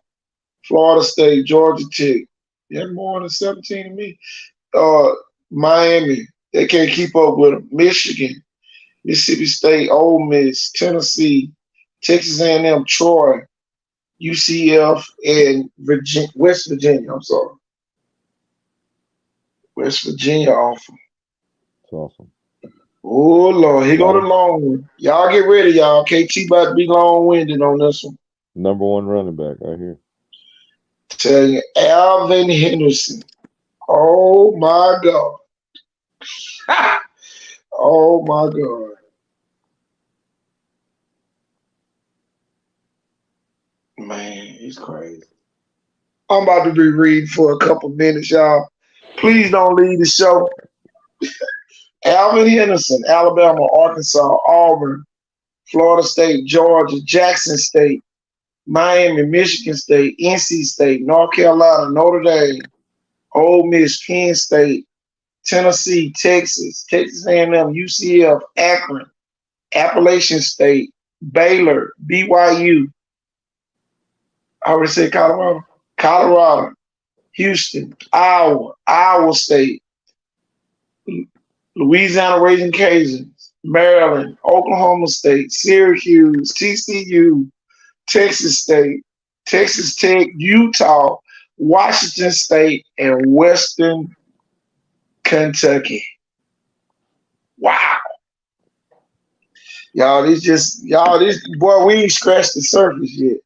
Florida State, Georgia Tech. You have more than 17 to me. Miami, they can't keep up with them. Michigan, Mississippi State, Ole Miss, Tennessee, Texas A&M, Troy, UCF, and West Virginia. I'm sorry. West Virginia offer. It's awesome. Oh, Lord. Here go the long one. Y'all get ready, y'all. KT about to be long-winded on this one. Number one running back right here. Tell you, Alvin Henderson. Oh, my God. Oh, my God. Man, he's crazy. I'm about to be reading for a couple minutes, y'all. Please don't leave the show. Alvin Henderson, Alabama, Arkansas, Auburn, Florida State, Georgia, Jackson State, Miami, Michigan State, NC State, North Carolina, Notre Dame, Ole Miss, Penn State, Tennessee, Texas, Texas A&M, UCF, Akron, Appalachian State, Baylor, BYU. I already said Colorado, Houston, Iowa State, Louisiana Raging Cajuns, Maryland, Oklahoma State, Syracuse, TCU, Texas State, Texas Tech, Utah, Washington State, and Western Kentucky. Wow. This boy, we ain't scratched the surface yet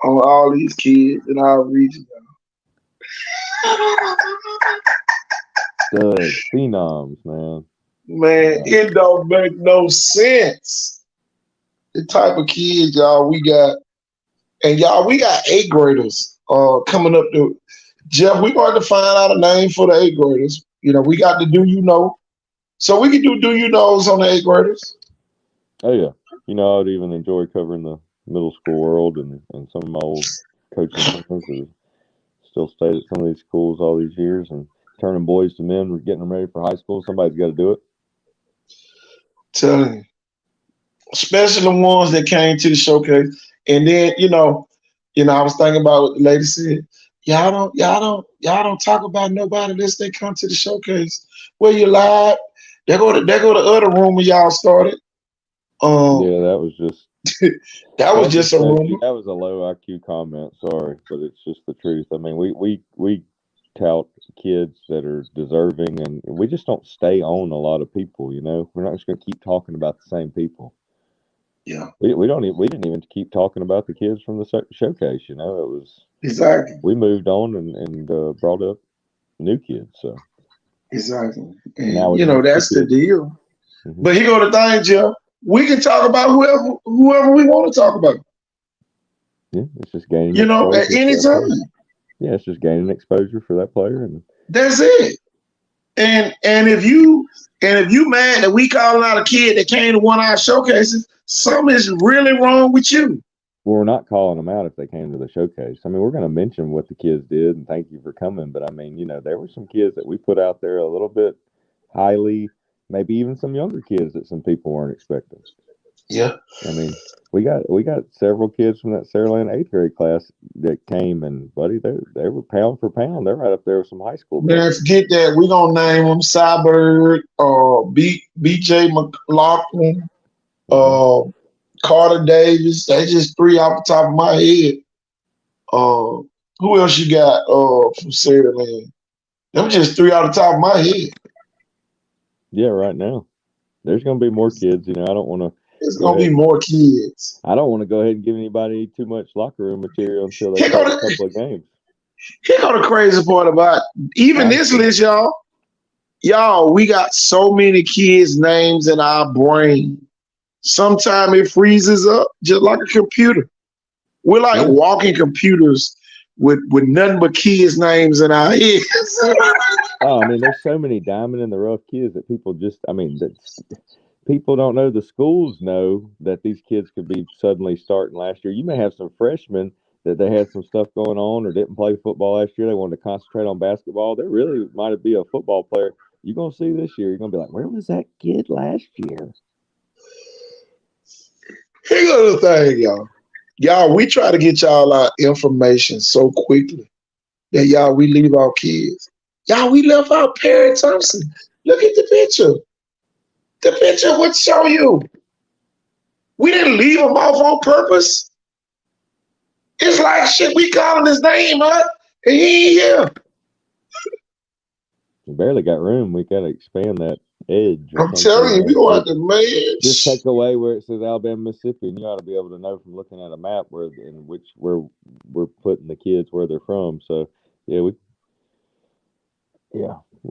on all these kids in our region. Stud phenoms, man. Man, it don't make no sense. The type of kids, y'all, we got. And y'all, we got 8th graders coming up to Jeff. We're going to find out a name for the 8th graders. You know, we got the Do You Know. So we can do You Knows on the 8th graders. Oh, yeah. You know, I'd even enjoy covering the middle school world, and some of my old coaching friends who still stayed at some of these schools all these years and turning boys to men, getting them ready for high school. Somebody's got to do it. Telling you. Especially the ones that came to the showcase. And then, you know, I was thinking about what the lady said. Y'all don't talk about nobody unless they come to the showcase. Well, you lied. They go to the other rumor y'all started. Yeah, that was just that was just a rumor. That was a low IQ comment. Sorry, but it's just the truth. I mean, we tout kids that are deserving, and we just don't stay on a lot of people. You know, we're not just going to keep talking about the same people. Yeah, we didn't even keep talking about the kids from the showcase. You know, it was Exactly. We moved on and brought up new kids. So Exactly. now And it's just two that's the kids. deal. Hmm. But here go the thing, Jeff. We can talk about whoever we want to talk about. Yeah, it's just gaining At exposure any for that player. time. Yeah, it's just gaining exposure for that player. And That's it. And if you mad that we calling out a kid that came to one of our showcases, something is really wrong with you. well, we're not calling them out if they came to the showcase. I mean, we're going to mention what the kids did and thank you for coming. But I mean, there were some kids that we put out there a little bit highly, maybe even some younger kids that some people weren't expecting. Yeah. I mean, we got several kids from that Saraland eighth grade class that came, and buddy, they were pound for pound. They're right up there with some high school Man, players. forget that. We're gonna name them Cyberg, BJ McLaughlin, Hmm. uh Carter Davis. That's just three off the top of my head. Who else you got from Saraland? Them just three off the top of my head. Yeah, right now there's going to be more kids. I don't want to It's go gonna ahead be and more kids. I don't want to go ahead and give anybody too much locker room material until they Here go play a the couple of games. here go the crazy part about even this Honestly, list, y'all. Y'all, we got so many kids' names in our brain. Sometimes it freezes up just like a computer. We're like yeah. walking computers with nothing but kids' names in our heads. Oh, I mean, there's so many diamond in the rough kids that people just, I mean, that people don't know. The schools know that these kids could be suddenly starting last year. You may have some freshmen that they had some stuff going on or didn't play football last year. They wanted to concentrate on basketball. They really might be a football player. You're gonna see this year. You're gonna be like, where was that kid last year? Here's the thing, y'all. Y'all, we try to get y'all our information so quickly that we leave our kids. Y'all, we left out Perry Thompson. Look at the picture. The picture would show you. We didn't leave him off on purpose. It's like shit, we calling his name up and he ain't here. We barely got room. We gotta expand that edge or I'm something. telling you, we gonna have to, man. Just take away where it says Alabama, Mississippi, and you ought to be able to know from looking at a map where we're putting the kids where they're from. So we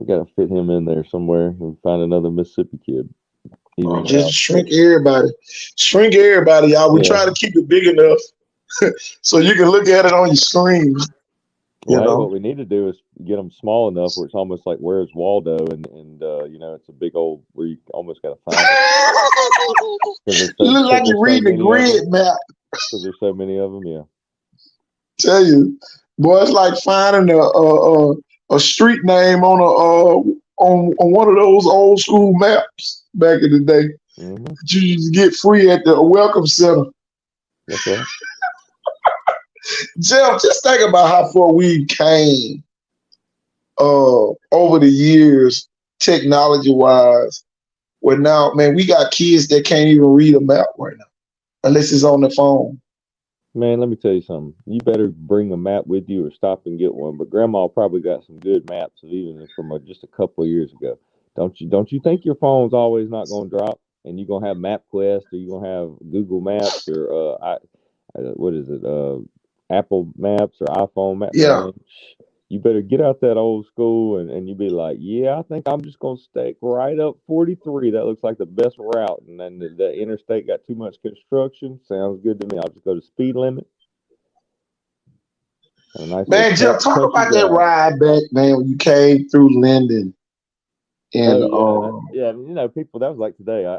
got to fit him in there somewhere and find another Mississippi kid. Even Just shrink everybody. Shrink everybody, y'all. We try to keep it big enough so you can look at it on your screen. Well, hey, what we need to do is get them small enough where it's almost like Where's Waldo, and it's a big old where you almost got to find it. You look like you're reading a grid map. Because there's so many of them, yeah. Tell you, boy, it's like finding a street name on one of those old school maps back in the day. Mm-hmm. You used to get free at the Welcome Center. That's right. Jeff, just think about how far we came over the years, technology-wise. Where now, man, we got kids that can't even read a map right now, unless it's on the phone. Man, let me tell you something. You better bring a map with you or stop and get one. But Grandma probably got some good maps, even from just a couple of years ago. Don't you think your phone's always not going to drop, and you're going to have MapQuest, or you're going to have Google Maps, or what is it? Apple Maps or iPhone Maps. Yeah. Man, you better get out that old school and you be like, yeah, I think I'm just going to stick right up 43. That looks like the best route. And then the interstate got too much construction. Sounds good to me. I'll just go to speed limit. Nice man, Jeff, talk about that ride back, man, when you came through Linden. And people, that was like today. I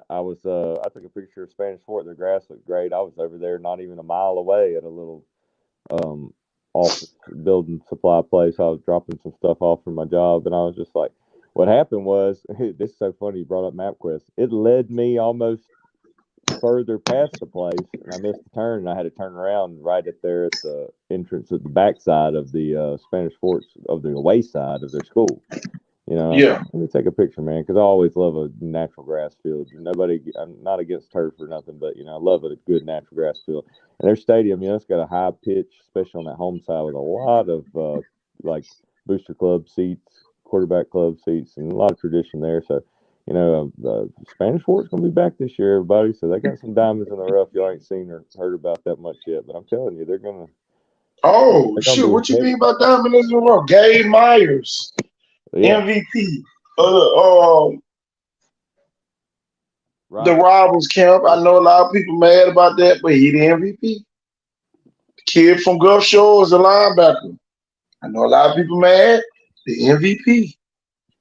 took a picture of Spanish Fort. The grass looked great. I was over there not even a mile away at a little office building supply place. I was dropping some stuff off from my job, and I was just like, what happened was, this is so funny you brought up MapQuest. It led me almost further past the place, and I missed the turn, and I had to turn around right at the entrance at the backside of the Spanish Forts, of the away side of their school. Yeah. Let me take a picture, man, because I always love a natural grass field. I'm not against turf or nothing, but I love a good natural grass field. And their stadium, it's got a high pitch, especially on that home side, with a lot of like booster club seats, quarterback club seats, and a lot of tradition there. So, the Spanish Fort's gonna be back this year, everybody. So they got some diamonds in the rough y'all ain't seen or heard about that much yet. But I'm telling you, they're gonna Oh They're gonna shoot! be What you heavy. think about Diamonds in a row? Gabe Myers, Yeah, MVP. The right. Rivals camp. I know a lot of people mad about that, but he the MVP. Kid from Gulf Shores, the linebacker. I know a lot of people mad. The MVP.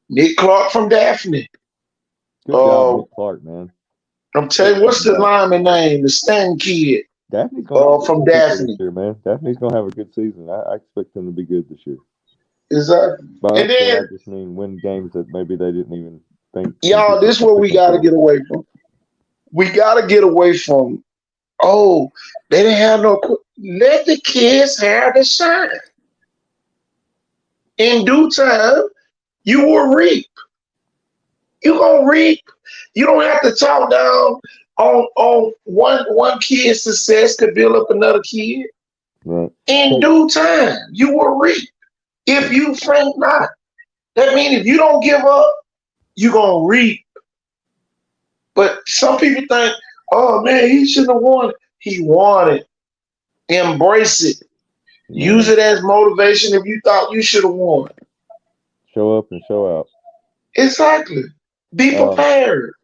Nick Clark from Daphne. Good job, Uh, Nick Clark, man. I'm Good telling you, what's the job. lineman name? The Stanton kid. Daphne's gonna have a From good people this Daphne. year, man. Daphne's gonna have a good season. I expect them to be good this year. Exactly. By And upset, I then, just mean win games that maybe they didn't even think some y'all, people this is could what pick we them got to for. get away from. We got to get away from, oh, they didn't have no. Let the kids have the shine. In due time, you will reap. You gonna reap. You don't have to talk down on one kid's success to build up another kid. Right. In Hey, due time, you will reap. If you faint not, that means if you don't give up, you gonna reap. But some people think, oh man, he shouldn't have won it. He won it. Embrace it. Use man, it as motivation if you thought you should have won. show up and show out. Exactly. Be Um, prepared.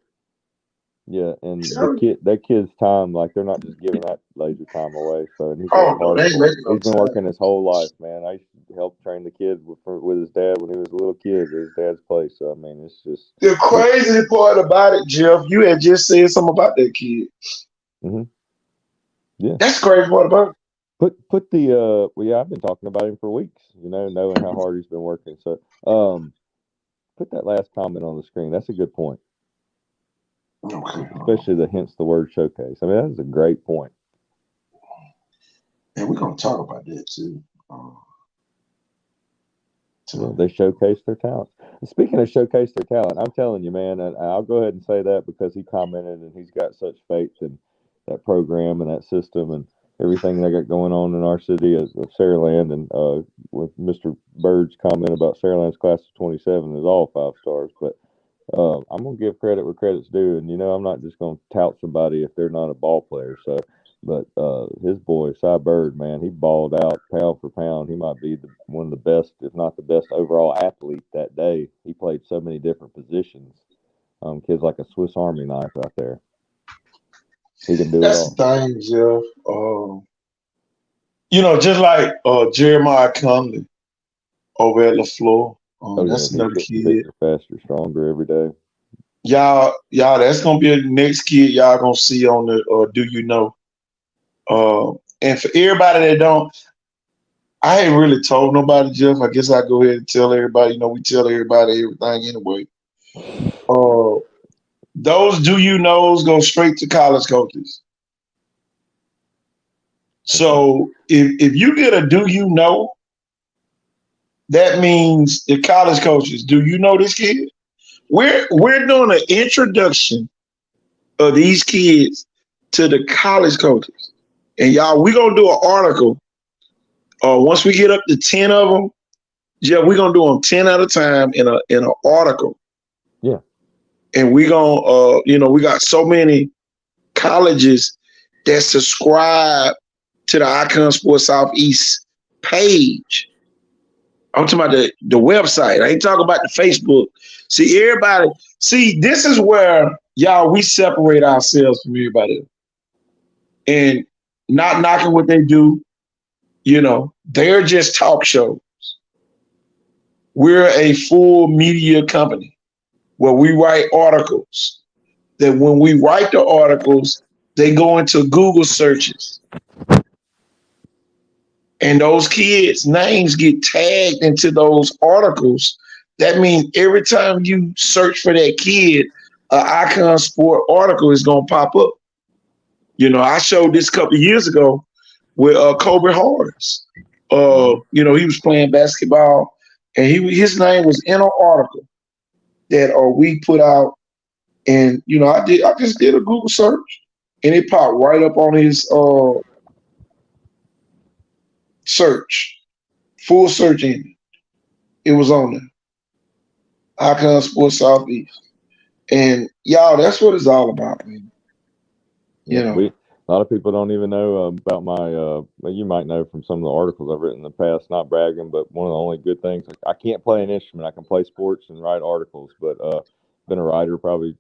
yeah, and So, that kid's time, like they're not just giving that laser time away. So, and he's oh worked no, hard they ain't for it. making no He's been time. working his whole life, man. I used to help train the kid with his dad when he was a little kid at his dad's place. So, I mean, it's just, The crazy part about it, Jeff, you had just said something about that kid. hmm yeah. That's the crazy part about it. Put the well, yeah, I've been talking about him for weeks. Knowing how hard he's been working. So, put that last comment on the screen. That's a good point, Okay. especially hence the word showcase. I mean, that is a great point. And we're gonna talk about that too. Yeah, they showcase their talent. And speaking of showcase their talent, I'm telling you, man, and I'll go ahead and say that because he commented and he's got such faith in that program and that system and everything they got going on in our city of Saraland. And with Mr. Bird's comment about Saraland's class of 27 is all 5 stars. But I'm going to give credit where credit's due. And, I'm not just going to tout somebody if they're not a ball player. So, but his boy, Cy Bird, man, he balled out pound for pound. He might be one of the best, if not the best overall athlete that day. He played so many different positions. Kid's like a Swiss Army knife out there. He can do it That's all. the thing, Jeff. Just like Jeremiah Conley over at LaFleur. That's He's another getting kid. bigger, faster, stronger every day. Y'all, that's gonna be the next kid y'all gonna see on the Do You Know? And for everybody that don't, I ain't really told nobody, Jeff. I guess I go ahead and tell everybody. We tell everybody everything anyway. Those Do You Knows go straight to college coaches. So if you get a Do You Know, that means the college coaches, do you know this kid? We're doing an introduction of these kids to the college coaches. And y'all, we're gonna do an article. Once we get up to 10 of them, yeah, we're gonna do them 10 at a time in an article. Yeah. And we're gonna we got so many colleges that subscribe to the Icon Sports Southeast page. I'm talking about the website. I ain't talking about the Facebook. See, everybody, this is where, y'all, we separate ourselves from everybody else. And not knocking what they do, they're just talk shows. We're a full media company where we write articles. That when we write the articles, they go into Google searches. And those kids' names get tagged into those articles. That means every time you search for that kid, an Icon Sport article is going to pop up. I showed this a couple of years ago with Kobe Harris. He was playing basketball, and his name was in an article that we put out. And I just did a Google search, and it popped right up on his search, full search engine. It was on there. Icon Sports Southeast. And y'all, that's what it's all about, man. A lot of people don't even know about my. Well, you might know from some of the articles I've written in the past. Not bragging, but one of the only good things, I can't play an instrument. I can play sports and write articles, but been a writer probably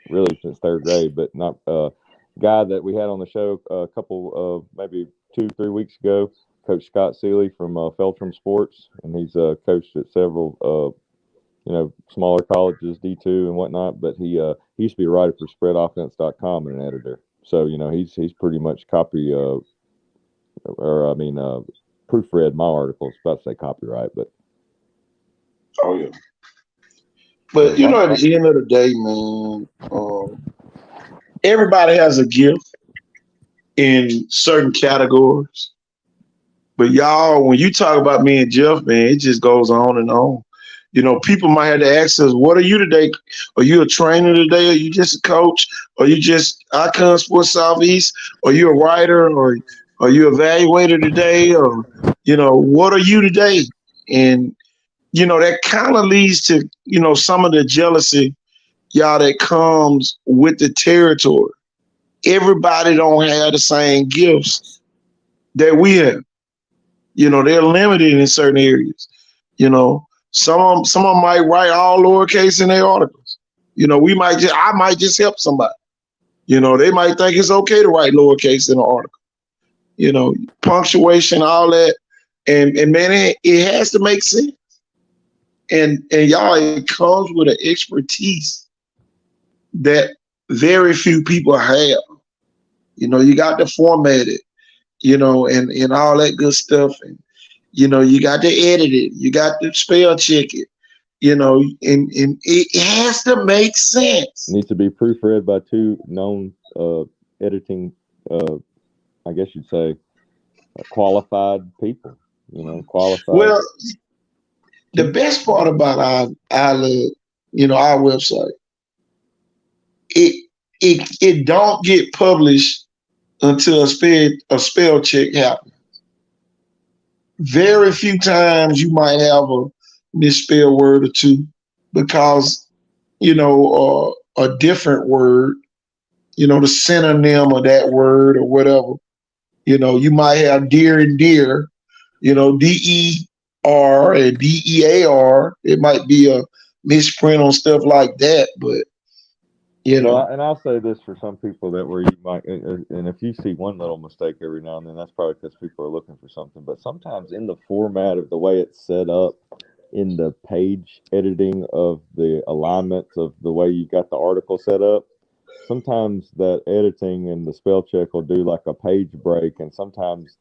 really since third grade. But not guy that we had on the show a couple of maybe 2-3 weeks ago, Coach Scott Seeley from Feltram Sports, and he's coached at several smaller colleges, D2 and whatnot, but he used to be a writer for spreadoffense.com and an editor. So, he's pretty much proofread my articles. About to say copyright, but. Oh, yeah. But, at the end of the day, man, everybody has a gift in certain categories. But y'all, when you talk about me and Jeff, man, it just goes on and on. People might have to ask us, what are you today? Are you a trainer today? Are you just a coach? Are you just Icon Sports Southeast? Are you a writer? Or are you an evaluator today? Or, what are you today? And, that kind of leads to, some of the jealousy, y'all, that comes with the territory. Everybody don't have the same gifts that we have. They're limited in certain areas. Some of them might write all lowercase in their articles. I might just help somebody. They might think it's okay to write lowercase in an article. Punctuation, all that, and man, it has to make sense. And y'all, it comes with an expertise that very few people have. You got to format it, and all that good stuff, and you got to edit it, you got to spell check it, and it has to make sense. It needs to be proofread by two known editing, I guess you'd say, qualified people. Qualified. Well, the best part about our website, it don't get published until a spell check happens. Very few times you might have a misspelled word or two because, a different word, the synonym of that word or whatever. You might have deer and deer, DER and DEAR. It might be a misprint on stuff like that, but Well, and I'll say this for some people that where you might, and if you see one little mistake every now and then, that's probably because people are looking for something. But sometimes in the format of the way it's set up, in the page editing of the alignment of the way you got the article set up, sometimes that editing and the spell check will do like a page break, and sometimes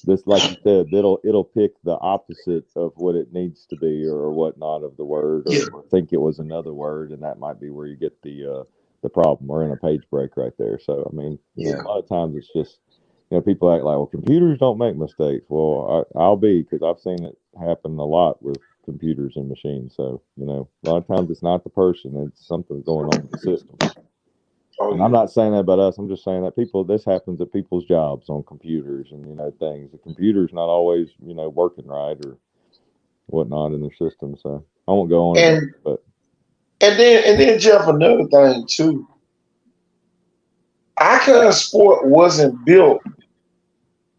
this, like you said, it'll pick the opposite of what it needs to be or whatnot of the word, or think it was another word, and that might be where you get the problem, or in a page break right there. So I mean, a lot of times it's just people act like, well, computers don't make mistakes. Well, I'll be, because I've seen it happen a lot with computers and machines. So a lot of times it's not the person; it's something going on with the system. And I'm not saying that about us. I'm just saying that this happens at people's jobs on computers and, things. The computer's not always, working right or whatnot in their system. So I won't go on. And then Jeff, another thing too. Icon Sport wasn't built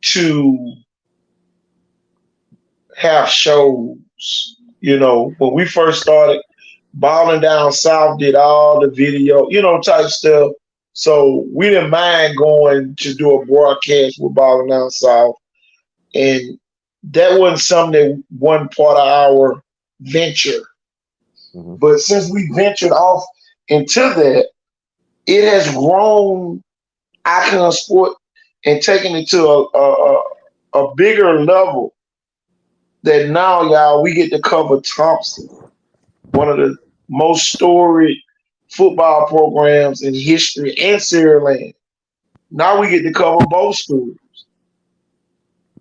to have shows. When we first started, Balling Down South did all the video, type stuff. So we didn't mind going to do a broadcast with Balling Down South. And that wasn't something that wasn't part of our venture. Mm-hmm. But since we ventured off into that, it has grown Icon Sport and taken it to a bigger level that now, y'all, we get to cover Thompson, one of the most storied football programs in history and Sierra Leone. Now we get to cover both schools.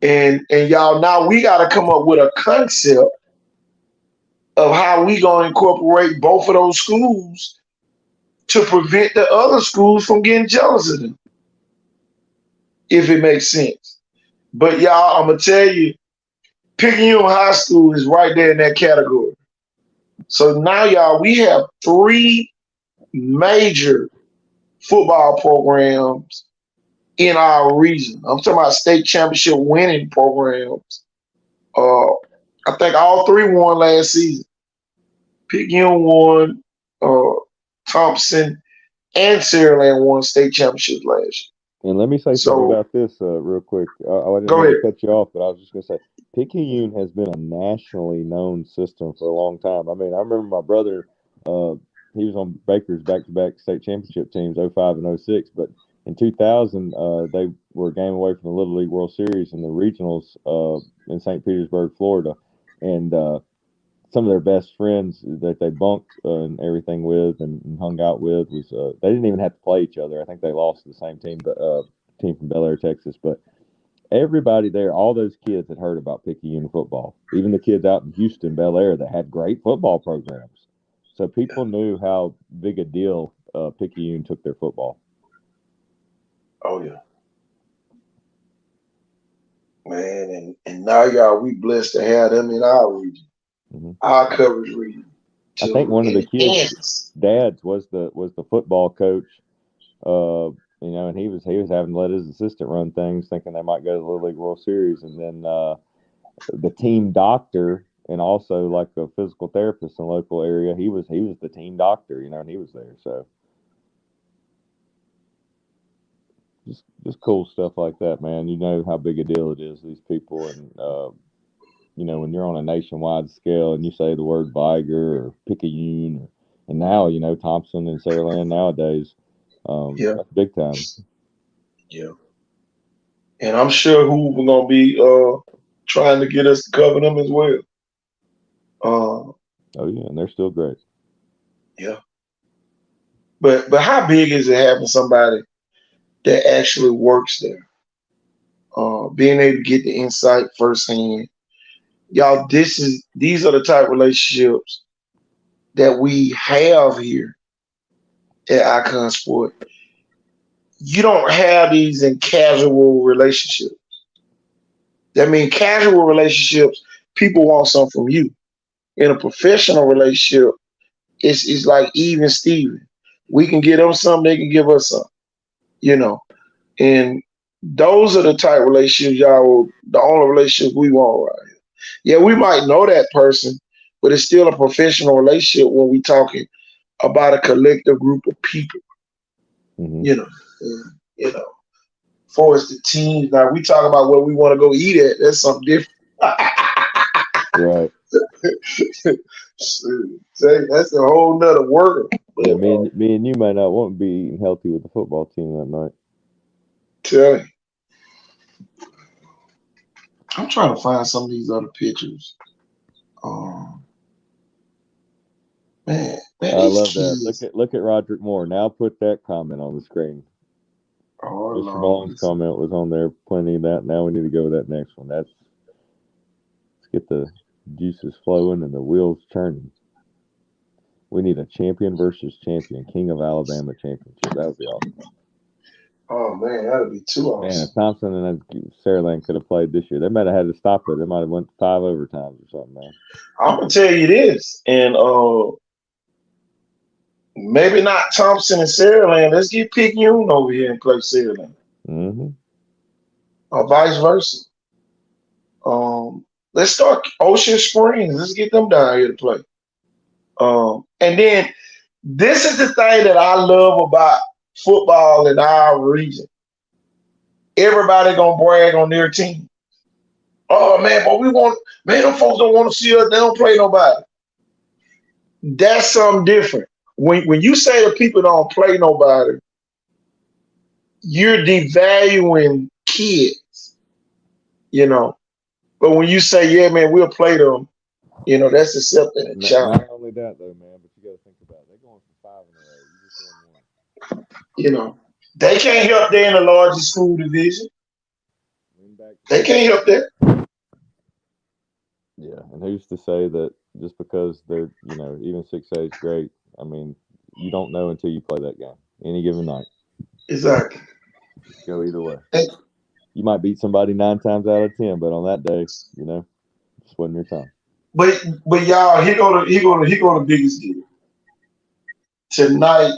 And y'all, now we got to come up with a concept of how we going to incorporate both of those schools to prevent the other schools from getting jealous of them, if it makes sense. But y'all, I'm going to tell you, Picayune High School is right there in that category. So now, y'all, we have 3 major football programs in our region. I'm talking about state championship winning programs. I think all three won last season. Picayune won, Thompson and Saraland won state championships last year. And let me say something So about this real quick. I didn't go mean ahead. to cut you off, but I was just going to say Picayune has been a nationally known system for a long time. I mean, I remember my brother, he was on Baker's back-to-back state championship teams, 05 and 06, but in 2000, they were a game away from the Little League World Series in the regionals in St. Petersburg, Florida. And some of their best friends that they bunked and everything with and hung out with was they didn't even have to play each other. I think they lost to the same team, but team from Bel Air, Texas. But everybody there, all those kids had heard about Picayune football. Even the kids out in Houston, Bel Air, that had great football programs. So people knew how big a deal Picayune took their football. Oh yeah, man, and now y'all, we blessed to have them in our region, our coverage region. I think one of the kids' dads was the football coach, and he was having to let his assistant run things, thinking they might go to the Little League World Series, and then the team doctor and also like a physical therapist in the local area, he was the team doctor, and he was there, so. Just cool stuff like that, man. You know how big a deal it is, these people. And, when you're on a nationwide scale and you say the word Viger or Picayune, and now, Thompson and Saraland nowadays, that's big time. Yeah. And I'm sure Hoover going to be trying to get us to cover them as well. Oh, yeah, and they're still great. Yeah. But how big is it having somebody that actually works there? Being able to get the insight firsthand. Y'all, these are the type of relationships that we have here at Icon Sport. You don't have these in casual relationships. That means casual relationships, people want something from you. In a professional relationship, it's like even Steven. We can give them something, they can give us something. And those are the type of relationships, y'all, the only relationships we want right here. Yeah, we might know that person, but it's still a professional relationship when we're talking about a collective group of people. For us, the teams, now we talk about where we want to go eat at, that's something different. Right. That's a whole nother world. Yeah, me and you might not want to be eating healthy with the football team that night. Tell you. I'm trying to find some of these other pictures. Man, I love that. Look at Roderick Moore. Now put that comment on the screen. Mr. Mullins' comment was on there. Plenty of that. Now we need to go with that next one. Let's get the juices flowing and the wheels turning. We need a champion versus champion, King of Alabama championship. That would be awesome. Oh man, that would be too awesome. Man, if Thompson and Saraland could have played this year, they might have had to stop it. They might have went 5 overtimes or something, man. I'm gonna tell you this, and maybe not Thompson and Saraland. Let's get Picayune over here and play Saraland. Or vice versa. Let's start Ocean Springs. Let's get them down here to play. And then this is the thing that I love about football in our region. Everybody gonna brag on their team. Oh man, but them folks don't want to see us. They don't play nobody. That's something different. When you say that people don't play nobody, you're devaluing kids, But when you say, yeah, man, we'll play them, that's accepting a child. Not only that, though, man, but you got to think about it. They're going for 5 in a row. You just won 1. They can't help there in the largest school division. They can't help that. Yeah, and who's to say that just because they're, even 6A is great, I mean, you don't know until you play that game any given night. Exactly. Go either way. You might beat somebody 9 times out of 10, but on that day, just wasn't your time. But y'all, here go the biggest deal. Tonight,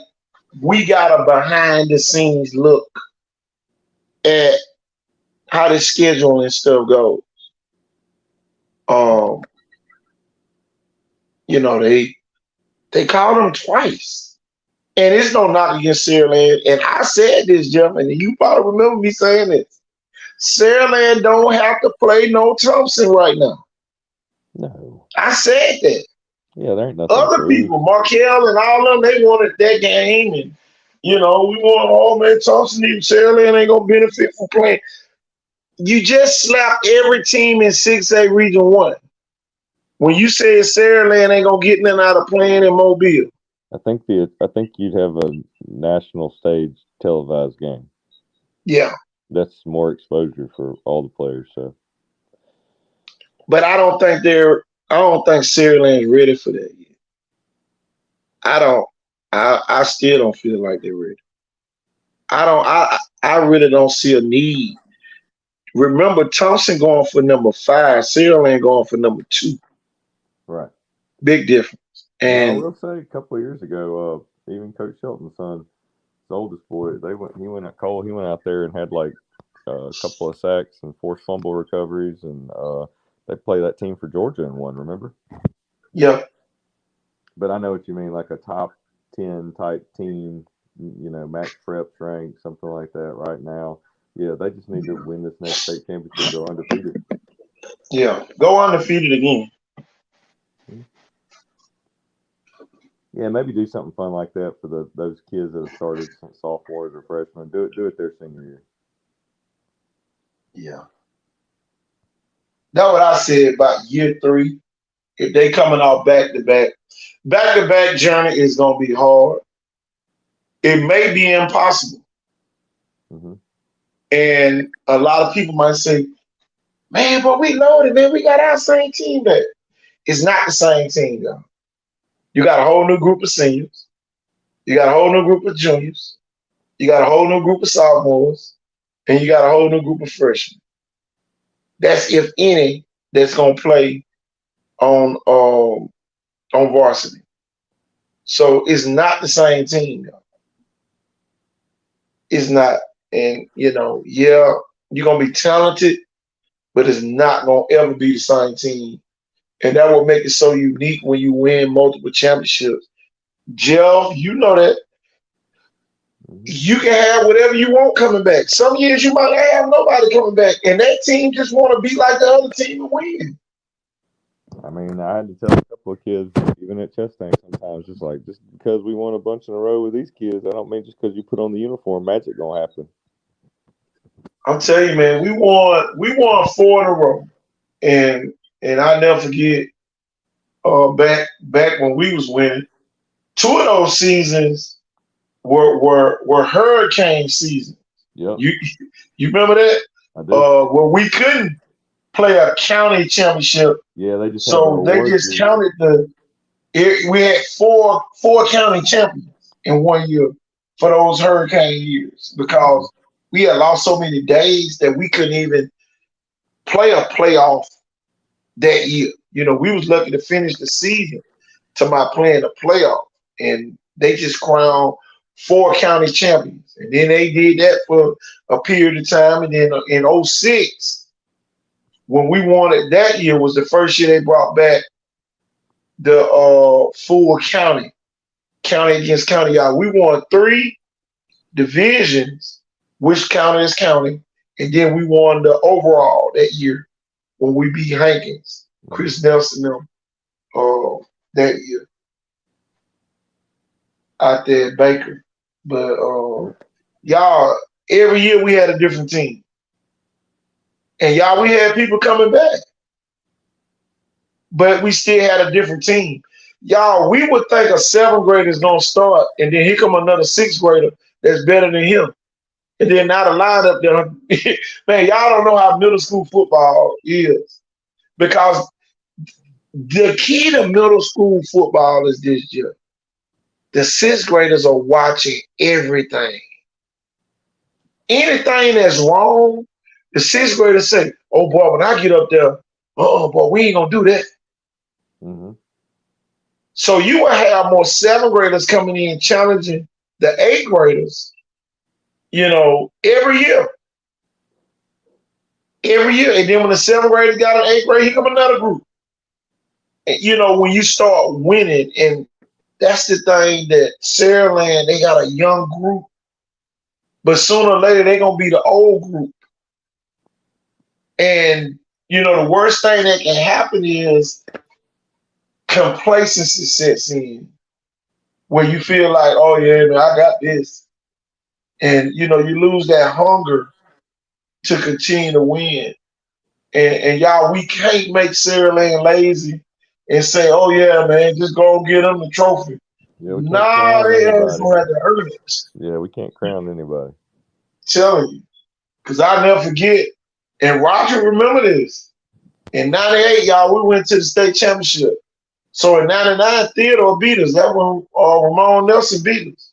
we got a behind the scenes look at how the schedule and stuff goes. Um, you know, they called him twice. And it's no knock against Saraland. And I said this, Jeff, and you probably remember me saying this. Saraland don't have to play no Thompson right now. No. I said that. Yeah, there ain't nothing. Other people, Markel and all of them, they wanted that game. And, you know, we want, oh, man, Thompson and Saraland ain't going to benefit from playing. You just slapped every team in 6A Region 1. When you said Saraland ain't going to get nothing out of playing in Mobile. I think you'd have a national stage televised game. Yeah. That's more exposure for all the players. So, but I don't think Saraland's ready for that yet. I still don't feel like they're ready. I really don't see a need. Remember Thompson going for number 5, Saraland going for number 2. Right. Big difference. And I will say a couple of years ago, even Coach Shelton's son, his oldest boy, he went out there and had like a couple of sacks and forced fumble recoveries, and they played that team for Georgia and won, remember? Yeah. But I know what you mean, like a top 10 type team, you know, Max Preps rank, something like that right now. Yeah, they just need to win this next state championship and go undefeated. Yeah, go undefeated again. Yeah, maybe do something fun like that for those kids that have started since sophomores or freshmen. Do it their senior year. Yeah. That's what I said about year 3. If they coming out back-to-back journey is going to be hard. It may be impossible. Mm-hmm. And a lot of people might say, man, but we loaded, man. We got our same team back. It's not the same team, though. You got a whole new group of seniors. You got a whole new group of juniors. You got a whole new group of sophomores. And you got a whole new group of freshmen. That's, if any, that's going to play on varsity. So it's not the same team, though. It's not. And, you know, yeah, you're going to be talented, but it's not going to ever be the same team. And that will make it so unique when you win multiple championships. Jeff, you know that. You can have whatever you want coming back. Some years you might have nobody coming back, and that team just want to be like the other team and win. I mean, I had to tell a couple of kids, even at Chestang sometimes, just because we won a bunch in a row with these kids, I don't mean just because you put on the uniform, magic gonna happen. I'm telling you, man, we won 4 in a row, and I never forget back when we was winning. 2 of those seasons were hurricane seasons. Yep. You remember that? I do. Where we couldn't play a county championship. Yeah, they just counted we had four county champions in 1 year for those hurricane years because we had lost so many days that we couldn't even play a playoff that year. You know, we was lucky to finish the season to my playing a playoff, and they just crowned 4 county champions. And then they did that for a period of time. And then in 2006, when we won it that year, was the first year they brought back the full county against county. Y'all, we won 3 divisions, which county is county, and then we won the overall that year when we beat Hankins, Chris Nelson, that year out there at Baker. But y'all, every year we had a different team, and y'all, we had people coming back, but we still had a different team. Y'all, we would think a 7th grader is gonna start, and then here come another 6th grader that's better than him. And then now the lineup there, man, y'all don't know how middle school football is. Because the key to middle school football is this year. The 6th graders are watching everything. Anything that's wrong, the 6th graders say, oh boy, when I get up there, oh boy, we ain't gonna do that. Mm-hmm. So you will have more 7th graders coming in challenging the 8th graders, every year. Every year. And then when the 7th graders got an 8th grade, here come another group. And, when you start winning, and that's the thing that Saraland, they got a young group, but sooner or later they're going to be the old group. And, the worst thing that can happen is complacency sets in, where you feel like, oh yeah, man, I got this. And, you lose that hunger to continue to win. And y'all, we can't make Saraland lazy and say, oh yeah, man, just go and get them the trophy. Yeah, we can't Nah, crown they anybody. just gonna have to earn it. Yeah, we can't crown anybody. Telling you. Because I never forget. And Roger, remember this. In 98, y'all, we went to the state championship. So in 99, Theodore beat us. That when Ramon Nelson beat us.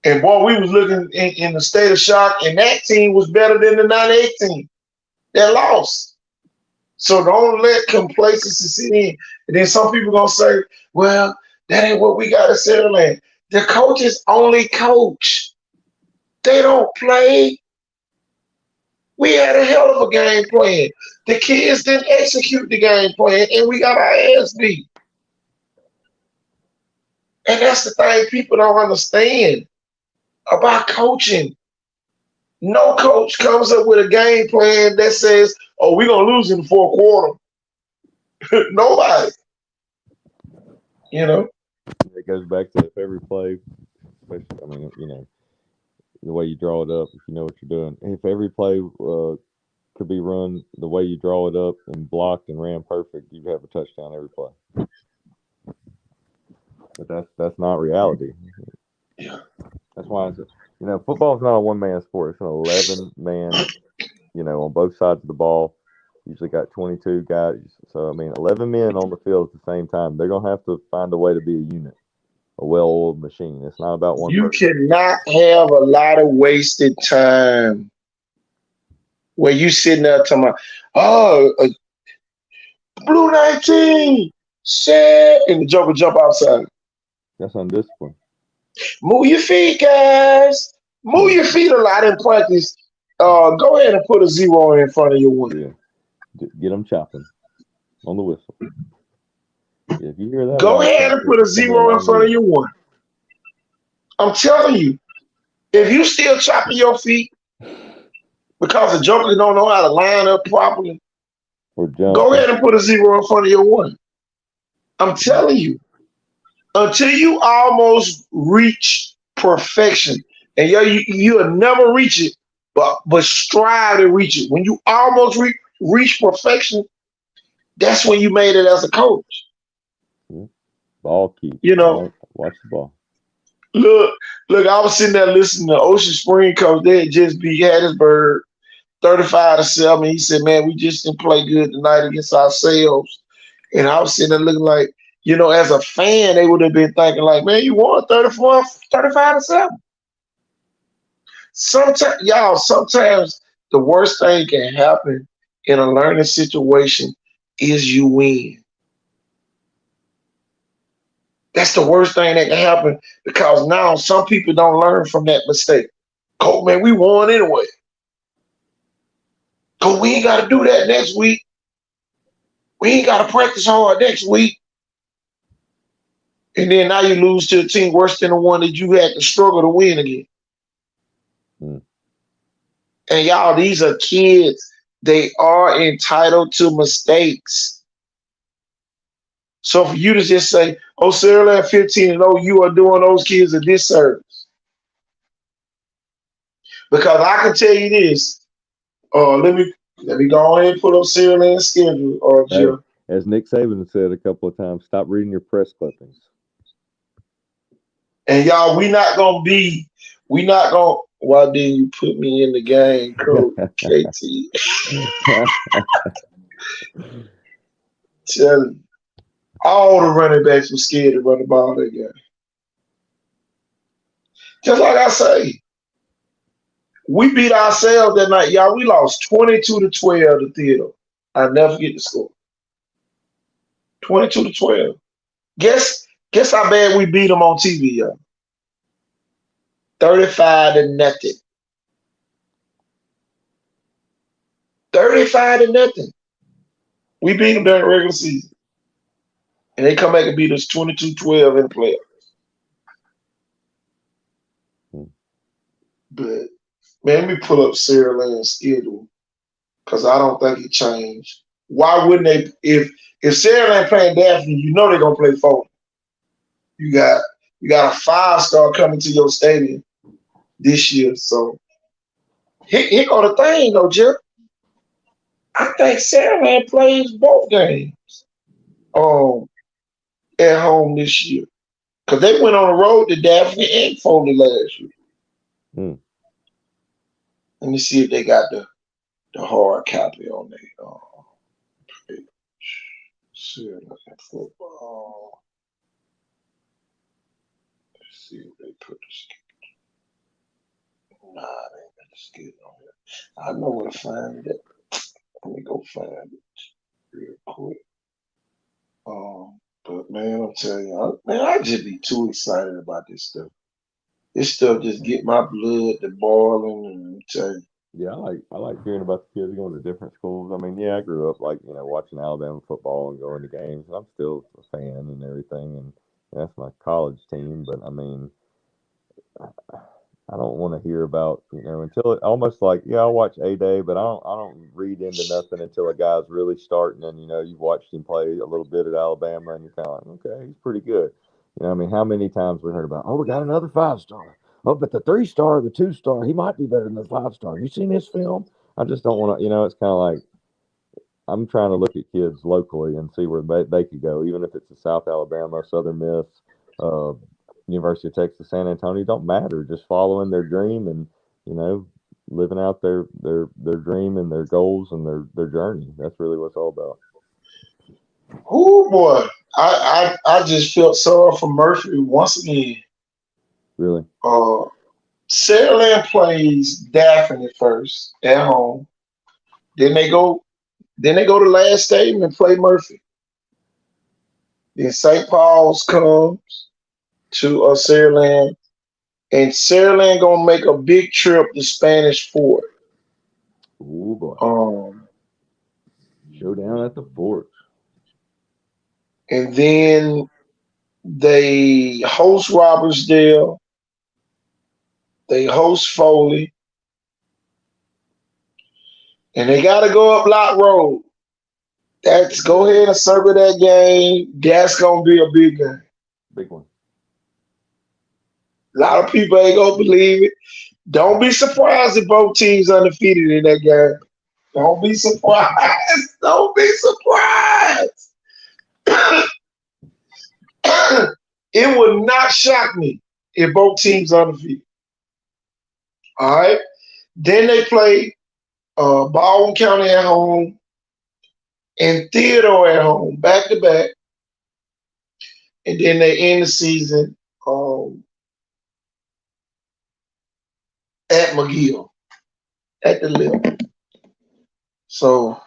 And boy, we was looking in the state of shock, and that team was better than the 98 team that lost. So don't let complacency sit in. And then some people gonna say, well, that ain't what we got at Saraland. The coaches only coach. They don't play. We had a hell of a game plan. The kids didn't execute the game plan, and we got our ass beat. And that's the thing people don't understand about coaching. No coach comes up with a game plan that says, oh, we're going to lose in the 4th quarter. Nobody. It goes back to if every play, especially, the way you draw it up, if you know what you're doing. If every play could be run the way you draw it up and blocked and ran perfect, you'd have a touchdown every play. But that's not reality. Yeah. That's why football is not a one-man sport. It's an 11-man, on both sides of the ball. Usually got 22 guys. So, 11 men on the field at the same time. They're going to have to find a way to be a unit, a well-oiled machine. It's not about one person. Cannot have a lot of wasted time where you sitting there talking about, Blue 19, shit, and the joker jump outside. That's undisciplined. Move your feet, guys. Move your feet a lot in practice. Go ahead and put a 0 in front of your 1. Yeah. Get them chopping on the whistle. Yeah, if you hear that, go ahead and put a 0 in front of your 1. I'm telling you, if you still chopping your feet because the jokers don't know how to line up properly, go ahead and put a 0 in front of your 1. I'm telling you. Until you almost reach perfection, and you'll never reach it, but strive to reach it. When you almost reach perfection, that's when you made it as a coach. Ball keep. Watch the ball. Look, I was sitting there listening to Ocean Spring coach. They had just beat Hattiesburg 35-7. He said, man, we just didn't play good tonight against ourselves. And I was sitting there looking like, as a fan, they would have been thinking like, man, you won 35-7. Sometimes the worst thing can happen in a learning situation is you win. That's the worst thing that can happen, because now some people don't learn from that mistake. Coach, man, we won anyway. Coach, we ain't got to do that next week. We ain't got to practice hard next week. And then now you lose to a team worse than the one that you had to struggle to win again. And y'all, these are kids. They are entitled to mistakes. So for you to just say, oh, Saraland 15-0, you are doing those kids a disservice. Because I can tell you this. Let me go ahead and put up Saraland's schedule, Jill. As Nick Saban said a couple of times, stop reading your press clippings. And y'all, why didn't you put me in the game, Coach KT? Tell you, all the running backs were scared to run the ball that game. Just like I say, we beat ourselves that night. Y'all, we lost 22-12 to Theodore. I'll never forget the score. 22-12. Guess how bad we beat them on TV, y'all. 35-0. 35-0. We beat them during the regular season. And they come back and beat us 22-12 in the playoffs. But man, let me pull up Sarah Land's schedule because I don't think it changed. Why wouldn't they? If Sarah Land playing Daphne, you know they're gonna play Foley. You got a 5-star coming to your stadium this year. So here go the thing though, Jeff. I think Sarah Land plays both games at home this year. Because they went on the road to Daphne and Foley last year. Let me see if they got the hard copy on their page. Sarah Land football. Let's see if they put the schedule. Nah, they ain't got the schedule on here. I know where to find it. Let me go find it real quick. But man, I'm telling you, I just be too excited about this stuff. This stuff just get my blood to boiling, and I'm telling you. Yeah, I like hearing about the kids going to different schools. I mean, yeah, I grew up watching Alabama football and going to games, and I'm still a fan and everything, and that's my college team. But I mean, I don't want to hear about until it almost like I'll watch A-Day, but I don't read into nothing until a guy's really starting, and you've watched him play a little bit at Alabama, and you're kind of like, okay, he's pretty good. I mean, how many times we heard about, we got another 5-star. Oh, but the 3-star, the 2-star, he might be better than the 5-star. Have you seen this film? I just don't want to. It's kind of like I'm trying to look at kids locally and see where they could go, even if it's a South Alabama, Southern Miss, University of Texas, San Antonio. Don't matter. Just following their dream and living out their dream and their goals and their journey. That's really what it's all about. Oh boy, I just felt sorry for Murphy once again. Really? Sarah Land plays Daphne first at home. Then they go to Last Stadium and play Murphy. Then St. Paul's comes to Sarah Land, and Sarah Land gonna make a big trip to Spanish Fort. Oh boy! Showdown at the Fort. And then they host Robertsdale. They host Foley. And they got to go up Lot Road. Go ahead and circle that game. That's going to be a big game. Big one. A lot of people ain't going to believe it. Don't be surprised if both teams undefeated in that game. Don't be surprised. Don't be surprised. It would not shock me if both teams undefeated. All right. Then they play Baldwin County at home and Theodore at home, back to back. And then they end the season at McGill, at the Lip. So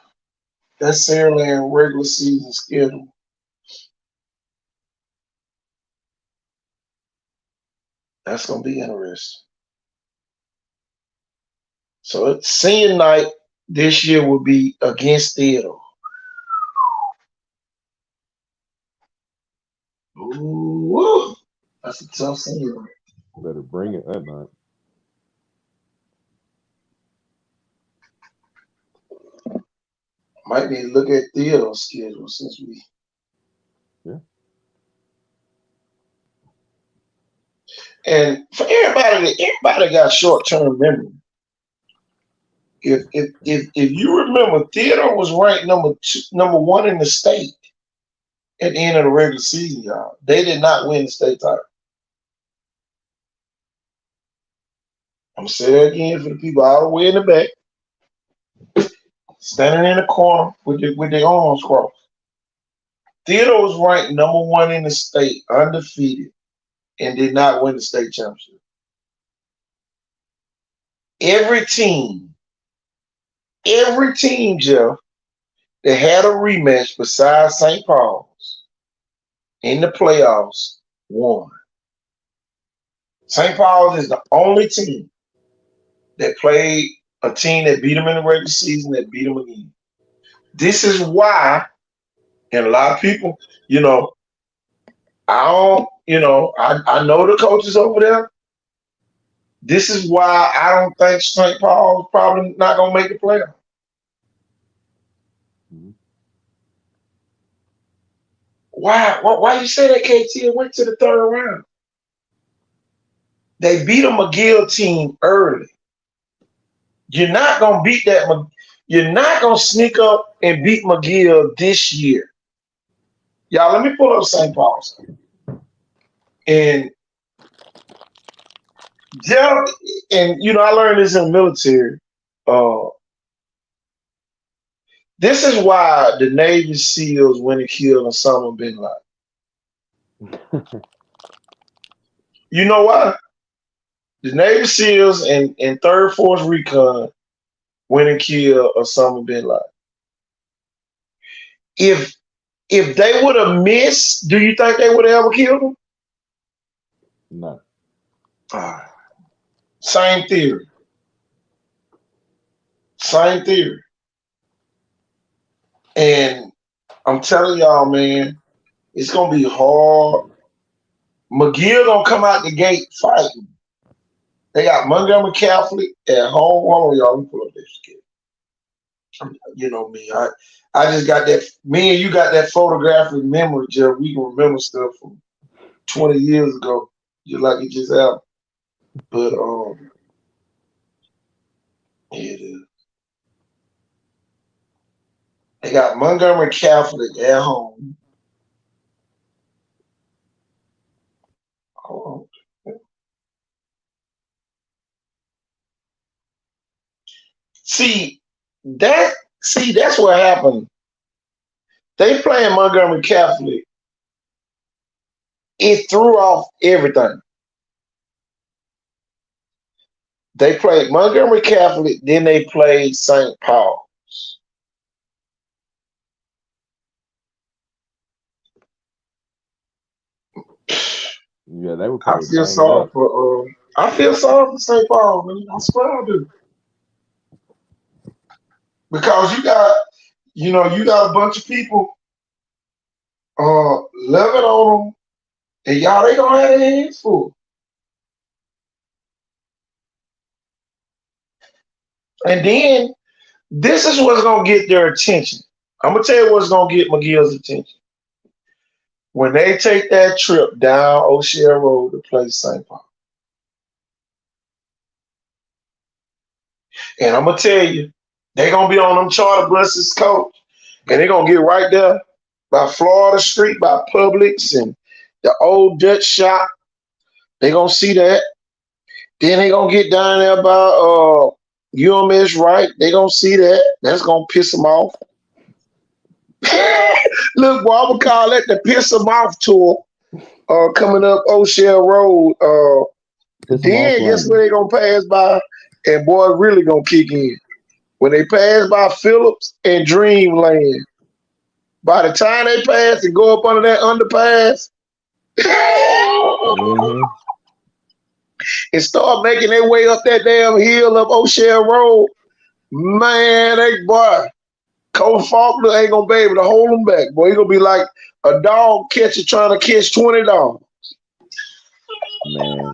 that's Sarah Land regular season schedule. That's going to be interesting. So senior night this year will be against Theodore. Ooh, that's a tough senior night. Better bring it that night. Might need to look at Theodore's schedule since we. Yeah. And for everybody got short-term memory. If you remember, Theodore was ranked number 1 in the state at the end of the regular season, y'all. They did not win the state title. I'm gonna say that again for the people all the way in the back, standing in the corner with their arms crossed. Theodore was ranked number 1 in the state, undefeated, and did not win the state championship. Every team, Jeff, that had a rematch besides St. Paul's in the playoffs won. St. Paul is the only team that played a team that beat them in the regular season that beat them again. This is why, and a lot of people, I don't, I know the coaches over there. This is why I don't think St. Paul's probably not gonna make the playoff. Mhm. Why you say that, KT? It went to the third round. They beat a McGill team early. You're not gonna beat that. You're not gonna sneak up and beat McGill this year. Y'all, let me pull up St. Paul's. And yeah, and I learned this in the military. This is why the Navy SEALs went and killed Osama bin Laden. You know why? The Navy SEALs and 3rd Force Recon went and killed Osama bin Laden. If they would have missed, do you think they would have ever killed him? No. Same theory. Same theory. And I'm telling y'all, man, it's gonna be hard. McGill gonna come out the gate fighting. They got Montgomery Catholic at home. Hold on, y'all. Let me pull up this kid. You know me. I just got that. Me and you got that photographic memory, Jeff. We can remember stuff from 20 years ago, just like it just happened. But here it is. They got Montgomery Catholic at home. Hold on. See, that's what happened. They playing Montgomery Catholic. It threw off everything. They played Montgomery Catholic, then they played St. Paul. Yeah, they were I probably feel banged sorry up. for St. Paul, man. I swear I do. Because you got a bunch of people loving on them, and y'all they gonna have their hands full. And then this is what's gonna get their attention. I'm gonna tell you what's gonna get McGill's attention. When they take that trip down O'Shea Road to play St. Paul. And I'm gonna tell you, they're gonna be on them charter buses, coach, and they're gonna get right there by Florida Street, by Publix and the old Dutch shop. They're gonna see that. Then they're gonna get down there by UMS right. They're gonna see that. That's gonna piss them off. Look, boy, I'm gonna call that the piss them off tour. Coming up O'Shea Road. Then guess where they gonna pass by? And boy, really gonna kick in. When they pass by Phillips and Dreamland. By the time they pass and go up under that underpass, Mm-hmm. and start making their way up that damn hill up O'Shea Road, man, Coach Faulkner ain't gonna be able to hold them back. Boy, he gonna be like a dog catcher trying to catch 20 dogs. Man.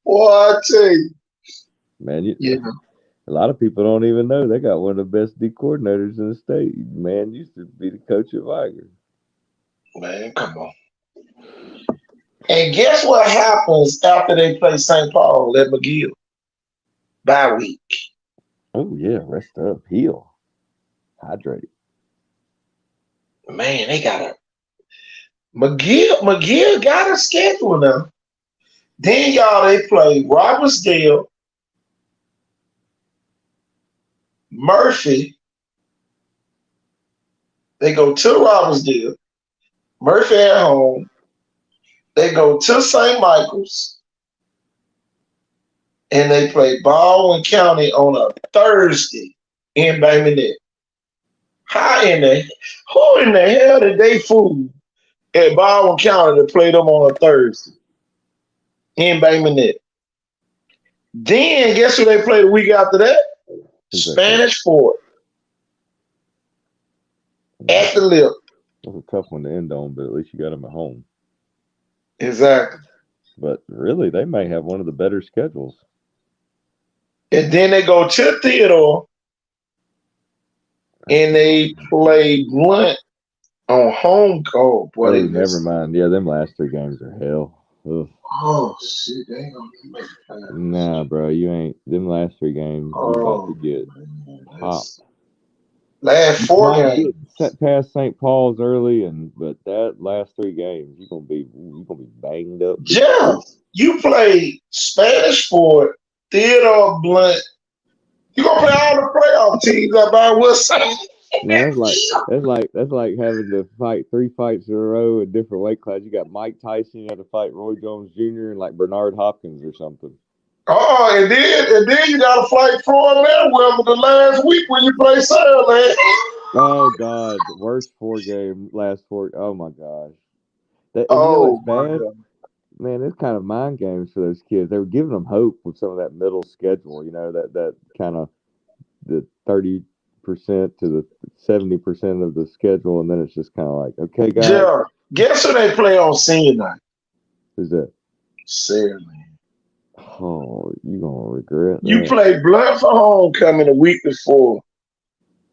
Boy, I tell you. Man, Yeah. a lot of people don't even know they got one of the best D coordinators in the state. Man used to be the coach at Viger. Man, come on. And guess what happens after they play St. Paul at McGill? Bye week. Oh yeah, rest up, heal, hydrate. Man, they got McGill got a schedule now. Then y'all they play Robertsdale, Murphy. They go to Robertsdale, Murphy at home. They go to St. Michael's, and they play Baldwin County on a Thursday in Bangladesh. Who in the hell did they fool at Baldwin County to play them on a Thursday? in Bay Minette. Then guess who they play the week after that? Spanish Fort at the Lip. That's a tough one to end on, but at least you got them at home. Exactly. But really, they may have one of the better schedules. And then they go to Theodore and they play Blunt on home court. Boy, oh, never mind. Yeah, them last 3 games are hell. Ugh. Oh shit, they ain't gonna make it. Nah, bro, you ain't. Them last 3 games, you about to get popped. Last 4 games. Set past St. Paul's early, but that last 3 games, you're gonna be banged up. Yeah, you play Spanish Fort, Theodore, Blunt. You gonna play all the playoff teams up by what's saying. Man, that's like having to fight 3 fights in a row in different weight classes. You got Mike Tyson, you had to fight Roy Jones Jr. and like Bernard Hopkins or something. Oh, and then you gotta fight Floyd Mayweather the last week when you play Saturday. Oh God, the worst 4 game, last 4. Oh my gosh. It's bad. Man, it's kind of mind games for those kids. They were giving them hope with some of that middle schedule. You know, that kind of the 30% to the 70% of the schedule, and then it's just kind of like, okay, guys. Yeah. Guess who they play on senior night? Who's that? Saturday. Oh, you gonna regret that. You play Blunt for homecoming a week before,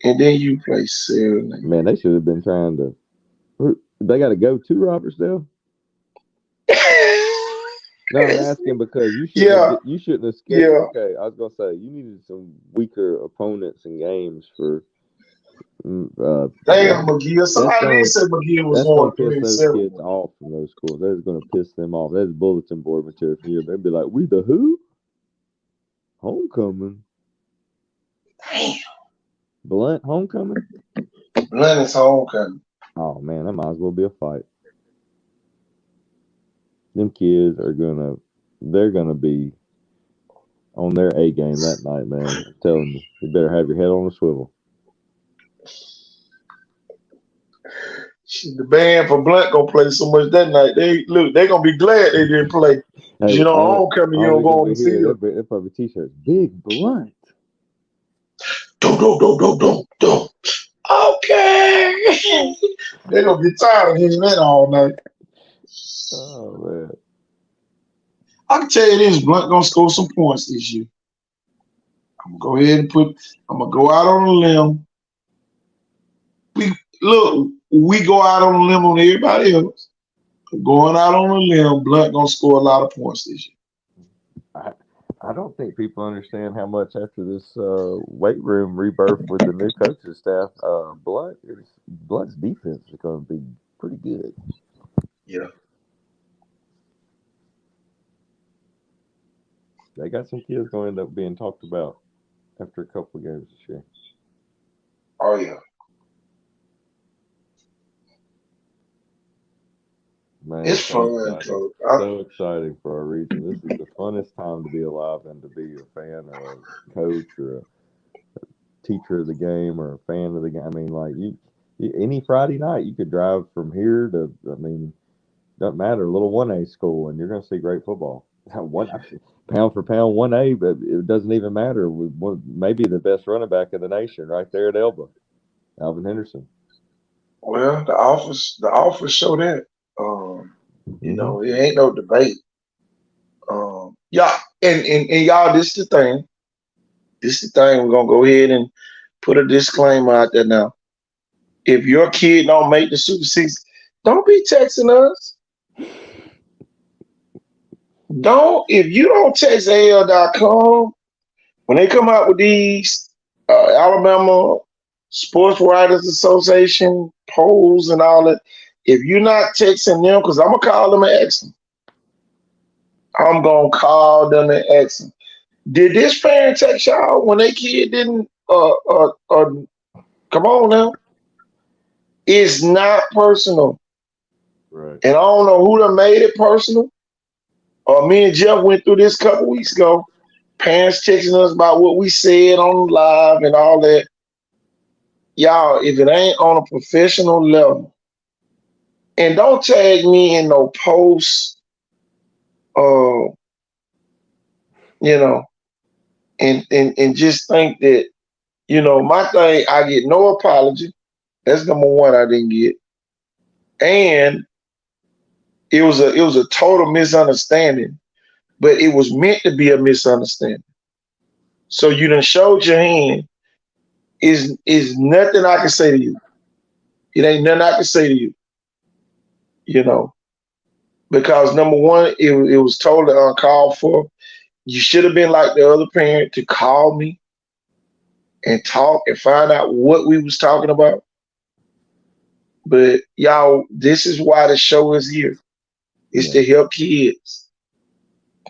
and then you play Saturday. Man, they should have been trying to. They got to go to Robertsdale. No, I'm asking because you shouldn't have scheduled. Yeah. Okay, I was gonna say you needed some weaker opponents and games for. Damn, McGill. Somebody did say McGill was going to piss those kids off from those schools. They're going to piss them off. That's bulletin board material for you. They'd be like, "We the who? Homecoming." Damn. Blunt homecoming. Blunt is homecoming. Oh man, that might as well be a fight. Them kids they're gonna be on their A game that night, man. I'm telling you, you better have your head on a swivel. The band for Blunt gonna play so much that night. They gonna be glad they didn't play. Hey, homecoming, you don't go on the field. They're probably t-shirts. Big Blunt. Don't. Okay. They're gonna be tired of hearing that all night. Oh man. I can tell you this, Blunt gonna score some points this year. I'm gonna go out on a limb. We go out on a limb on everybody else. Going out on a limb, Blunt gonna score a lot of points this year. I don't think people understand how much after this weight room rebirth with the new coaching staff, Blunt's defense is going to be pretty good. Yeah. They got some kids going to end up being talked about after a couple of games this year. Oh, yeah. Man, it's fun. So exciting for our region. This is the funnest time to be alive and to be a fan or a coach or a teacher of the game or a fan of the game. I mean, like you any Friday night, you could drive from here to, doesn't matter, a little 1A school, and you're going to see great football. Pound for pound 1A, but it doesn't even matter. With maybe the best running back in the nation right there at Elba, Alvin Henderson. Well, the offers show that. It ain't no debate. Yeah, and y'all, this is the thing. We're gonna go ahead and put a disclaimer out there now. If your kid don't make the Super 6, don't be texting us. If you don't text AL.com, when they come out with these Alabama Sports Writers Association polls and all that, if you're not texting them, because I'm going to call them and ask them. Did this parent text y'all when their kid didn't? Come on now. It's not personal. Right. And I don't know who done made it personal. Me and Jeff went through this a couple weeks ago. Parents texting us about what we said on live and all that. Y'all, if it ain't on a professional level, and don't tag me in no posts Uh, you know, and just think that, my thing, I get no apology. That's number one I didn't get. And it was a total misunderstanding, but it was meant to be a misunderstanding. So you done showed your hand. Is nothing I can say to you. It ain't nothing I can say to you, you know, because number one, it was totally uncalled for. You should have been like the other parent to call me and talk and find out what we was talking about. But y'all, this is why the show is here. It's Yeah. to help kids.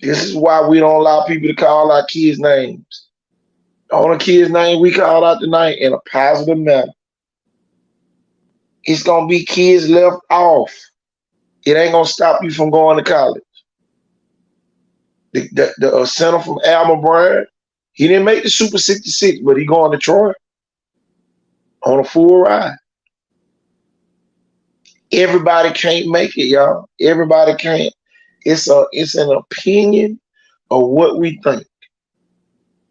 This is why we don't allow people to call our kids names. On a kid's name we call out tonight in a positive manner. It's gonna be kids left off. It ain't gonna stop you from going to college. The center from Alma Bryan, he didn't make the Super 66, but he going to Troy on a full ride. Everybody can't make it, y'all. Everybody can't. It's an opinion of what we think.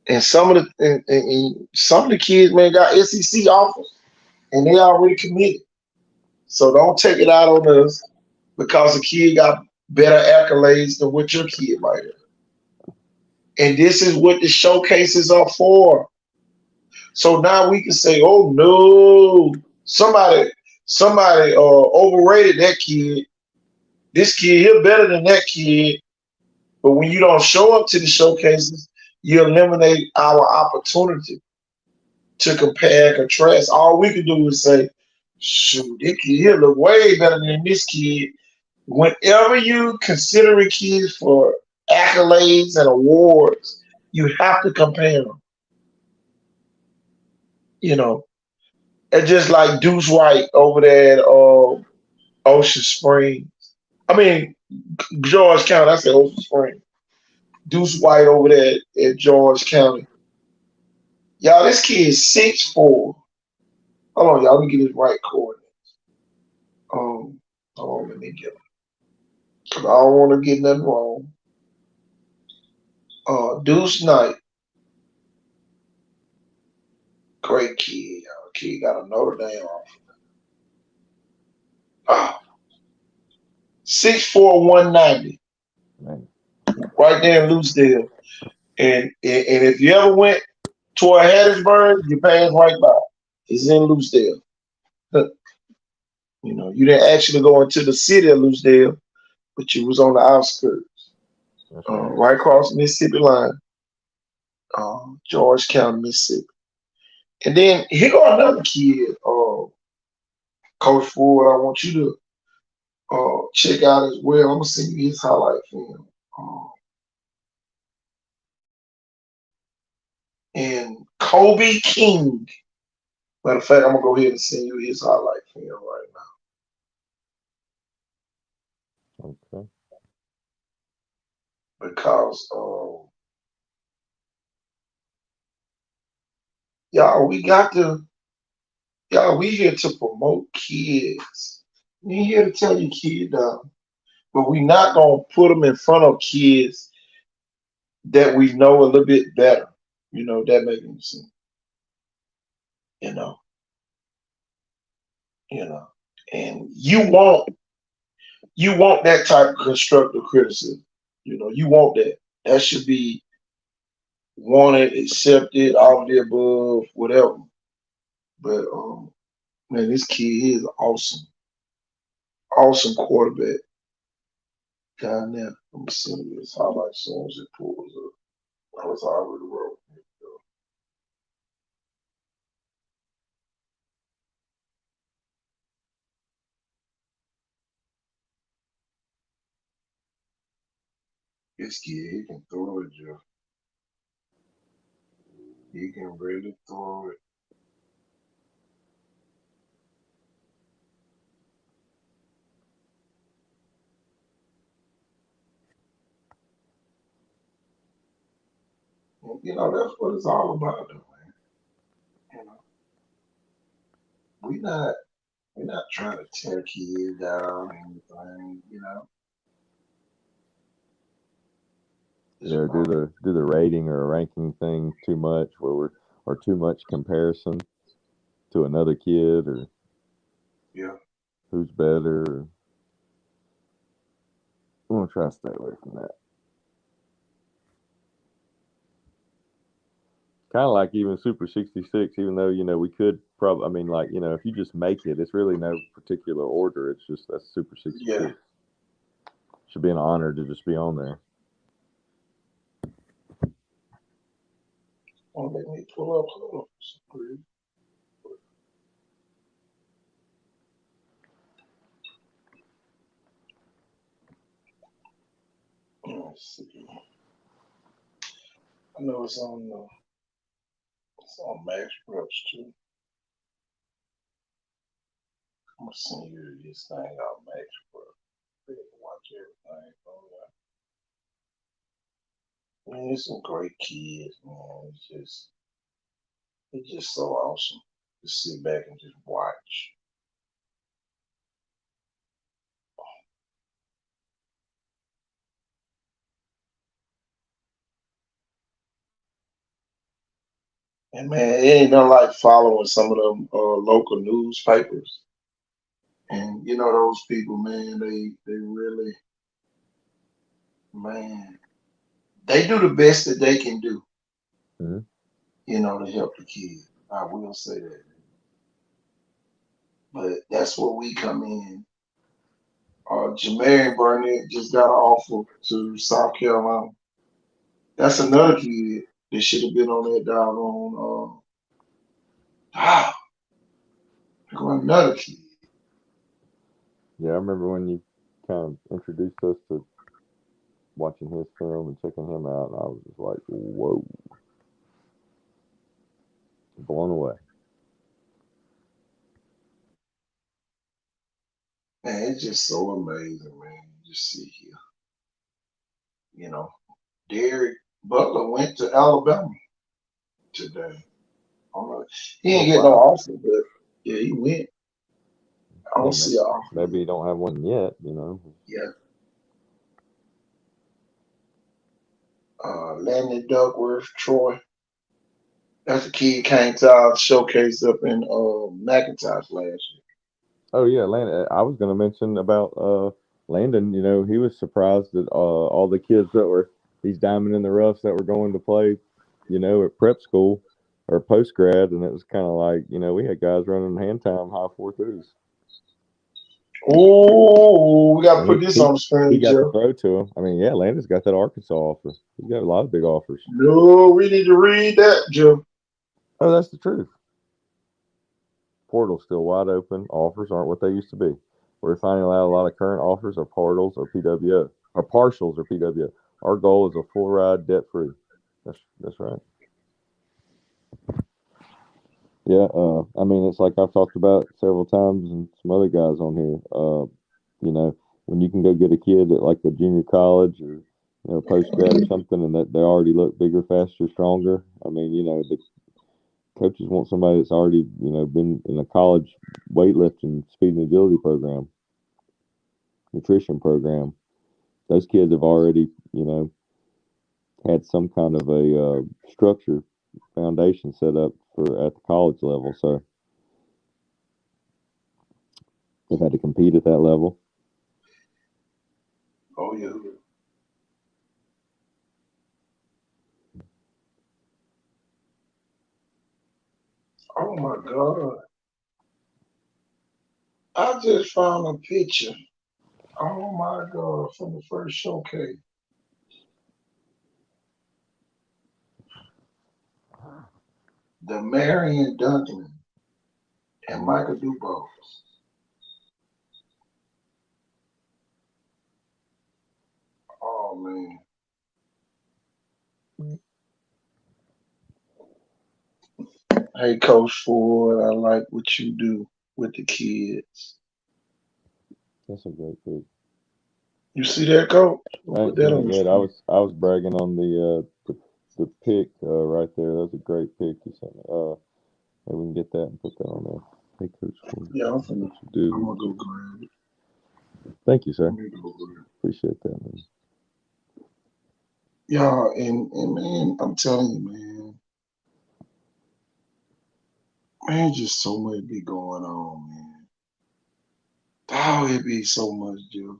And some of the kids, man, got SEC offers and they already committed. So don't take it out on us because the kid got better accolades than what your kid might have. And this is what the showcases are for. So now we can say, oh no, somebody overrated that kid. This kid here better than that kid. But when you don't show up to the showcases, you eliminate our opportunity to compare and contrast. All we can do is say, shoot, this kid here look way better than this kid. Whenever you considering kids for accolades and awards, you have to compare them. You know, it's just like Deuce White over there at Ocean Springs. I mean, George County. I said Ocean Springs. Deuce White over there at George County. Y'all, this kid is 6'4". Hold on, y'all. Let me get his right coordinate. Hold on, let me get him. 'Cause I don't want to get nothing wrong. Deuce Knight, great kid. Y'all. Kid got a Notre Dame off. Ah, 6'4", 190. Man. Right there in Loosedale. And if you ever went toward Hattiesburg, you passed right by. It's in Loosedale. You didn't actually go into the city of Loosedale, but you was on the outskirts, That's right. right across the Mississippi line, George County, Mississippi. And then here go another kid, Coach Ford. I want you to check out as well. I'm gonna send you his highlight film. And Kobe King. Matter of fact, I'm gonna go ahead and send you his highlight film right Okay. now because y'all, we here to promote kids. We ain't here to tell you kid down, but we not gonna put them in front of kids that we know a little bit better. That makes sense. You know, you know, and you want that type of constructive criticism. You want that. That should be wanted, accepted, all of the above, whatever. But man, this kid is awesome, awesome quarterback down there. I'm seeing this highlight soon as it pulls up. I was already wrote. This kid, he can throw it, Joe. He can really throw it. And, that's what it's all about, though, man. You know, we not we're not trying to tear kids down or anything. do the rating or ranking thing too much, or too much comparison to another kid, or Yeah. who's better. I'm gonna try to stay away from that. Kind of like even Super 66, even though we could probably. I mean, like if you just make it, it's really no particular order. It's just that's Super 66. Yeah. Should be an honor to just be on there. Oh, let me pull up. Hold on. Let's see. I know it's on Max Brooks too. I'm gonna send you this thing out Max Brooks. You can watch everything. Man, it's some great kids, man. It's just so awesome to sit back and just watch. And man, it ain't nothing like following some of them local newspapers. And those people, man, they really, man, they do the best that they can do, Mhm. to help the kids. I will say that. But that's where we come in. Jermaine Burnett just got an offer to South Carolina. That's another kid that should have been on that doggone. Another kid. Yeah, I remember when you kind of introduced us to watching his film and checking him out, and I was just like, whoa, blown away. Man, it's just so amazing, man. You just see here. Derek Butler went to Alabama today. I don't know. He Oh didn't get no wow. offer, but yeah, he went. I Yeah, don't see an offer maybe yet. you don't have one yet. Yeah. Landon Duckworth, Troy. That's a kid came to our showcase up in McIntosh last year. Oh yeah, Landon. I was going to mention about Landon. He was surprised that all the kids that were these diamond in the roughs that were going to play, at prep school or post grad, and it was kind of like we had guys running hand time high 4.3s. Oh, we got to And put this he on the he screen, got to Joe. throw to him. I mean, yeah, Landon's got that Arkansas offer. He's got a lot of big offers. No, we need to read that, Joe. Oh, that's the truth. Portal's still wide open. Offers aren't what they used to be. We're finding out a lot of current offers are portals or PWO, or partials or PWO. Our goal is a full ride, debt free. That's right. Yeah. I mean, it's like I've talked about several times, and some other guys on here. When you can go get a kid at like a junior college or post grad or something, and that they already look bigger, faster, stronger. I mean, the coaches want somebody that's already been in a college weightlifting, speed and agility program, nutrition program. Those kids have already had some kind of a structure foundation set up for at the college level, so they've had to compete at that level. Oh yeah. Oh my God. I just found a picture. Oh my God, from the first showcase. The Marion Duncan and Michael Dubose. Oh man. Hey Coach Ford, I like what you do with the kids. That's a great pick. You see that, Coach? We'll I put ain't that seen on it the yet. I screen. was bragging on the pick right there. That's a great pick you sent me. Maybe we can get that and put that on there. Hey, Coach Ford, Yeah, I'm what you do gonna with go grab it. Thank you, Let sir. me go grab Appreciate that, man. Y'all, and man, I'm telling you, man, just so much be going on, man. Oh, it be so much, Joe.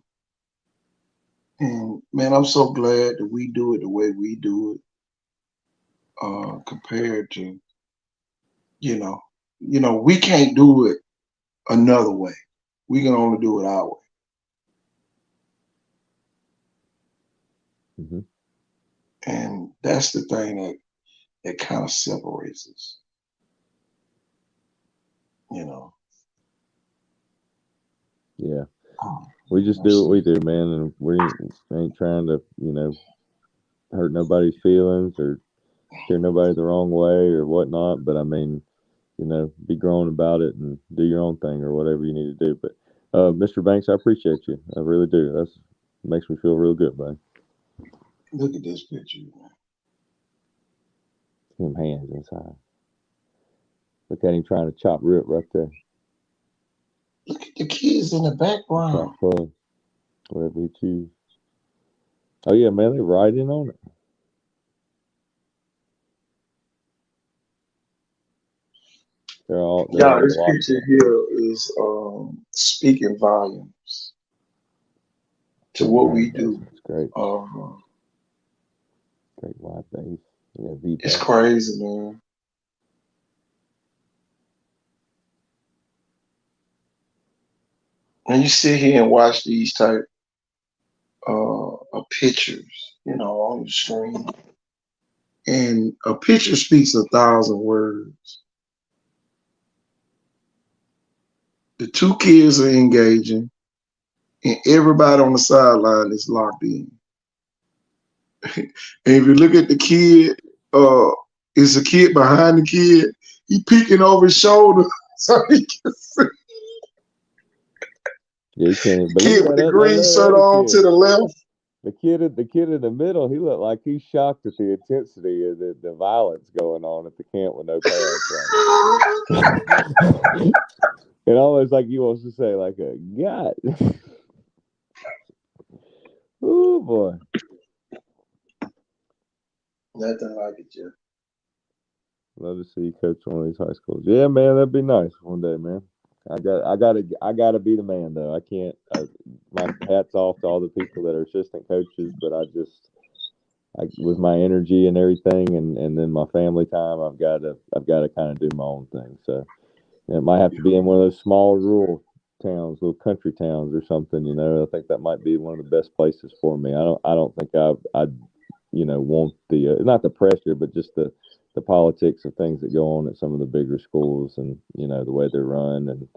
And man, I'm so glad that we do it the way we do it, compared to, you know, we can't do it another way. We can only do it our way. Hmm. And that's the thing that kind of separates us, you know. Yeah. Um, We just do what we do, man, and we ain't trying to, hurt nobody's feelings or steer nobody the wrong way or whatnot. But I mean, be grown about it and do your own thing or whatever you need to do. But Mr. Banks, I appreciate you. I really do. That's makes me feel real good, buddy. Look at this picture, man. Him hands inside. Look at him trying to chop rip right there. Look at the kids in the Chop background. plug, whatever he choose. Oh yeah, man, they riding on it. They're all Yeah, this locked picture in. here is speaking volumes to what we do. It's great. Uh, Great wide base. Yeah, V it's pack. crazy, man. And you sit here and watch these type of pictures, on the screen, and a picture speaks 1,000 words. The two kids are engaging, and everybody on the sideline is locked in. And if you look at the kid, it's a kid behind the kid. He peeking over his shoulder so he can see. Yeah, you can't. The But look kid at with the that green shirt other on to kid. the left. The kid in the middle, he looked like he's shocked at the intensity of the violence going on at the camp with no pads. Like, it almost like he wants to say, like a God. Oh boy. Nothing like it, Jeff. Love to see you coach one of these high schools. Yeah, man, that'd be nice one day, man. I gotta be the man though. I can't. My hats off to all the people that are assistant coaches, but with my energy and everything, and then my family time, I've got to kind of do my own thing. So it might have to be in one of those small rural towns, little country towns or something. I think that might be one of the best places for me. I don't think I'd want the not the pressure, but just the politics of things that go on at some of the bigger schools, and the way they're run. And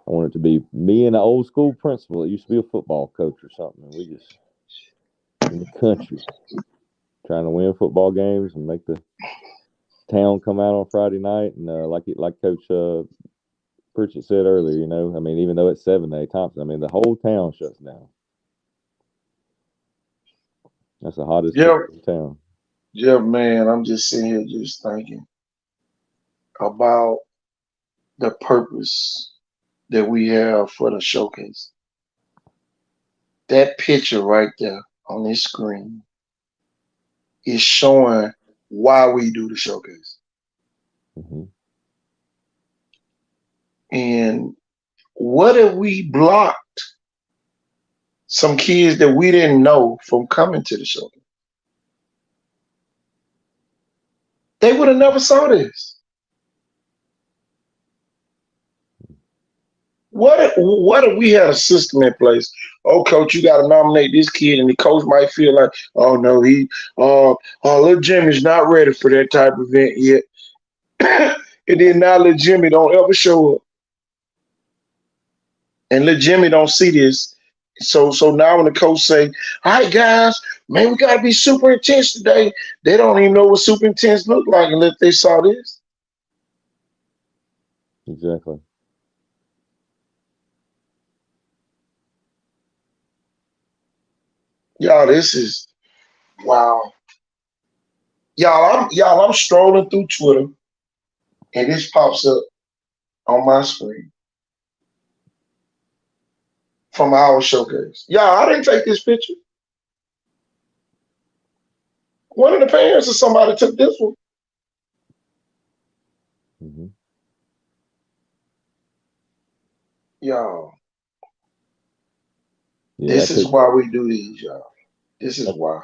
I want it to be me and an old school principal that used to be a football coach or something, and we just in the country trying to win football games and make the town come out on Friday night. And like Coach Pritchett said earlier, I mean, even though it's 7A Thompson, I mean, the whole town shuts down. That's the hottest Yeah, ticket in town. yeah, man. I'm just sitting here just thinking about the purpose that we have for the showcase. That picture right there on this screen is showing why we do the showcase. Hmm. And what if we blocked some kids that we didn't know from coming to the showcase? They would have never saw this. What if we had a system in place? Oh, coach, you got to nominate this kid, and the coach might feel like, oh no, little Jimmy's not ready for that type of event yet. And then now little Jimmy don't ever show up, and little Jimmy don't see this. So now when the coach say, all right, guys, man, we got to be super intense today. They don't even know what super intense look like unless they saw this. Exactly. Y'all, this is wow. I'm strolling through Twitter, and this pops up on my screen from our showcase. Y'all, I didn't take this picture. One of the parents or somebody took this one. Hmm. Y'all, Yeah, this is why we do these, y'all. This is that, why.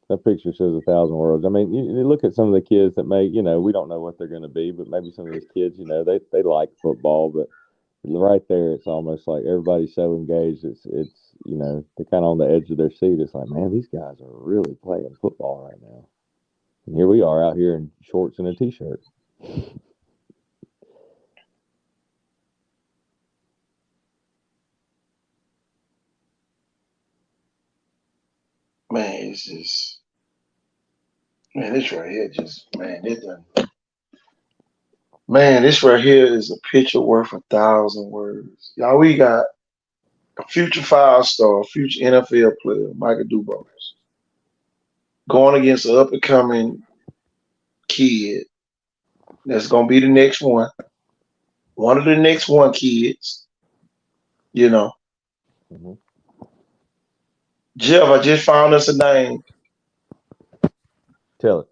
that picture says 1,000 words. I mean, you look at some of the kids that may, we don't know what they're going to be, but maybe some of these kids, they like football, but right there, it's almost like everybody's so engaged. They're kind of on the edge of their seat. It's like, man, these guys are really playing football right now. And here we are out here in shorts and a t-shirt. Man, it's just, man, this right here just, man, it done. Man, this right here is a picture worth 1,000 words. Y'all, we got a future five-star, future NFL player, Michael Dubose, going against an up-and-coming kid that's gonna be the next one of the next one kids. You know, Hmm. Jeff, I just found us a name. Tell it.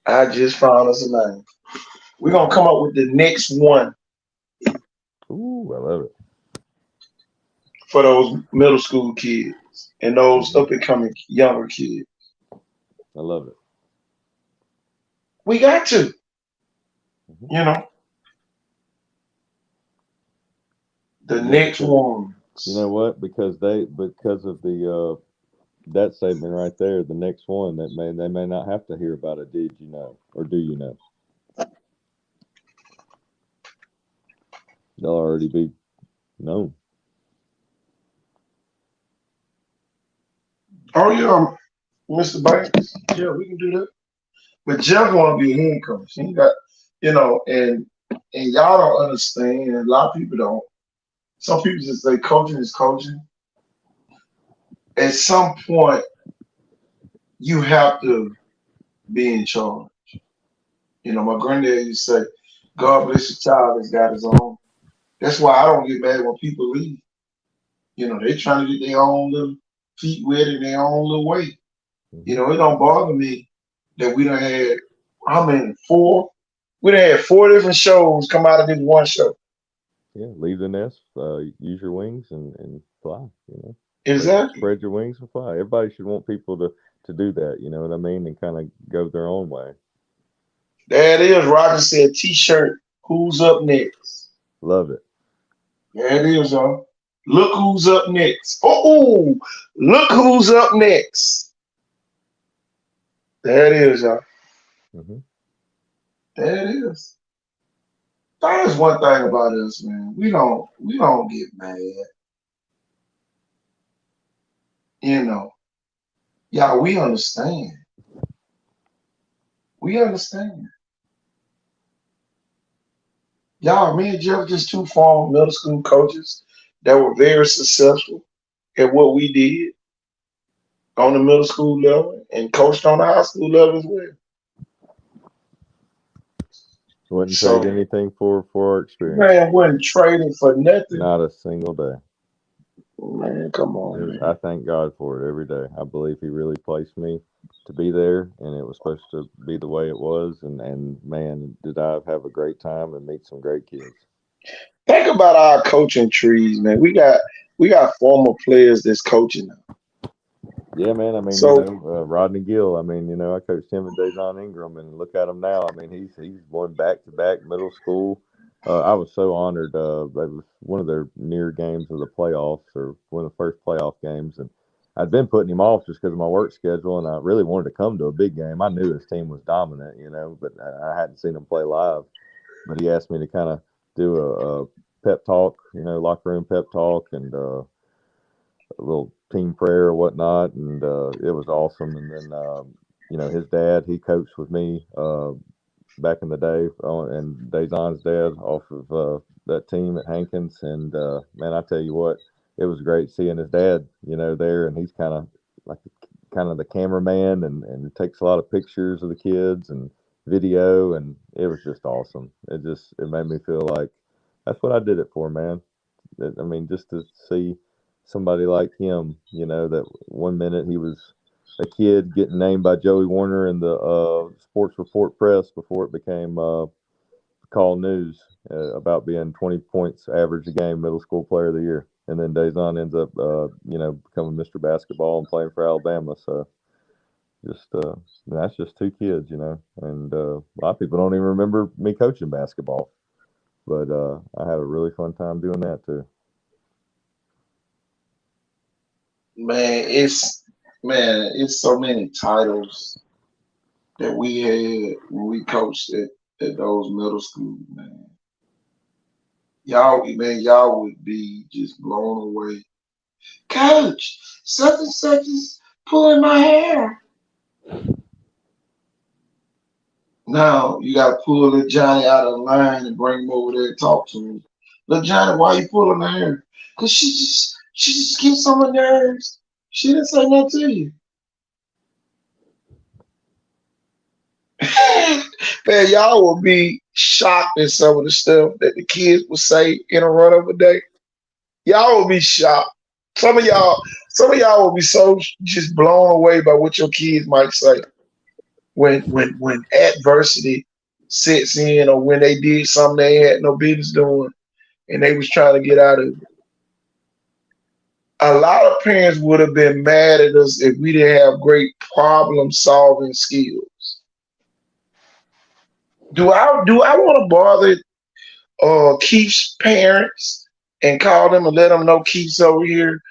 I just found us a name. We're gonna come up with the next one Ooh, I love it. for those middle school kids and those Hmm. up and coming younger kids. I love it. We got to, Hmm. you know, the Yeah, next because you know ones. what? Because of the that statement right there, the next one they may not have to hear about it. Did you know, or do you know? They'll already be known. Oh yeah, Mr. Banks. Yeah, we can do that. But Jeff want to be a head coach. He got, and y'all don't understand. And a lot of people don't. Some people just say coaching is coaching. At some point, you have to be in charge. My granddad used to say, "God bless your child that's got his own." That's why I don't get mad when people leave. They trying to get their own little feet wet in their own little way. Hmm. It don't bother me that we done had how many? Four. We done had four different shows come out of this one show. Yeah, leave the nest, use your wings, and fly. Exactly. Spread your wings and fly. Everybody should want people to do that. You know what I mean, and kind of go their own way. There it is. Roger said T-shirt. Who's up next? Love it. There it is, y'all. Look who's up next. Oh, look who's up next. There it is, y'all. Hmm. There it is. That is one thing about us, man. We don't get mad. You know, yeah, we understand. We understand. Y'all, me and Jeff just two former middle school coaches that were very successful at what we did on the middle school level and coached on the high school level as well. Wouldn't trade So, anything for our experience. man, wasn't trading for nothing. Not a single day. Man, come on, I man. thank God for it every day. I believe He really placed me to be there, and it was supposed to be the way it was. And man, did I have a great time and meet some great kids. Think about our coaching trees, man. We got former players that's coaching now. Yeah, man. I mean, So Rodney Gill. I mean, I coached him and Dejon Ingram, and look at him now. I mean, he's won back to back middle school. I was so honored. It was one of their near games of the playoffs, or one of the first playoff games, and I'd been putting him off just because of my work schedule, and I really wanted to come to a big game. I knew his team was dominant, but I hadn't seen him play live. But he asked me to kind of do a pep talk, locker room pep talk, and a little team prayer or whatnot, and it was awesome. And then his dad, he coached with me back in the day, and Dazon's dad off of that team at Hankins. And man, I tell you what, it was great seeing his dad, there, and he's like kind of the cameraman, and takes a lot of pictures of the kids and video, and it was just awesome. It made me feel like that's what I did it for, man. I mean, just to see somebody like him, that 1 minute he was a kid getting named by Joey Warner in the Sports Report Press before it became Call News about being 20 points average a game, middle school player of the year. And then Dazon ends up, becoming Mr. Basketball and playing for Alabama. So that's just 2 kids, and a lot of people don't even remember me coaching basketball. But I had a really fun time doing that too. Man, it's so many titles that we had when we coached at those middle schools, man. Y'all would be just blown away. Coach, such and such is pulling my hair. Now you gotta pull little Johnny out of line and bring him over there and talk to him. Little Johnny, why you pulling her hair? Cause she just gets on my nerves. She didn't say nothing to you. Man, y'all will be shocked at some of the stuff that the kids will say in a run of a day. Y'all will be shocked. Some of y'all will be so just blown away by what your kids might say when adversity sets in, or when they did something they had no business doing and they was trying to get out of it. A lot of parents would have been mad at us if we didn't have great problem solving skills. Do I want to bother Keith's parents and call them and let them know Keith's over here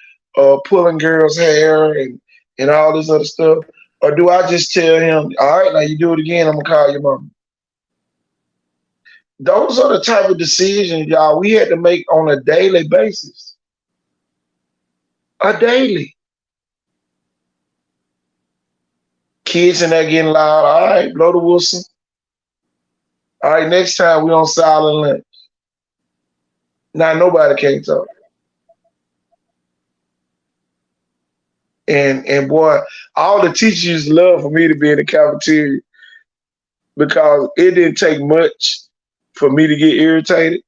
pulling girls' hair and all this other stuff? Or do I just tell him, all right, now you do it again, I'm going to call your mom? Those are the type of decisions, y'all, we had to make on a daily basis. A daily. Kids in there getting loud, all right, blow the whistle. All right, next time we on silent lunch. Now nobody can talk. And boy, all the teachers love for me to be in the cafeteria because it didn't take much for me to get irritated.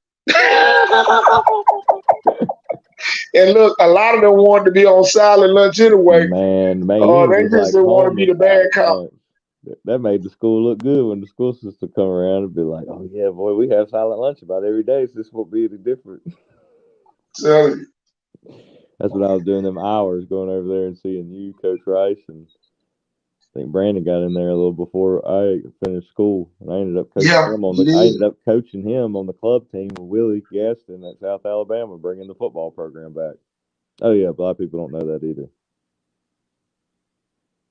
And look, a lot of them wanted to be on silent lunch anyway. Man, they just didn't want to be the bad cop. That made the school look good when the school system come around and be like, oh yeah, boy, we have silent lunch about every day, so this won't be any different. So that's what I was doing them hours, going over there and seeing you, Coach Rice, and I think Brandon got in there a little before I finished school, and I ended up coaching him on the club team with Willie Gaston at South Alabama, bringing the football program back. Oh yeah, a lot of people don't know that either.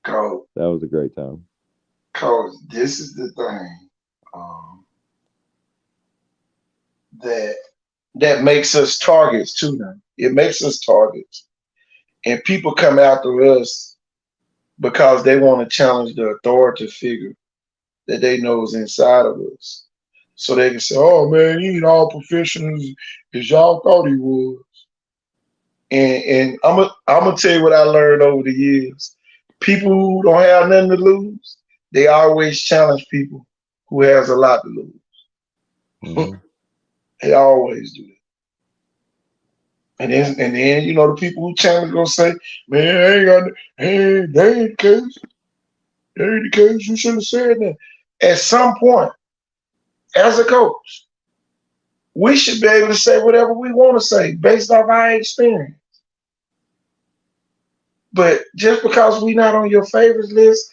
Coach, that was a great time. Coach, this is the thing that makes us targets too. Now it makes us targets, and people come after us because they want to challenge the authority figure that they know is inside of us, so they can say, "Oh man, he ain't all professionals as y'all thought he was." And I'm gonna tell you what I learned over the years: people who don't have nothing to lose, they always challenge people who has a lot to lose. Mm-hmm. They always do that. And then the people who challenge gonna say, "Man, they ain't the case. They ain't the case. You should have said that." At some point, as a coach, we should be able to say whatever we want to say based off our experience. But just because we're not on your favorites list,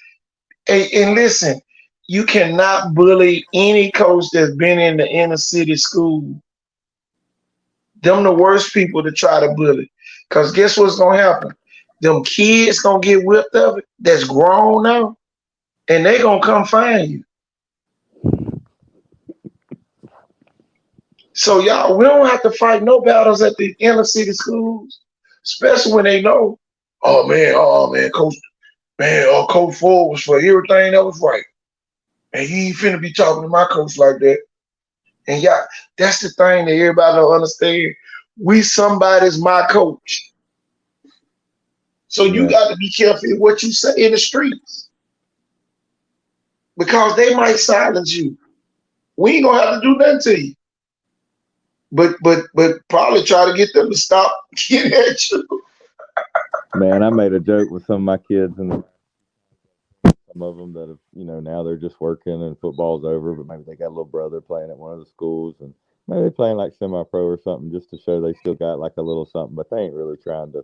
and listen, you cannot bully any coach that's been in the inner city school. Them the worst people to try to bully. Because guess what's going to happen? Them kids going to get whipped of it that's grown now, and they going to come find you. So, y'all, we don't have to fight no battles at the inner city schools, especially when they know, oh, man, Coach Ford was for everything that was right. And he ain't finna be talking to my coach like that. And y'all, that's the thing that everybody don't understand. We somebody's my coach. So you got to be careful what you say in the streets. Because they might silence you. We ain't gonna have to do nothing to you. But probably try to get them to stop getting at you. Man, I made a joke with some of my kids, and some of them that have, now they're just working and football's over, but maybe they got a little brother playing at one of the schools, and maybe they're playing like semi-pro or something just to show they still got like a little something, but they ain't really trying to,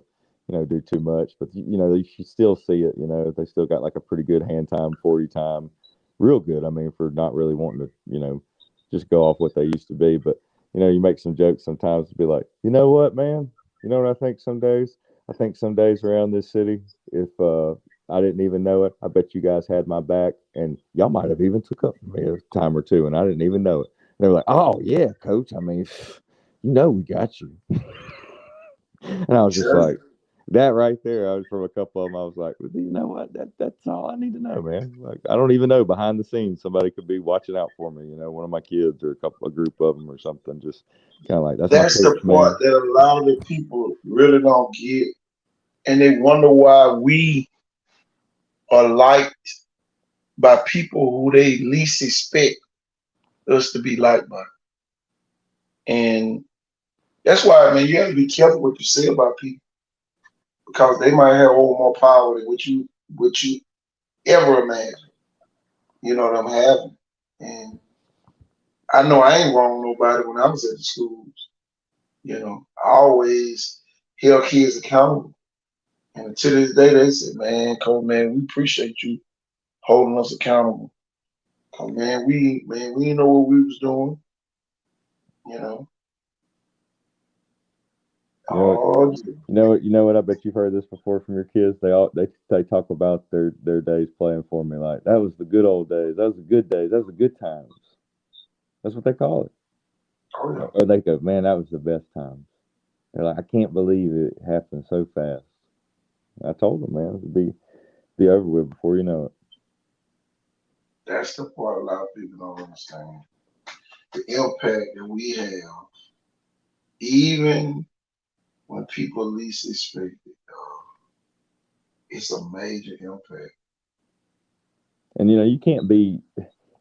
do too much. But you should still see it. They still got like a pretty good hand time, 40 time, real good. I mean, for not really wanting to, just go off what they used to be. But you make some jokes sometimes to be like, you know what, man? You know what I think some days? I think some days around this city, if I didn't even know it, I bet you guys had my back, and y'all might have even took up for me a time or two, and I didn't even know it. They were like, "Oh yeah, coach. I mean, we got you." And I was just Sure. like, that right there. I was from a couple of them. I was like, well, you know what? That's all I need to know, man. Like, I don't even know behind the scenes. Somebody could be watching out for me. One of my kids or a group of them or something. Just kind of like, that's my That's the coach, man. part that a lot of the people really don't get, and they wonder why we are liked by people who they least expect us to be liked by. And that's why, man, you have to be careful what you say about people because they might have more power than what you ever imagine. You know what I'm having. And I know I ain't wrong nobody when I was at the schools. I always held kids accountable. And to this day, they said, man, Cole, man, we appreciate you holding us accountable. Cause man, we didn't know what we was doing. You know. You know what? Oh, You know what? I bet you've heard this before from your kids. They talk about their days playing for me. Like, that was the good old days. That was the good days. That was the good times. That's what they call it. yeah. Or they go, man, that was the best times. They're like, I can't believe it happened so fast. I told them, man, it would be over with before you know it. That's the part a lot of people don't understand. The impact that we have, even when people least expect it, it's a major impact. And you can't be,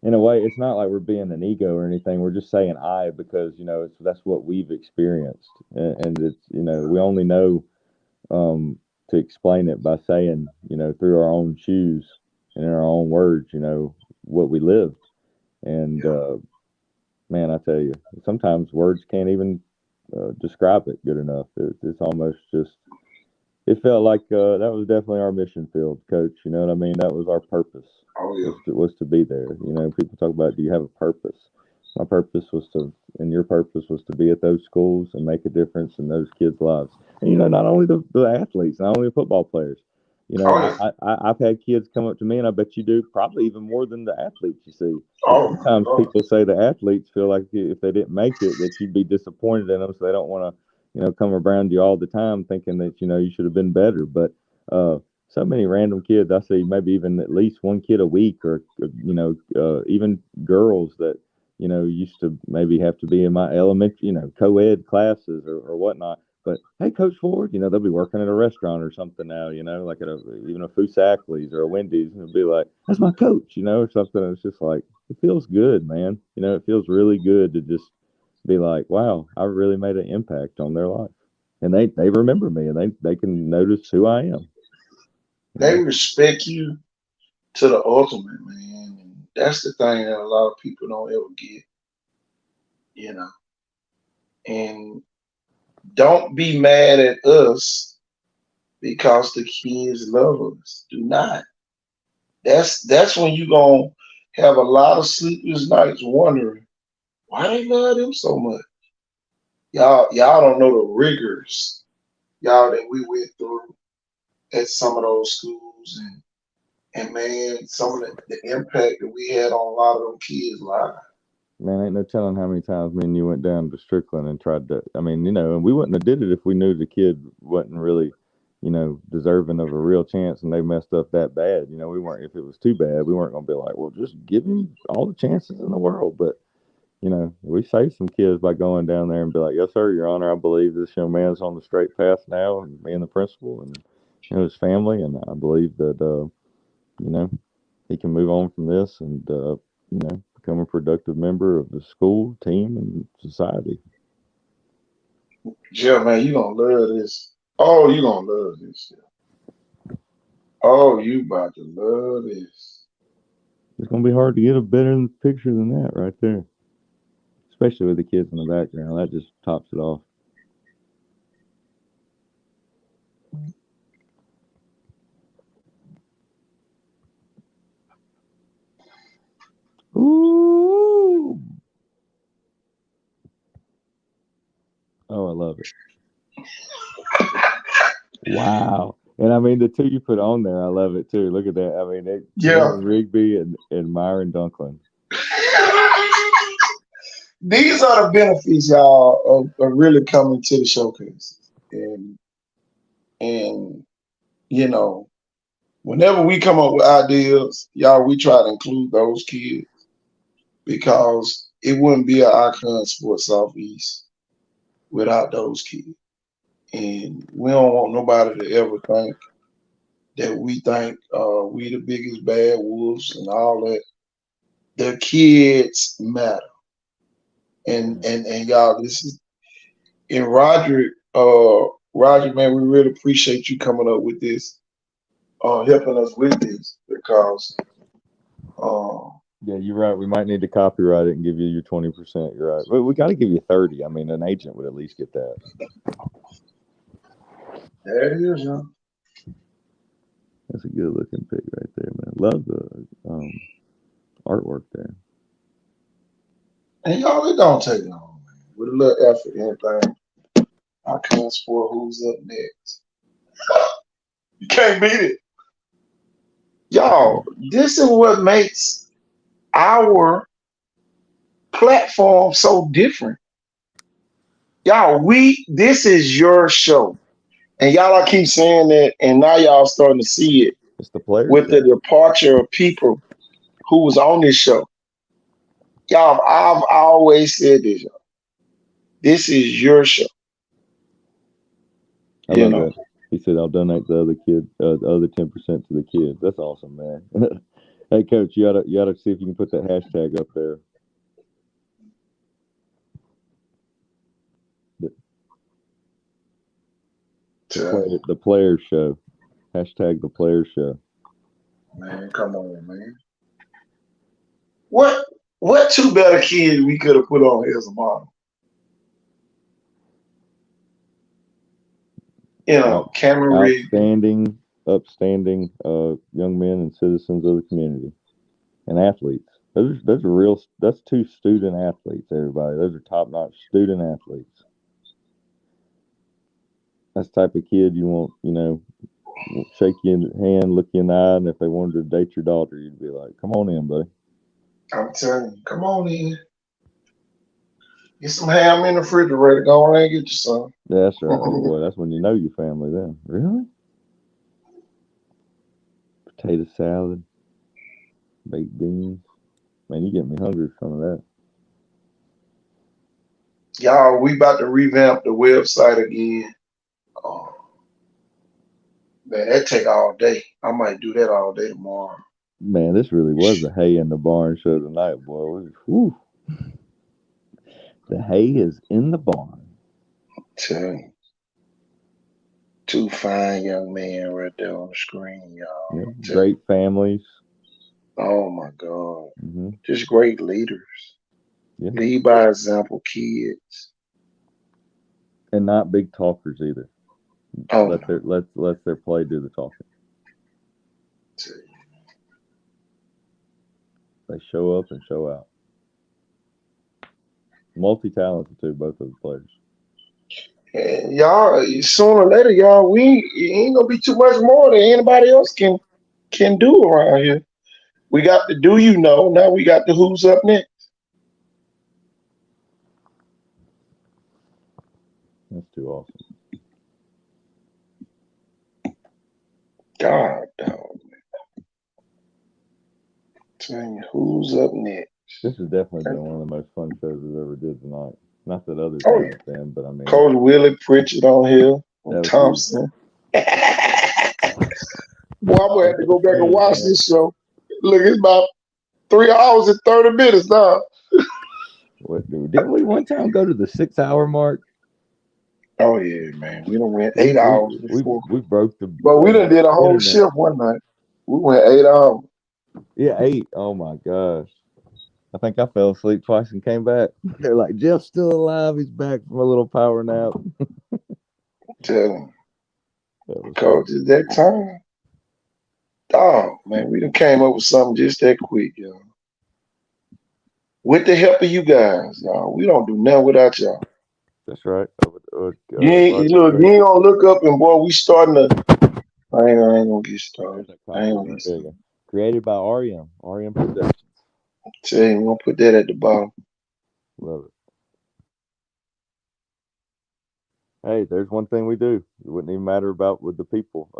in a way, it's not like we're being an ego or anything. We're just saying I because that's what we've experienced, and it's we only know to explain it by saying through our own shoes and in our own words what we lived. And Yeah. man, I tell you, sometimes words can't even describe it good enough. It's almost just. It felt like that was definitely our mission field, Coach. You know what I mean? That was our purpose. Oh yeah. Was to be there. People talk about, do you have a purpose? My purpose was to, and your purpose was to be at those schools and make a difference in those kids' lives. And not only the athletes, not only the football players. Oh yeah. I've had kids come up to me, and I bet you do probably even more than the athletes you see. Because Oh my sometimes God. people say the athletes feel like if they didn't make it, that you'd be disappointed in them, so they don't want to come around you all the time thinking that, you should have been better. But so many random kids, I see maybe even at least one kid a week or, even girls that, used to maybe have to be in my elementary, co-ed classes or whatnot. But hey, Coach Ford, they'll be working at a restaurant or something now, like at even a Foosackly's or a Wendy's, and it'll be like, that's my coach, or something. It's just like, it feels good, man. It feels really good to just be like, wow, I really made an impact on their life, and they remember me, and they can notice who I am. They respect you to the ultimate, man. And that's the thing that a lot of people don't ever get, you know. And don't be mad at us because the kids love us. Do not. That's when you gonna have a lot of sleepless nights wondering why they love them so much. Y'all don't know the rigors, y'all, that we went through at some of those schools, and man, some of the impact that we had on a lot of them kids' lives. Man, ain't no telling how many times me and you went down to Strickland and tried to. I mean, and we wouldn't have did it if we knew the kid wasn't really, deserving of a real chance, and they messed up that bad. We weren't. If it was too bad, we weren't gonna be like, well, just give him all the chances in the world. But we saved some kids by going down there and be like, yes, sir, Your Honor, I believe this young man's on the straight path now, and me and the principal and his family, and I believe that he can move on from this and become a productive member of the school, team, and society. Yeah, man, you gonna love this. Oh, you gonna love this. Oh, you about to love this. It's gonna be hard to get a better picture than that right there, especially with the kids in the background. That just tops it off. Ooh. Oh, I love it. Wow. And I mean, the two you put on there, I love it too. Look at that. I mean, Yeah. Cameron Rigby and Myron Dunklin. These are the benefits, y'all, of really coming to the showcase. And you know, whenever we come up with ideas, y'all, we try to include those kids because it wouldn't be an Icon Sports Southeast without those kids. And we don't want nobody to ever think that we think we the biggest bad wolves and all that. The kids matter. And y'all, this is and Roger, man, we really appreciate you coming up with this, helping us with this because Yeah, you're right. We might need to copyright it and give you your 20%. You're right. But we got to give you 30. I mean, an agent would at least get that. there it is, y'all. That's a good looking pic right there, man. Love the artwork there. And y'all, it don't take long, man. With a little effort, anything. I can't spoil who's up next. You can't beat it. Y'all, this is what makes our platform so different. Y'all, this is your show. And y'all, I keep saying that, and now y'all starting to see it It's the player with the departure of people who was on this show. Y'all, I've always said this, y'all. This is your show. I love that. He said, "I'll donate the other 10% to the kids." That's awesome, man. Hey, Coach, you gotta see if you can put that hashtag up there. The Players Show. Hashtag the Players Show. Man, come on, man. What two better kids we could have put on here as a model? You know, Cameron Rigby. Upstanding young men and citizens of the community and athletes. Those are real. That's two student athletes. Everybody, those are top-notch student athletes. That's the type of kid you want. You know, shake you in the hand, look you in the eye, and if they wanted to date your daughter, you'd be like, "Come on in, buddy." I'm telling you, come on in. Get some ham in the refrigerator. Go on and get you some. That's right. Boy, that's when you know your family then. Really? Potato salad, baked beans. Man, you get me hungry from some of that. Y'all, we about to revamp the website again. Man, that take all day. I might do that all day tomorrow. Man, this really was the Hay in the Barn show tonight, boy. Whew. The hay is in the barn. Tell you. Two fine young men right there on the screen, y'all. Yeah, great families. Oh my God. Mm-hmm. Just great leaders. Yeah. Lead by example kids. And not big talkers either. Oh, let their play do the talking. They show up and show out. Multi-talented too, both of the players. And y'all, sooner or later, y'all, it ain't gonna be too much more than anybody else can do around here. We got the Do You Know, now we got the Who's Up Next. That's too awesome. God, dog. Telling you, Who's Up Next? This has definitely been one of the most fun shows we've ever did tonight. Not that others haven't been, but I mean, Coach Willie Pritchard on here, and Thompson. Boy, I'm gonna have to go back and watch this show. Look, it's about 3 hours and 30 minutes now. Didn't we one time go to the 6 hour mark? Oh yeah, man. We done went We 8 hours before. we broke the But we done did a whole internet. shift one night. We went 8 hours. Yeah, 8. Oh my gosh. I think I fell asleep twice and came back. They're like, Jeff's still alive. He's back from a little power nap. Tell them. That was Coach, at that time, dog, man, we done came up with something just that quick, y'all. With the help of you guys, y'all. We don't do nothing without y'all. That's right. You ain't look, you ain't gonna look up and boy, we starting to I ain't gonna get started. I ain't gonna get started. Created by REM Productions. Tell you, we're gonna put that at the bottom. Love it. Hey, there's one thing we do. It wouldn't even matter about with the people.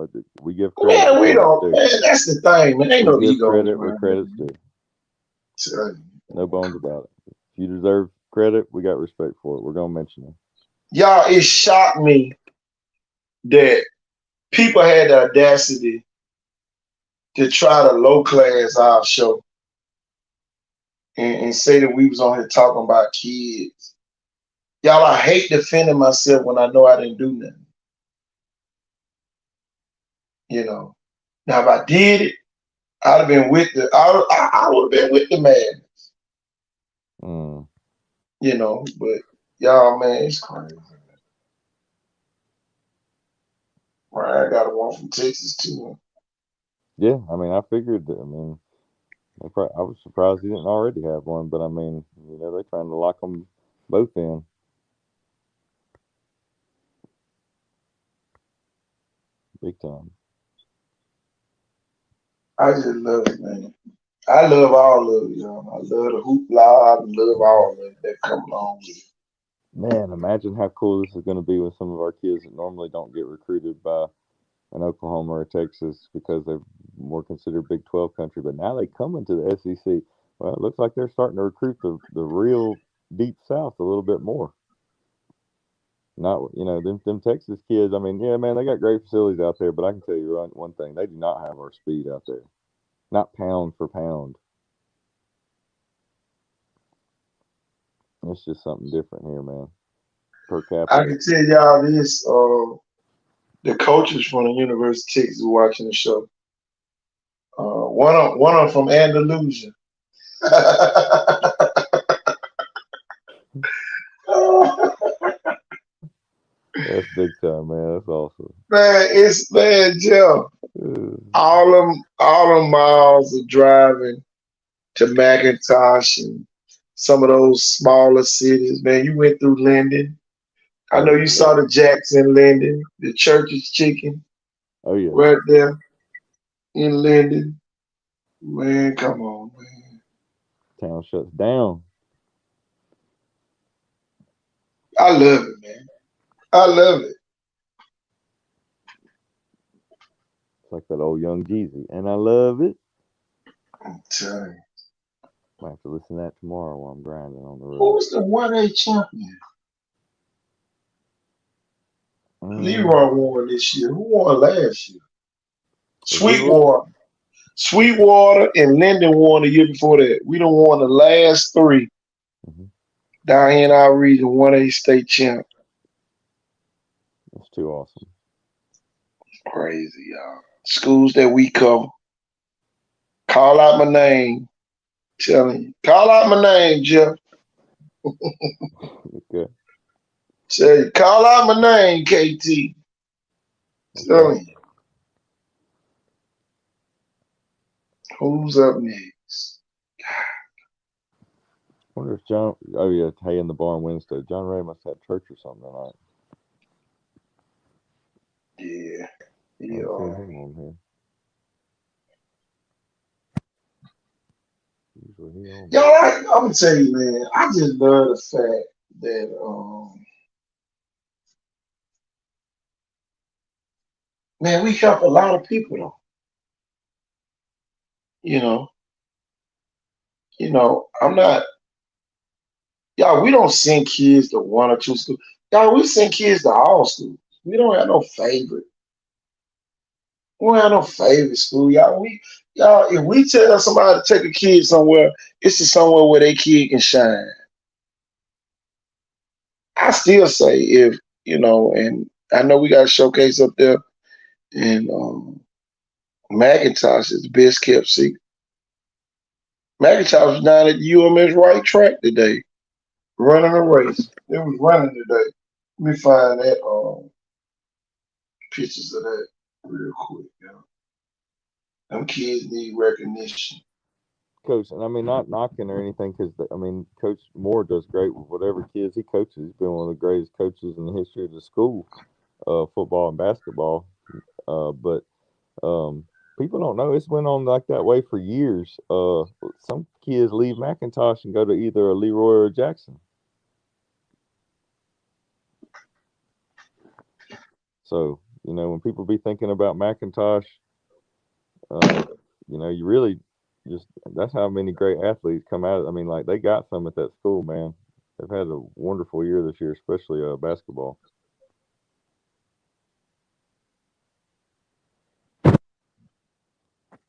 We give credit. Man, we don't. Man, that's the thing, man. Ain't no ego. Credit where credit's due. No bones about it. If you deserve credit, we got respect for it. We're gonna mention it. Y'all, it shocked me that people had the audacity to try to low class our show and say that we was on here talking about kids. Y'all, I hate defending myself when I know I didn't do nothing. You know. Now, if I did it, I'd have been with the. I would have been with the madness. You know, but y'all, man, it's crazy. Right, I got one from Texas too. Yeah, I mean, I figured. I mean, I was surprised he didn't already have one, but I mean, you know, they're trying to lock them both in. Big time. I just love it, man. I love all of it, y'all. I love the hoopla. I love all of it that come along with it. Man, imagine how cool this is going to be with some of our kids that normally don't get recruited by an Oklahoma or Texas because they're more considered Big 12 country, but now they come into the SEC. Well, it looks like they're starting to recruit the real deep South a little bit more. Not, you know, them Texas kids. I mean, yeah, man, they got great facilities out there, but I can tell you one thing: they do not have our speed out there. Not pound for pound. It's just something different here, man. Per capita. I can tell y'all this. The coaches from the University of Texas watching the show. One of them from Andalusia. That's big time, man. That's awesome. Man, Jeff. All them miles of driving to McIntosh and some of those smaller cities. Man, you went through Linden. I know you saw the Jackson Linden, the Church's Chicken. Oh yeah. Right there in Linden. Man, come on, man. Town shuts down. I love it, man. I love it. It's like that old Young Jeezy. And I love it. I'm telling you. Might have to listen to that tomorrow while I'm grinding on the road. Who was the 1A champion? Leroy won this year. Who won last year? Sweetwater and Linden won the year before that. We done won the last 3 down here in our region, 1A state champ. That's too awesome. Crazy, y'all. Schools that we cover. Call out my name. Telling you. Call out my name, Jeff. Okay. Tell you. Call out my name, KT. Telling you. Who's up next? I wonder if John. Oh yeah, Hay in the Barn Wednesday. John Ray must have church or something tonight. Yeah. Yo, I'm gonna tell you, man. I just love the fact that man, we help a lot of people though. You know, I'm not. Y'all, we don't send kids to 1 or 2 schools. Y'all, we send kids to all schools. We don't have no favorite. We don't have no favorite school, y'all. If we tell somebody to take a kid somewhere, it's to somewhere where their kid can shine. I still say if and I know we got a showcase up there, and McIntosh is the best kept secret. McIntosh was down at UMS right track today, running a race. It was running today. Let me find that pictures of that real quick. Them kids need recognition. Coach, and I mean, not knocking or anything, because I mean, Coach Moore does great with whatever kids he coaches. He's been one of the greatest coaches in the history of the school, football and basketball. But people don't know it's went on like that way for years. Some kids leave McIntosh and go to either a Leroy or a Jackson. So when people be thinking about McIntosh, you really just that's how many great athletes come out. I mean, like they got some at that school, man. They've had a wonderful year this year, especially basketball.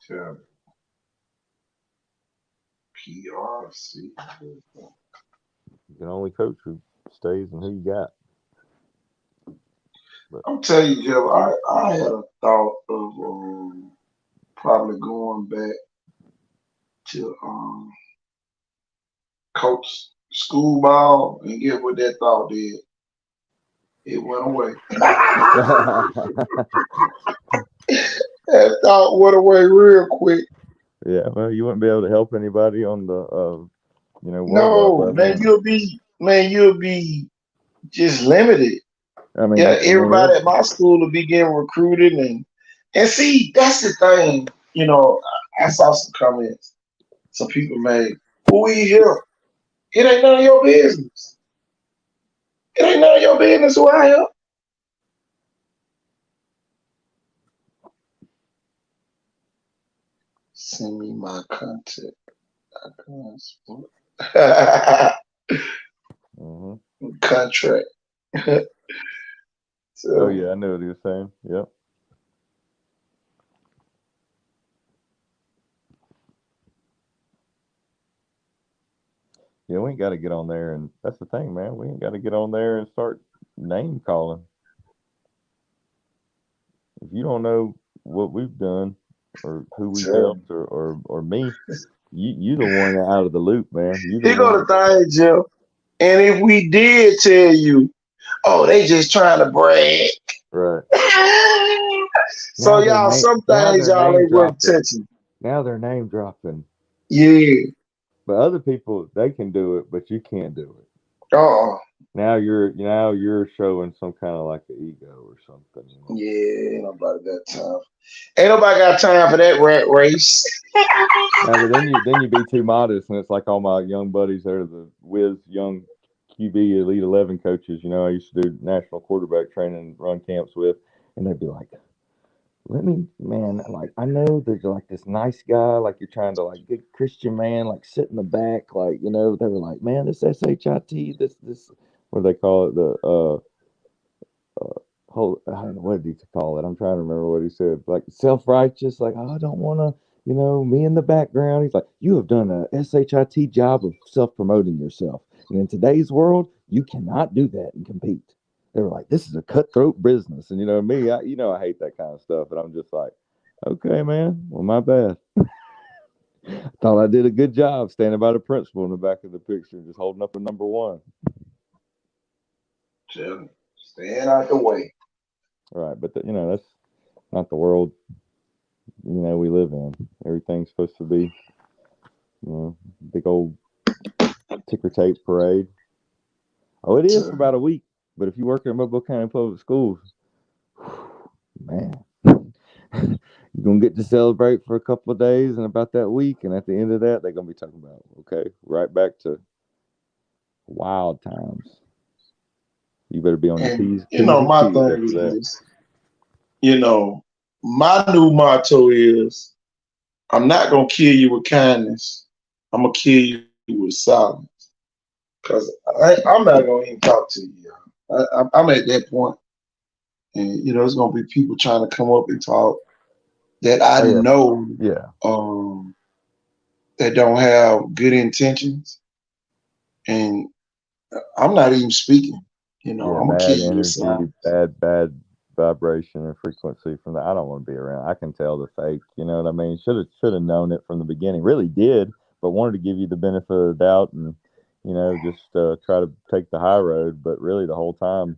Yeah. PRC. You can only coach who stays and who you got. But I'm telling you, Jeff, I had a thought of probably going back to coach school ball, and get what that thought did. It went away. That thought went away real quick. yeah, well, you wouldn't be able to help anybody on the worldwide No, level. you'll be just limited. I mean, Yeah, everybody yeah. at my school will be getting recruited, and see, that's the thing. I saw some comments. Some people made, "Who we here? It ain't none of your business. It ain't none of your business who I help." Send me my contact. Mm-hmm. Contract. Oh So, yeah, I know what he was saying. Yep. Yeah, we ain't got to get on there, and that's the thing, man. We ain't got to get on there and start name calling. If you don't know what we've done or who we've so. helped or me, you the one out of the loop, man. You the Here go the one. thing, Jill. And if we did tell you, oh, they just trying to brag. Right. So y'all, some things They're y'all name ain't worth dropping. touching. Now they're name dropping. Yeah. But other people they can do it, but you can't do it. Uh-uh. Now you're showing some kind of like an ego or something. Yeah, ain't nobody got time. Ain't nobody got time for that rat race. Now, but then you be too modest, and it's like all my young buddies that are the whiz young QB Elite 11 coaches. I used to do national quarterback training, run camps with, and they'd be like, "Let me, man, like I know there's like this nice guy, like you're trying to like good Christian man, like sit in the back, like they were like, man, this SHIT, this what do they call it, the whole, I don't know what did he call it. I'm trying to remember what he said. Like self righteous, like I don't want to, me in the background. He's like, you have done a SHIT job of self promoting yourself, and in today's world, you cannot do that and compete. They were like, this is a cutthroat business, and me, I hate that kind of stuff, and I'm just like, okay, man, well, my bad. Thought I did a good job standing by the principal in the back of the picture, just holding up a number one. Jill, stand out the way. Right, but that's not the world we live in. Everything's supposed to be big old ticker tape parade. Oh, it is for about a week. But if you work at Mobile County Public Schools, man, you're gonna get to celebrate for a couple of days and about that week, and at the end of that, they're gonna be talking about right back to wild times. You better be on your And P's and my Q's thing after that. is, my new motto is, I'm not gonna kill you with kindness. I'm gonna kill you with silence. Cause I'm not gonna even talk to you. I'm at that point, and it's gonna be people trying to come up and talk that I Oh yeah, know yeah. that don't have good intentions, and I'm not even speaking. You know, Yeah, I'm gonna bad keep you energy, aside. bad vibration and frequency from that. I don't want to be around. I can tell the fake. You know what I mean? Should have known it from the beginning. Really did, but wanted to give you the benefit of the doubt and just try to take the high road. But really, the whole time,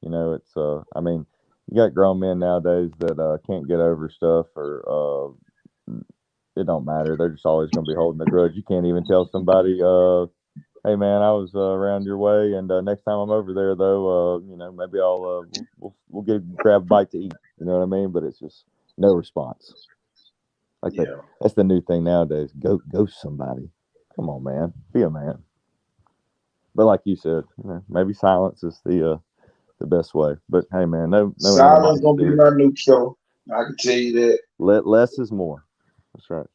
it's I mean, you got grown men nowadays that can't get over stuff or it don't matter. They're just always going to be holding a grudge. You can't even tell somebody, hey man, I was around your way, and next time I'm over there, though, maybe I'll we'll grab a bite to eat. You know what I mean? But it's just no response. Like that. Yeah. That's the new thing nowadays. Ghost somebody. Come on, man. Be a man. But like you said, maybe silence is the best way. But hey, man, no Silence animals gonna be here. my new killer. I can tell you that. Less is more. That's right.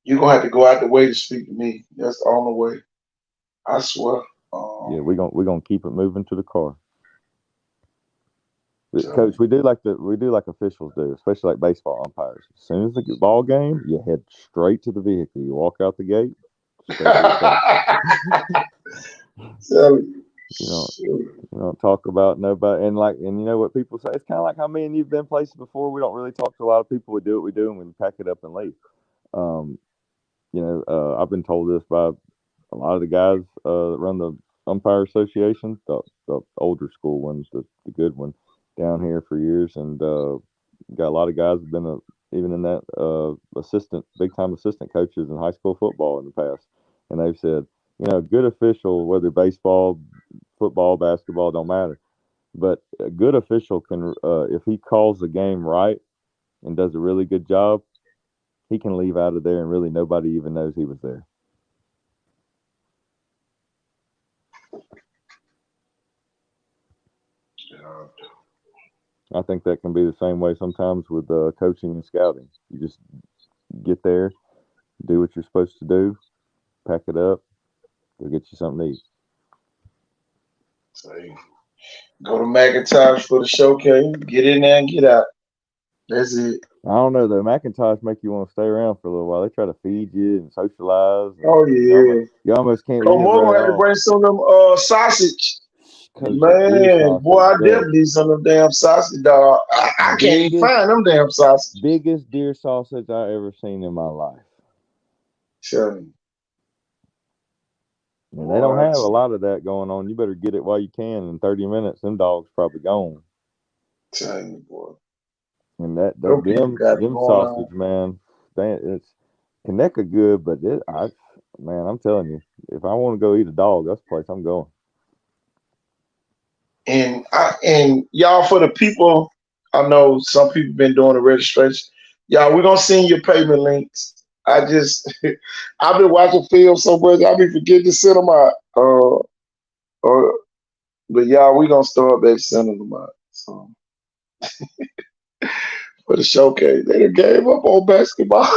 You're gonna have to go out the way to speak to me. That's the only way. I swear. Yeah, we're gonna keep it moving to the car. So, Coach, we do like officials do, especially like baseball umpires. As soon as the ball game, you head straight to the vehicle. You walk out the gate, straight to the car. so, You don't talk about nobody, and you know what people say. It's kind of like how me and you've been places before. We don't really talk to a lot of people. We do what we do, and we pack it up and leave. I've been told this by a lot of the guys that run the umpire association, the older school ones, the good one down here for years, and got a lot of guys have been even in that big time assistant coaches in high school football in the past, and they've said, a good official, whether baseball, football, basketball, don't matter, but a good official can, if he calls the game right and does a really good job, he can leave out of there and really nobody even knows he was there. I think that can be the same way sometimes with coaching and scouting. You just get there, do what you're supposed to do, pack it up, go get you something to eat. so go to McIntosh for the showcase. Get in there and get out. That's it. I don't know though. Macintosh make you want to stay around for a little while. They try to feed you and socialize. And Oh yeah. you almost can't Come leave on, right had to off. bring some of them sausage. Coach, that deer Man, boy, I sausage, definitely need some of them damn sausage, dog. I can't even find them damn sausage. biggest deer sausage I ever seen in my life. Tell me. And they don't have a lot of that going on. You better get it while you can. In 30 minutes, them dogs probably gone. Tell me, boy. And them sausage, man, it's Kaneka good, but I'm telling you, if I want to go eat a dog, that's the place I'm going. And y'all, for the people, I know some people been doing the registration. Y'all, we're gonna send you payment links. I've been watching film so much, I be forgetting to send them out. But y'all, we gonna start back sending them out. So for the showcase, they done gave up on basketball.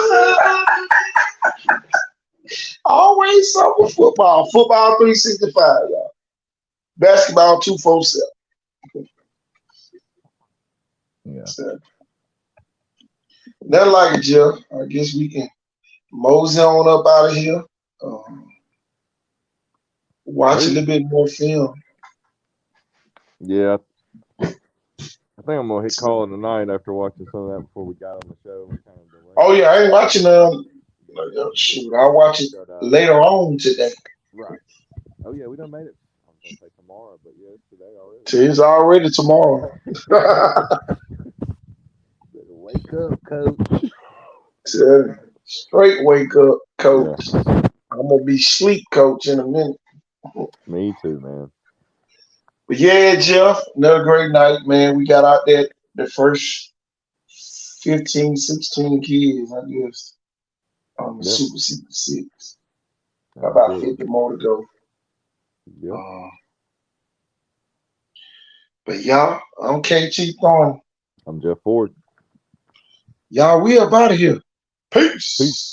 Always something with football. Football 365, y'all. Basketball 247. Yeah. So, nothing like it, Jeff. I guess we can mosey on up out of here. Watch a little bit more film. Yeah. I think I'm gonna hit call tonight after watching some of that before we got on the show. Oh yeah, I ain't watching shoot, I'll watch it later on today. Right. Oh yeah, we done made it. I was gonna say tomorrow, but yeah, it's today already. It's already tomorrow. Better wake up, coach. Straight wake up, coach. Yeah. I'm gonna be sleep, coach, in a minute. Me too, man. But yeah, Jeff, another great night, man. We got out there the first 15, 16 kids, I guess, on the Super 6. About 50 more to go. Yep. But y'all, I'm KT Thorne. I'm Jeff Ford. Y'all, we up out of here. Peace.